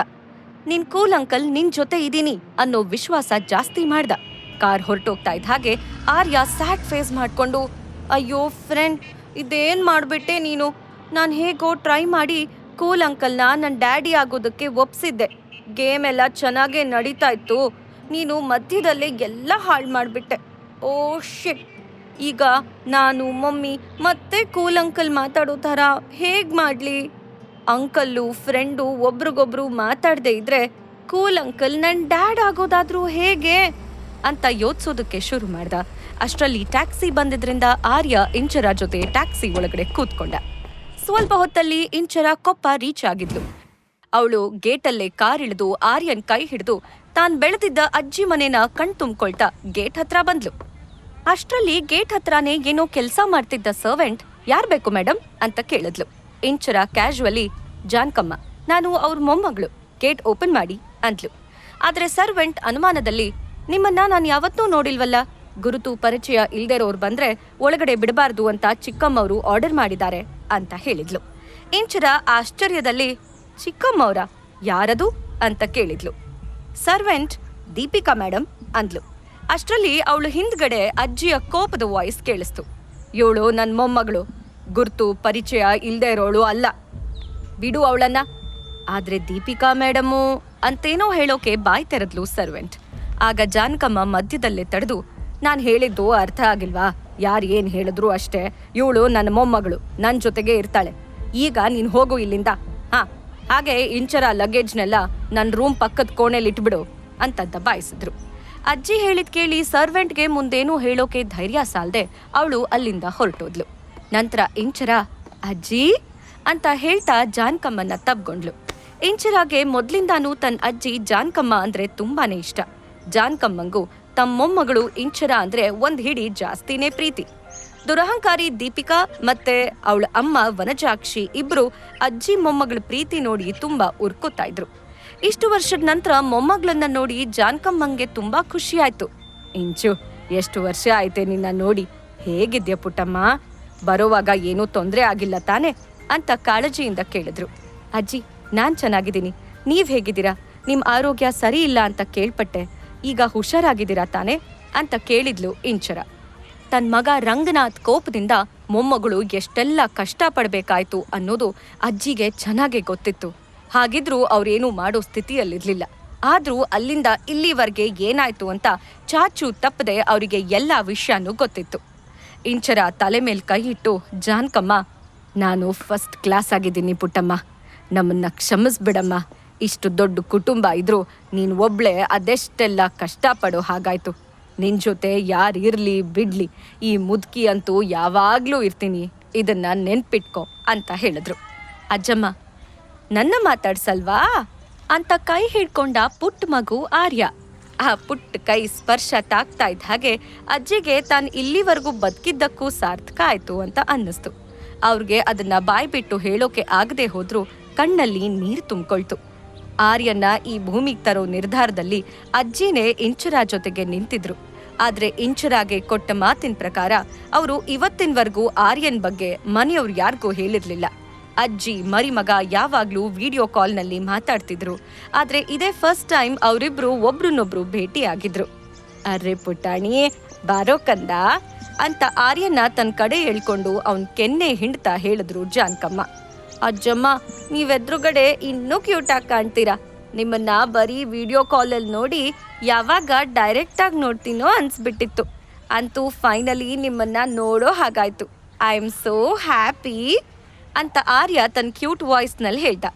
ನಿನ್ ಕೂಲ್ ಅಂಕಲ್, ನಿನ್ ಜೊತೆ ಇದೀನಿ ಅನ್ನೋ ವಿಶ್ವಾಸ ಜಾಸ್ತಿ ಮಾಡ್ದ. ಕಾರ್ ಹೊರಟೋಗ್ತಾ ಇದ್ದ ಹಾಗೆ ಆರ್ಯ ಸ್ಯಾಡ್ ಫೇಸ್ ಮಾಡ್ಕೊಂಡು, ಅಯ್ಯೋ ಫ್ರೆಂಡ್, ಇದೇನ್ ಮಾಡ್ಬಿಟ್ಟೆ ನೀನು? ನಾನ್ ಹೇಗೋ ಟ್ರೈ ಮಾಡಿ ಕೂಲ್ ಅಂಕಲ್ನ ನನ್ನ ಡ್ಯಾಡಿ ಆಗೋದಕ್ಕೆ ಒಪ್ಸಿದ್ದೆ. ಗೇಮ್ ಎಲ್ಲ ಚೆನ್ನಾಗೇ ನಡೀತಾ ಇತ್ತು, ನೀನು ಮಧ್ಯದಲ್ಲೇ ಎಲ್ಲ ಹಾಳು ಮಾಡಿಬಿಟ್ಟೆ. ಓ ಶಿಟ್, ಈಗ ನಾನು ಮಮ್ಮಿ ಮತ್ತೆ ಕೂಲ್ ಅಂಕಲ್ ಮಾತಾಡೋ ಥರ ಹೇಗ್ ಮಾಡಲಿ? ಅಂಕಲ್ಲು ಫ್ರೆಂಡು ಒಬ್ರಿಗೊಬ್ರು ಮಾತಾಡದೆ ಇದ್ರೆ ಕೂಲ್ ಅಂಕಲ್ ನನ್ನ ಡ್ಯಾಡ್ ಆಗೋದಾದ್ರೂ ಹೇಗೆ ಅಂತ ಯೋಚಿಸೋದಕ್ಕೆ ಶುರು ಮಾಡ್ದ. ಅಷ್ಟರಲ್ಲಿ ಟ್ಯಾಕ್ಸಿ ಬಂದಿದ್ರಿಂದ ಆರ್ಯ ಇಂಚರ ಜೊತೆ ಟ್ಯಾಕ್ಸಿ ಒಳಗಡೆ ಕೂತ್ಕೊಂಡ. ಸ್ವಲ್ಪ ಹೊತ್ತಲ್ಲಿ ಇಂಚರ ಕೊಪ್ಪ ರೀಚ್ ಆಗಿದ್ಲು. ಅವಳು ಗೇಟಲ್ಲೇ ಕಾರ್ ಇಳಿದು ಆರ್ಯನ್ ಕೈ ಹಿಡಿದು ತಾನ್ ಬೆಳೆದಿದ್ದ ಅಜ್ಜಿ ಮನೆನ ಕಣ್ ತುಂಬ್ಕೊಳ್ತಾ ಗೇಟ್ ಹತ್ರ ಬಂದ್ಲು. ಅಷ್ಟ್ರಲ್ಲಿ ಗೇಟ್ ಹತ್ರನೇ ಏನೋ ಕೆಲಸ ಮಾಡ್ತಿದ್ದ ಸರ್ವೆಂಟ್ ಯಾರ್ ಬೇಕು ಮೇಡಮ್ ಅಂತ ಕೇಳಿದ್ಲು. ಇಂಚರ ಕ್ಯಾಶುವಲಿ, ಜಾನ್ಕಮ್ಮ, ನಾನು ಅವ್ರ ಮೊಮ್ಮಗಳು, ಗೇಟ್ ಓಪನ್ ಮಾಡಿ ಅಂದ್ಲು. ಆದ್ರೆ ಸರ್ವೆಂಟ್ ಅನುಮಾನದಲ್ಲಿ, ನಿಮ್ಮನ್ನ ನಾನು ಯಾವತ್ತೂ ನೋಡಿಲ್ವಲ್ಲ, ಗುರುತು ಪರಿಚಯ ಇಲ್ದಿರೋರು ಬಂದ್ರೆ ಒಳಗಡೆ ಬಿಡಬಾರ್ದು ಅಂತ ಚಿಕ್ಕಮ್ಮವರು ಆರ್ಡರ್ ಮಾಡಿದ್ದಾರೆ ಅಂತ ಹೇಳಿದ್ಲು. ಇಂಚರ ಆಶ್ಚರ್ಯದಲ್ಲಿ, ಚಿಕ್ಕಮ್ಮವ್ರ ಯಾರದು ಅಂತ ಕೇಳಿದ್ಲು. ಸರ್ವೆಂಟ್, ದೀಪಿಕಾ ಮೇಡಮ್ ಅಂದ್ಲು. ಅಷ್ಟ್ರಲ್ಲಿ ಅವಳು ಹಿಂದ್ಗಡೆ ಅಜ್ಜಿಯ ಕೋಪದ ವಾಯ್ಸ್ ಕೇಳಿಸ್ತು. ಇವಳು ನನ್ ಮೊಮ್ಮಗಳು, ಗುರ್ತು ಪರಿಚಯ ಇಲ್ದೇ ಇರೋಳು ಅಲ್ಲ, ಬಿಡು ಅವಳನ್ನ. ಆದ್ರೆ ದೀಪಿಕಾ ಮೇಡಮು ಅಂತೇನೋ ಹೇಳೋಕೆ ಬಾಯ್ ತೆರೆದ್ಲು ಸರ್ವೆಂಟ್. ಆಗ ಜಾನ್ಕಮ್ಮ ಮಧ್ಯದಲ್ಲೇ ತಡೆದು, ನಾನ್ ಹೇಳಿದ್ದು ಅರ್ಥ ಆಗಿಲ್ವಾ? ಯಾರು ಏನ್ ಹೇಳಿದ್ರು ಅಷ್ಟೇ, ಇವಳು ನನ್ನ ಮೊಮ್ಮಗಳು, ನನ್ ಜೊತೆಗೆ ಇರ್ತಾಳೆ. ಈಗ ನೀನ್ ಹೋಗು ಇಲ್ಲಿಂದ. ಹಾಗೆ ಇಂಚರ ಲಗೇಜ್ನೆಲ್ಲ ನನ್ನ ರೂಮ್ ಪಕ್ಕದ ಕೋಣೆಲಿ ಇಟ್ಬಿಡು ಅಂತ ದಬಾಯಿಸಿದ್ರು. ಅಜ್ಜಿ ಹೇಳಿದ್ ಕೇಳಿ ಸರ್ವೆಂಟ್ಗೆ ಮುಂದೇನೂ ಹೇಳೋಕೆ ಧೈರ್ಯ ಸಾಲದೆ ಅವಳು ಅಲ್ಲಿಂದ ಹೊರಟೋದ್ಲು. ನಂತರ ಇಂಚರ ಅಜ್ಜಿ ಅಂತ ಹೇಳ್ತಾ ಜಾನ್ಕಮ್ಮನ್ನ ತಬ್ಗೊಂಡ್ಲು. ಇಂಚರಾಗೆ ಮೊದ್ಲಿಂದಾನೂ ತನ್ನ ಅಜ್ಜಿ ಜಾನ್ಕಮ್ಮ ಅಂದ್ರೆ ತುಂಬಾನೇ ಇಷ್ಟ. ಜಾನ್ಕಮ್ಮಂಗೂ ತಮ್ಮ ಮೊಮ್ಮಗಳು ಇಂಚರ ಅಂದ್ರೆ ಒಂದ್ ಹಿಡಿ ಜಾಸ್ತಿನೇ ಪ್ರೀತಿ. ದುರಹಂಕಾರಿ ದೀಪಿಕಾ ಮತ್ತೆ ಅವಳ ಅಮ್ಮ ವನಜಾಕ್ಷಿ ಇಬ್ರು ಅಜ್ಜಿ ಮೊಮ್ಮಗಳ ಪ್ರೀತಿ ನೋಡಿ ತುಂಬಾ ಉರ್ಕೋತಾ ಇದ್ರು. ಇಷ್ಟು ವರ್ಷದ ನಂತರ ಮೊಮ್ಮಗಳನ್ನ ನೋಡಿ ಜಾನ್ಕಮ್ಮಂಗೆ ತುಂಬಾ ಖುಷಿ ಆಯ್ತು. ಇಂಚು, ಎಷ್ಟು ವರ್ಷ ಆಯ್ತೆ ನಿನ್ನ ನೋಡಿ, ಹೇಗಿದ್ಯಾ ಪುಟ್ಟಮ್ಮ? ಬರೋವಾಗ ಏನೂ ತೊಂದ್ರೆ ಆಗಿಲ್ಲ ತಾನೆ ಅಂತ ಕಾಳಜಿಯಿಂದ ಕೇಳಿದ್ರು. ಅಜ್ಜಿ, ನಾನ್ ಚೆನ್ನಾಗಿದ್ದೀನಿ, ನೀವ್ ಹೇಗಿದ್ದೀರಾ? ನಿಮ್ ಆರೋಗ್ಯ ಸರಿ ಇಲ್ಲ ಅಂತ ಕೇಳ್ಪಟ್ಟೆ, ಈಗ ಹುಷಾರಾಗಿದ್ದೀರಾ ತಾನೆ ಅಂತ ಕೇಳಿದ್ಲು ಇಂಚರ. ತನ್ನ ಮಗ ರಂಗನಾಥ್ ಕೋಪದಿಂದ ಮೊಮ್ಮಗಳು ಎಷ್ಟೆಲ್ಲ ಕಷ್ಟ ಪಡ್ಬೇಕಾಯ್ತು ಅನ್ನೋದು ಅಜ್ಜಿಗೆ ಚೆನ್ನಾಗೇ ಗೊತ್ತಿತ್ತು. ಹಾಗಿದ್ರೂ ಅವ್ರೇನೂ ಮಾಡೋ ಸ್ಥಿತಿಯಲ್ಲಿರ್ಲಿಲ್ಲ. ಆದ್ರೂ ಅಲ್ಲಿಂದ ಇಲ್ಲಿವರೆಗೆ ಏನಾಯ್ತು ಅಂತ ಚಾಚು ತಪ್ಪದೆ ಅವರಿಗೆ ಎಲ್ಲ ವಿಷಯನೂ ಗೊತ್ತಿತ್ತು. ಇಂಚರ ತಲೆ ಮೇಲೆ ಕೈ ಇಟ್ಟು, ಜಾನ್ಕಮ್ಮ, ನಾನು ಫಸ್ಟ್ ಕ್ಲಾಸ್ ಆಗಿದ್ದೀನಿ ಪುಟ್ಟಮ್ಮ, ನಮ್ಮನ್ನ ಕ್ಷಮಿಸ್ಬಿಡಮ್ಮ. ಇಷ್ಟು ದೊಡ್ಡ ಕುಟುಂಬ ಇದ್ರೂ ನೀನು ಒಬ್ಳೆ ಅದೆಷ್ಟೆಲ್ಲ ಕಷ್ಟಪಡೋ ಹಾಗಾಯ್ತು. ನಿನ್ ಜೊತೆ ಯಾರು ಇರ್ಲಿ ಬಿಡ್ಲಿ, ಈ ಮುದುಕಿ ಅಂತೂ ಯಾವಾಗ್ಲೂ ಇರ್ತೀನಿ, ಇದನ್ನ ನೆನ್ಪಿಟ್ಕೋ ಅಂತ ಹೇಳಿದ್ರು. ಅಜ್ಜಮ್ಮ, ನನ್ನ ಮಾತಾಡ್ಸಲ್ವಾ ಅಂತ ಕೈ ಹಿಡ್ಕೊಂಡ ಪುಟ್ಟ ಮಗು ಆರ್ಯ. ಆ ಪುಟ್ಟ ಕೈ ಸ್ಪರ್ಶ ತಾಕ್ತಾ ಇದ್ದ ಹಾಗೆ ಅಜ್ಜಿಗೆ ತಾನು ಇಲ್ಲಿವರೆಗೂ ಬದುಕಿದ್ದಕ್ಕೂ ಸಾರ್ಥಕ ಆಯ್ತು ಅಂತ ಅನ್ನಿಸ್ತು. ಅವ್ರಿಗೆ ಅದನ್ನ ಬಾಯ್ ಬಿಟ್ಟು ಹೇಳೋಕೆ ಆಗದೆ ಹೋದ್ರೂ ಕಣ್ಣಲ್ಲಿ ನೀರು ತುಂಬಿಕೊಳ್ತು. ಆರ್ಯನ್ನ ಈ ಭೂಮಿಗೆ ತರೋ ನಿರ್ಧಾರದಲ್ಲಿ ಅಜ್ಜಿನೇ ಇಂಚರ ಜೊತೆಗೆ ನಿಂತಿದ್ರು. ಆದ್ರೆ ಇಂಚರಾಗೆ ಕೊಟ್ಟ ಮಾತಿನ ಪ್ರಕಾರ ಅವರು ಇವತ್ತಿನವರೆಗೂ ಆರ್ಯನ್ ಬಗ್ಗೆ ಮನೆಯವ್ರು ಯಾರಿಗೂ ಹೇಳಿರ್ಲಿಲ್ಲ. ಅಜ್ಜಿ ಮರಿಮಗ ಯಾವಾಗ್ಲೂ ವಿಡಿಯೋ ಕಾಲ್ನಲ್ಲಿ ಮಾತಾಡ್ತಿದ್ರು. ಆದ್ರೆ ಇದೇ ಫಸ್ಟ್ ಟೈಮ್ ಅವರಿಬ್ರು ಒಬ್ರನ್ನೊಬ್ರು ಭೇಟಿ ಆಗಿದ್ರು. ಅರ್ರೆ ಪುಟ್ಟಾಣಿ, ಬಾರೋ ಕಂದ ಅಂತ ಆರ್ಯನ್ನ ತನ್ನ ಕಡೆ ಹೇಳ್ಕೊಂಡು ಅವನ್ ಕೆನ್ನೆ ಹಿಂಡ್ತಾ ಹೇಳಿದ್ರು ಜಾನ್ಕಮ್ಮ. ಅಜ್ಜಮ್ಮ, ನೀವೆದ್ರುಗಡೆ ಇನ್ನೂ ಕ್ಯೂಟ್ ಆಗಿ ಕಾಣ್ತೀರಾ. ನಿಮ್ಮನ್ನ ಬರೀ ವಿಡಿಯೋ ಕಾಲಲ್ಲಿ ನೋಡಿ ಯಾವಾಗ ಡೈರೆಕ್ಟ್ ಆಗಿ ನೋಡ್ತೀನೋ ಅನ್ಸ್ಬಿಟ್ಟಿತ್ತು. ಅಂತೂ ಫೈನಲಿ ನಿಮ್ಮನ್ನ ನೋಡೋ ಹಾಗಾಯ್ತು. ಐ ಆಮ್ ಸೋ ಹ್ಯಾಪಿ ಅಂತ ಆರ್ಯ ತನ್ನ ಕ್ಯೂಟ್ ವಾಯ್ಸ್ನಲ್ಲಿ ಹೇಳ್ದ.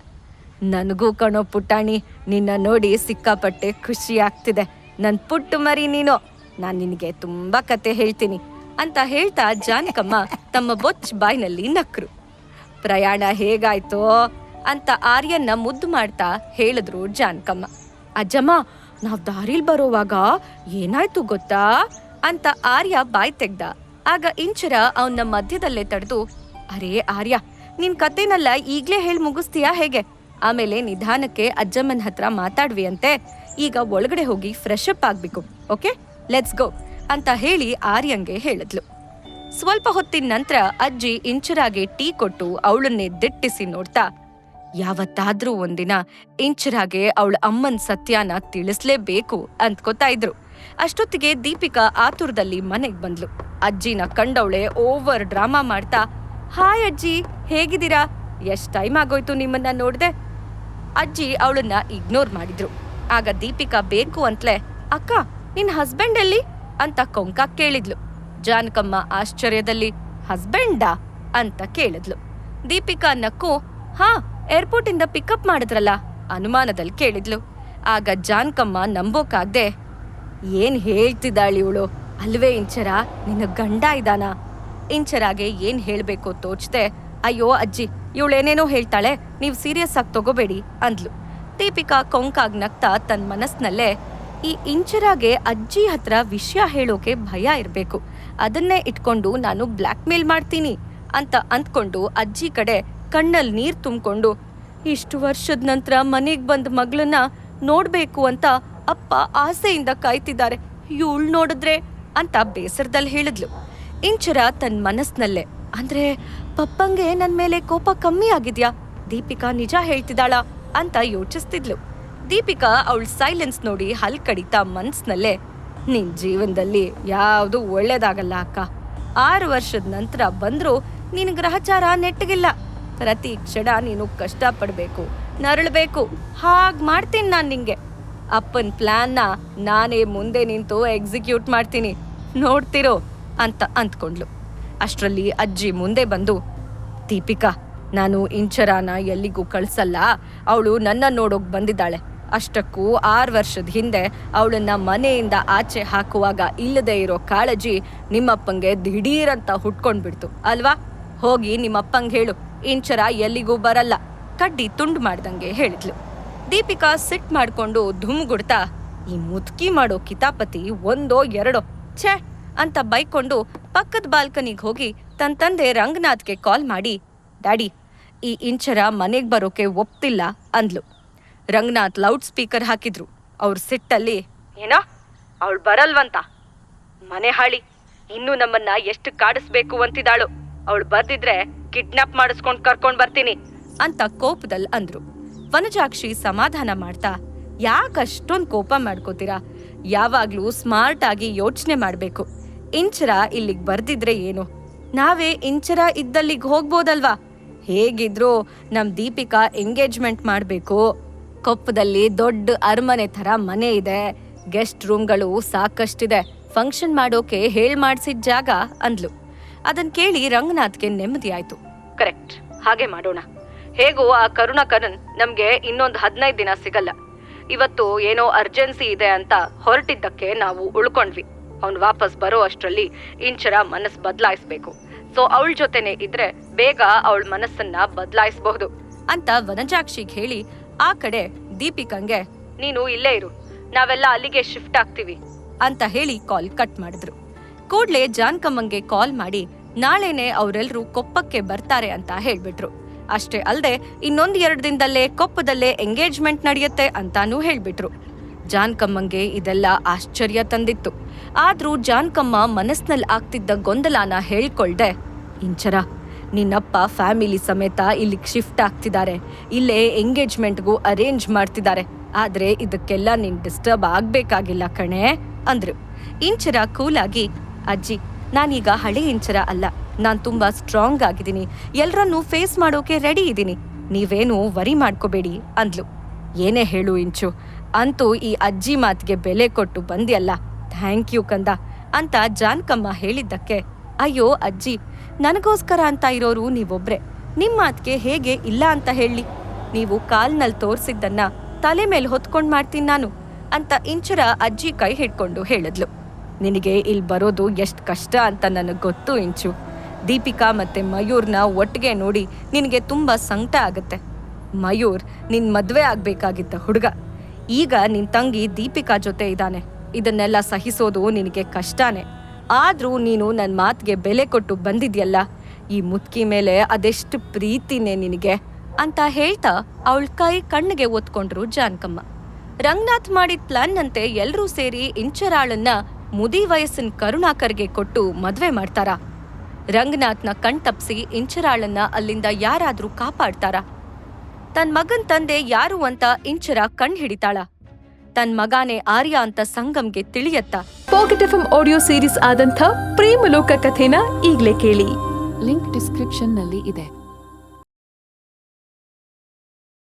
ನನಗೂ ಕಣೋ ಪುಟ್ಟಾಣಿ, ನಿನ್ನ ನೋಡಿ ಸಿಕ್ಕಾಪಟ್ಟೆ ಖುಷಿ ಆಗ್ತಿದೆ. ನನ್ನ ಪುಟ್ಟು ಮರಿ ನೀನು, ನಾನು ನಿನಗೆ ತುಂಬಾ ಕತೆ ಹೇಳ್ತೀನಿ ಅಂತ ಹೇಳ್ತಾ ಜಾನಕಮ್ಮ ತಮ್ಮ ಬೊಚ್ಚ ಬಾಯ್ನಲ್ಲಿ ನಕ್ರು. ಪ್ರಯಾಣ ಹೇಗಾಯ್ತೋ ಅಂತ ಆರ್ಯನ್ನ ಮುದ್ದು ಮಾಡ್ತಾ ಹೇಳಿದ್ರು ಜಾನಕಮ್ಮ. ಅಜ್ಜಮ್ಮ, ನಾವ್ ದಾರಿಲ್ ಬರೋವಾಗ ಏನಾಯ್ತು ಗೊತ್ತಾ ಅಂತ ಆರ್ಯ ಬಾಯ್ ತೆಗ್ದ. ಆಗ ಇಂಚರ ಅವನ ಮಧ್ಯದಲ್ಲೇ ತಡೆದು, ಅರೇ ಆರ್ಯ, ನಿನ್ ಕತೆನೆಲ್ಲ ಈಗ್ಲೇ ಹೇಳಿ ಮುಗಿಸ್ತೀಯಾ ಹೇಗೆ? ಆಮೇಲೆ ನಿಧಾನಕ್ಕೆ ಅಜ್ಜಮ್ಮನ ಹತ್ರ ಮಾತಾಡ್ವಿ ಅಂತೆ. ಈಗ ಒಳಗಡೆ ಹೋಗಿ ಫ್ರೆಶ್ ಅಪ್ ಆಗ್ಬೇಕು, ಓಕೆ, ಲೆಟ್ಸ್ ಗೋ ಅಂತ ಹೇಳಿ ಆರ್ಯಂಗೆ ಹೇಳಿದ್ಲು. ಸ್ವಲ್ಪ ಹೊತ್ತಿನ ನಂತರ ಅಜ್ಜಿ ಇಂಚರಾಗೆ ಟೀ ಕೊಟ್ಟು ಅವಳನ್ನೇ ದಿಟ್ಟಿಸಿ ನೋಡ್ತಾ, ಯಾವತ್ತಾದ್ರೂ ಒಂದಿನ ಇಂಚರಾಗೆ ಅವಳ ಅಮ್ಮನ್ ಸತ್ಯನ ತಿಳಿಸ್ಲೇಬೇಕು ಅಂದ್ಕೋತಾ ಇದ್ರು. ಅಷ್ಟೊತ್ತಿಗೆ ದೀಪಿಕಾ ಆತುರದಲ್ಲಿ ಮನೆಗ್ ಬಂದ್ಲು. ಅಜ್ಜಿನ ಕಂಡವಳೆ ಓವರ್ ಡ್ರಾಮಾ ಮಾಡ್ತಾ, ಹಾಯ್ ಅಜ್ಜಿ, ಹೇಗಿದ್ದೀರಾ? ಎಷ್ಟ್ ಟೈಮ್ ಆಗೋಯ್ತು ನಿಮ್ಮನ್ನ ನೋಡ್ದೆ. ಅಜ್ಜಿ ಅವಳನ್ನ ಇಗ್ನೋರ್ ಮಾಡಿದ್ರು. ಆಗ ದೀಪಿಕಾ ಬೇಕು ಅಂತಲೇ, ಅಕ್ಕ, ನಿನ್ ಹಸ್ಬೆಂಡ್ ಎಲ್ಲಿ ಅಂತ ಕೊಂಕ ಕೇಳಿದ್ಲು. ಜಾನಕಮ್ಮ ಆಶ್ಚರ್ಯದಲ್ಲಿ, ಹಸ್ಬೆಂಡಾ ಅಂತ ಕೇಳಿದ್ಲು. ದೀಪಿಕಾ ನಕ್ಕು, ಹಾ, ಏರ್ಪೋರ್ಟ್ ಇಂದ ಪಿಕಪ್ ಮಾಡಿದ್ರಲ್ಲ ಅನುಮಾನದಲ್ಲಿ ಕೇಳಿದ್ಲು. ಆಗ ಜಾನಕಮ್ಮ ನಂಬೋಕಾಗ್ದೆ, ಏನ್ ಹೇಳ್ತಿದ್ದಾಳಿ ಇವಳು, ಅಲ್ವೇ ಇಂಚರ, ನಿನ್ನ ಗಂಡ ಇದಾನ? ಇಂಚರಾಗೆ ಏನ್ ಹೇಳ್ಬೇಕು ತೋಚ್ದೆ, ಅಯ್ಯೋ ಅಜ್ಜಿ, ಇವಳೇನೇನೋ ಹೇಳ್ತಾಳೆ, ನೀವ್ ಸೀರಿಯಸ್ ಆಗಿ ತಗೋಬೇಡಿ ಅಂದ್ಲು. ದೀಪಿಕಾ ಕೊಂಕಾಗ್ ನಗ್ತಾ ತನ್ನ ಮನಸ್ನಲ್ಲೇ, ಈ ಇಂಚರಾಗೆ ಅಜ್ಜಿ ಹತ್ರ ವಿಷಯ ಹೇಳೋಕೆ ಭಯ ಇರ್ಬೇಕು. ಅದನ್ನೇ ಇಟ್ಕೊಂಡು ನಾನು ಬ್ಲ್ಯಾಕ್ ಮೇಲ್ ಮಾಡ್ತೀನಿ ಅಂತ ಅಂದ್ಕೊಂಡು ಅಜ್ಜಿ ಕಡೆ ಕಣ್ಣಲ್ಲಿ ನೀರ್ ತುಂಬಿಕೊಂಡು ಇಷ್ಟು ವರ್ಷದ ನಂತರ ಮನೆಗ್ ಬಂದ ಮಗಳನ್ನ ನೋಡ್ಬೇಕು ಅಂತ ಅಪ್ಪ ಆಸೆಯಿಂದ ಕಾಯ್ತಿದ್ದಾರೆ, ಇವಳು ನೋಡಿದ್ರೆ ಅಂತ ಬೇಸರದಲ್ಲಿ ಹೇಳಿದ್ಲು. ಇಂಚರ ತನ್ನ ಮನಸ್ನಲ್ಲೇ, ಅಂದ್ರೆ ಪಪ್ಪಂಗೆ ನನ್ ಮೇಲೆ ಕೋಪ ಕಮ್ಮಿ ಆಗಿದ್ಯಾ, ದೀಪಿಕಾ ನಿಜ ಹೇಳ್ತಿದ್ದಾಳ ಅಂತ ಯೋಚಿಸ್ತಿದ್ಲು. ದೀಪಿಕಾ ಅವಳ ಸೈಲೆನ್ಸ್ ನೋಡಿ ಹಲ್ ಕಡಿತಾ ಮನ್ಸ್ನಲ್ಲೇ, ನಿನ್ ಜೀವನದಲ್ಲಿ ಯಾವುದು ಒಳ್ಳೇದಾಗಲ್ಲ ಅಕ್ಕ. 6 ವರ್ಷದ ನಂತರ ಬಂದ್ರೂ ನಿನ್ ಗ್ರಹಚಾರ ನೆಟ್ಟಗಿಲ್ಲ. ಪ್ರತಿ ಕ್ಷಣ ನೀನು ಕಷ್ಟಪಡ್ಬೇಕು, ನರಳಬೇಕು. ಹಾಗ್ ಮಾಡ್ತೀನಿ ನಾನ್ ನಿಂಗೆ. ಅಪ್ಪನ್ ಪ್ಲಾನ್ನ ನಾನೇ ಮುಂದೆ ನಿಂತು ಎಕ್ಸಿಕ್ಯೂಟ್ ಮಾಡ್ತೀನಿ, ನೋಡ್ತಿರೋ ಅಂತ ಅಂದ್ಕೊಂಡ್ಲು. ಅಷ್ಟರಲ್ಲಿ ಅಜ್ಜಿ ಮುಂದೆ ಬಂದು, ದೀಪಿಕಾ, ನಾನು ಇಂಚರಾನ ಎಲ್ಲಿಗೂ ಕಳ್ಸಲ್ಲ, ಅವಳು ನನ್ನ ನೋಡೋಕ್ ಬಂದಿದ್ದಾಳೆ. ಅಷ್ಟಕ್ಕೂ 6 ವರ್ಷದ ಹಿಂದೆ ಅವಳನ್ನ ಮನೆಯಿಂದ ಆಚೆ ಹಾಕುವಾಗ ಇಲ್ಲದೆ ಇರೋ ಕಾಳಜಿ ನಿಮ್ಮಪ್ಪಂಗೆ ದಿಢೀರಂತ ಹುಟ್ಕೊಂಡ್ಬಿಡ್ತು ಅಲ್ವಾ? ಹೋಗಿ ನಿಮ್ಮಪ್ಪಂಗೆ ಹೇಳು, ಇಂಚರ ಎಲ್ಲಿಗೂ ಬರಲ್ಲ, ಕಡ್ಡಿ ತುಂಡು ಮಾಡ್ದಂಗೆ ಹೇಳಿದ್ಲು. ದೀಪಿಕಾ ಸಿಟ್ ಮಾಡ್ಕೊಂಡು ಧುಮ್ಗುಡ್ತಾ, ಈ ಮುದುಕಿ ಮಾಡೋ ಕಿತಾಪತಿ ಒಂದೋ ಎರಡೋ ಛೇ ಅಂತ ಬೈಕೊಂಡು ಪಕ್ಕದ ಬಾಲ್ಕನಿಗೆ ಹೋಗಿ ತನ್ನ ತಂದೆ ರಂಗನಾಥ್ಗೆ ಕಾಲ್ ಮಾಡಿ, ಡ್ಯಾಡಿ, ಈ ಇಂಚರ ಮನೆಗ್ ಬರೋಕೆ ಒಪ್ತಿಲ್ಲ ಅಂದ್ಲು. ರಂಗನಾಥ್ ಲೌಡ್ ಸ್ಪೀಕರ್ ಹಾಕಿದ್ರು. ಅವ್ರ ಸಿಟ್ಟಲ್ಲಿ, ಏನೋ ಅವಳು ಬರಲ್ವಂತ, ಮನೆ ಹಾಳಿ ಇನ್ನೂ ನಮ್ಮನ್ನ ಎಷ್ಟು ಕಾಡಿಸ್ಬೇಕು ಅಂತಿದ್ದಾಳು, ಅವಳು ಬರ್ದಿದ್ರೆ ಕಿಡ್ನಾಪ್ ಮಾಡಿಸ್ಕೊಂಡ್ ಕರ್ಕೊಂಡ್ ಬರ್ತೀನಿ ಅಂತ ಕೋಪದಲ್ಲಿ ಅಂದ್ರು. ವನಜಾಕ್ಷಿ ಸಮಾಧಾನ ಮಾಡ್ತಾ, ಯಾಕಷ್ಟೊಂದು ಕೋಪ ಮಾಡ್ಕೋತೀರಾ, ಯಾವಾಗ್ಲೂ ಸ್ಮಾರ್ಟ್ ಆಗಿ ಯೋಚನೆ ಮಾಡ್ಬೇಕು. ಇಂಚರ ಇಲ್ಲಿಗ್ ಬರ್ದಿದ್ರೆ ಏನು, ನಾವೇ ಇಂಚರ ಇದ್ದಲ್ಲಿಗ್ ಹೋಗ್ಬೋದಲ್ವಾ? ಹೇಗಿದ್ರು ನಮ್ ದೀಪಿಕಾ ಎಂಗೇಜ್ಮೆಂಟ್ ಮಾಡ್ಬೇಕು. ಕೊಪ್ಪದಲ್ಲಿ ದೊಡ್ಡ ಅರಮನೆ ತರ ಮನೆ ಇದೆ, ಗೆಸ್ಟ್ ರೂಮ್ಗಳು ಸಾಕಷ್ಟಿದೆ, ಫಂಕ್ಷನ್ ಮಾಡೋಕೆ ಮಾಡ್ಸಿದ ಜಾಗ ಅಂದ್ಲು. ಅದನ್ ಕೇಳಿ ರಂಗನಾಥ್ಗೆ ನೆಮ್ಮದಿ ಆಯ್ತು. ಕರೆಕ್ಟ್, ಹಾಗೆ ಮಾಡೋಣ. ಹೇಗೋ ಆ ಕರುಣಾಕರನ್ ನಮ್ಗೆ ಇನ್ನೊಂದು 15 ದಿನ ಸಿಗಲ್ಲ. ಇವತ್ತು ಏನೋ ಅರ್ಜೆನ್ಸಿ ಇದೆ ಅಂತ ಹೊರಟಿದ್ದಕ್ಕೆ ನಾವು ಉಳ್ಕೊಂಡ್ವಿ. ಅವ್ನು ವಾಪಸ್ ಬರೋ ಅಷ್ಟ್ರಲ್ಲಿ ಇಂಚರ ಮನಸ್ ಬದಲಾಯಿಸ್ಬೇಕು. ಸೊ ಅವಳ ಜೊತೆನೆ ಇದ್ರೆ ಬೇಗ ಅವಳ ಮನಸ್ಸನ್ನ ಬದಲಾಯಿಸಬಹುದು ಅಂತ ವನಜಾಕ್ಷಿಗೆ ಹೇಳಿ ಆ ಕಡೆ ದೀಪಿಕಂಗೆ, ನೀನು ಇಲ್ಲೇ ಇರು, ನಾವೆಲ್ಲ ಅಲ್ಲಿಗೆ ಶಿಫ್ಟ್ ಆಗ್ತೀವಿ ಅಂತ ಹೇಳಿ ಕಾಲ್ ಕಟ್ ಮಾಡಿದ್ರು. ಕೂಡ್ಲೆ ಜಾನ್ಕಮ್ಮಂಗೆ ಕಾಲ್ ಮಾಡಿ ನಾಳೆನೆ ಅವರೆಲ್ಲರೂ ಕೊಪ್ಪಕ್ಕೆ ಬರ್ತಾರೆ ಅಂತ ಹೇಳ್ಬಿಟ್ರು. ಅಷ್ಟೇ ಅಲ್ಲದೆ ಇನ್ನೊಂದು 2 ದಿನದಲ್ಲೇ ಕೊಪ್ಪದಲ್ಲೇ ಎಂಗೇಜ್ಮೆಂಟ್ ನಡೆಯುತ್ತೆ ಅಂತಾನೂ ಹೇಳ್ಬಿಟ್ರು. ಜಾನ್ಕಮ್ಮಂಗೆ ಇದೆಲ್ಲ ಆಶ್ಚರ್ಯ ತಂದಿತ್ತು. ಆದ್ರೂ ಜಾನ್ಕಮ್ಮ ಮನಸ್ನಲ್ಲಿ ಆಗ್ತಿದ್ದ ಗೊಂದಲಾನ ಹೇಳ್ಕೊಳ್ದೆ, ಇಂಚರ, ನಿನ್ನಪ್ಪ ಫ್ಯಾಮಿಲಿ ಸಮೇತ ಇಲ್ಲಿಗೆ ಶಿಫ್ಟ್ ಆಗ್ತಿದ್ದಾರೆ, ಇಲ್ಲೇ ಎಂಗೇಜ್ಮೆಂಟ್ಗೂ ಅರೇಂಜ್ ಮಾಡ್ತಿದ್ದಾರೆ, ಆದ್ರೆ ಇದಕ್ಕೆಲ್ಲ ನೀನ್ ಡಿಸ್ಟರ್ಬ್ ಆಗ್ಬೇಕಾಗಿಲ್ಲ ಕಣೆ ಅಂದ್ರು. ಇಂಚರ ಕೂಲಾಗಿ, ಅಜ್ಜಿ, ನಾನೀಗ ಹಳೆ ಇಂಚರ ಅಲ್ಲ, ನಾನ್ ತುಂಬಾ ಸ್ಟ್ರಾಂಗ್ ಆಗಿದ್ದೀನಿ, ಎಲ್ರನ್ನೂ ಫೇಸ್ ಮಾಡೋಕೆ ರೆಡಿ ಇದ್ದೀನಿ, ನೀವೇನು ವರಿ ಮಾಡ್ಕೋಬೇಡಿ ಅಂದ್ಲು. ಏನೇ ಹೇಳು ಇಂಚು, ಅಂತೂ ಈ ಅಜ್ಜಿ ಮಾತಿಗೆ ಬೆಲೆ ಕೊಟ್ಟು ಬಂದ್ಯಲ್ಲ, ಥ್ಯಾಂಕ್ ಯು ಕಂದ ಅಂತ ಜಾನ್ಕಮ್ಮ ಹೇಳಿದ್ದಕ್ಕೆ, ಅಯ್ಯೋ ಅಜ್ಜಿ, ನನಗೋಸ್ಕರ ಅಂತ ಇರೋರು ನೀವೊಬ್ರೆ, ನಿಮ್ ಮಾತ್ಗೆ ಹೇಗೆ ಇಲ್ಲ ಅಂತ ಹೇಳಿ, ನೀವು ಕಾಲ್ನಲ್ಲಿ ತೋರ್ಸಿದ್ದನ್ನ ತಲೆ ಮೇಲೆ ಹೊತ್ಕೊಂಡ್ ಮಾಡ್ತೀನಿ ನಾನು ಅಂತ ಇಂಚರ ಅಜ್ಜಿ ಕೈ ಹಿಡ್ಕೊಂಡು ಹೇಳಿದ್ಲು. ನಿನಗೆ ಇಲ್ಲಿ ಬರೋದು ಎಷ್ಟು ಕಷ್ಟ ಅಂತ ನನಗೆ ಗೊತ್ತು ಇಂಚು. ದೀಪಿಕಾ ಮತ್ತೆ ಮಯೂರ್ನ ಒಟ್ಟಿಗೆ ನೋಡಿ ನಿನಗೆ ತುಂಬಾ ಸಂಕಟ ಆಗತ್ತೆ. ಮಯೂರ್ ನಿನ್ ಮದ್ವೆ ಆಗ್ಬೇಕಾಗಿದ್ದ ಹುಡುಗ, ಈಗ ನಿನ್ ತಂಗಿ ದೀಪಿಕಾ ಜೊತೆ ಇದ್ದಾನೆ. ಇದನ್ನೆಲ್ಲ ಸಹಿಸೋದು ನಿನಗೆ ಕಷ್ಟನೇ. ಆದ್ರೂ ನೀನು ನನ್ನ ಮಾತಿಗೆ ಬೆಲೆ ಕೊಟ್ಟು ಬಂದಿದ್ಯಲ್ಲ, ಈ ಮುದ್ಕಿ ಮೇಲೆ ಅದೆಷ್ಟು ಪ್ರೀತಿನೇ ನಿನಗೆ ಅಂತ ಹೇಳ್ತಾ ಅವಳ ಕೈ ಕಣ್ಣಿಗೆ ಒತ್ಕೊಂಡ್ರು ಜಾನ್ಕಮ್ಮ. ರಂಗನಾಥ್ ಮಾಡಿದ ಪ್ಲಾನ್ನಂತೆ ಎಲ್ರೂ ಸೇರಿ ಇಂಚರಾಳನ್ನ ಮುದಿ ವಯಸ್ಸಿನ ಕರುಣಾಕರ್ಗೆ ಕೊಟ್ಟು ಮದ್ವೆ ಮಾಡ್ತಾರಾ? ರಂಗನಾಥ್ನ ಕಣ್ತಪ್ಸಿ ಇಂಚರಾಳನ್ನ ಅಲ್ಲಿಂದ ಯಾರಾದ್ರೂ ಕಾಪಾಡ್ತಾರ? ತನ್ ಮಗನ್ ತಂದೆ ಯಾರು ಅಂತ ಇಂಚರ ಕಣ್ ಹಿಡಿತಾಳ? ತನ್ ಮಗಾನೇ ಆರ್ಯ ಅಂತ ಸಂಗಮ್ಗೆ ತಿಳಿಯತ್ತ? ಪಾಕೆಟ್ ಎಫ್ಎಂ ಆಡಿಯೋ ಸೀರೀಸ್ ಆದಂಥ ಪ್ರೇಮಲೋಕ ಕಥೆನ ಈಗ್ಲೇ ಕೇಳಿ. ಲಿಂಕ್ ಡಿಸ್ಕ್ರಿಪ್ಷನ್ ನಲ್ಲಿ ಇದೆ.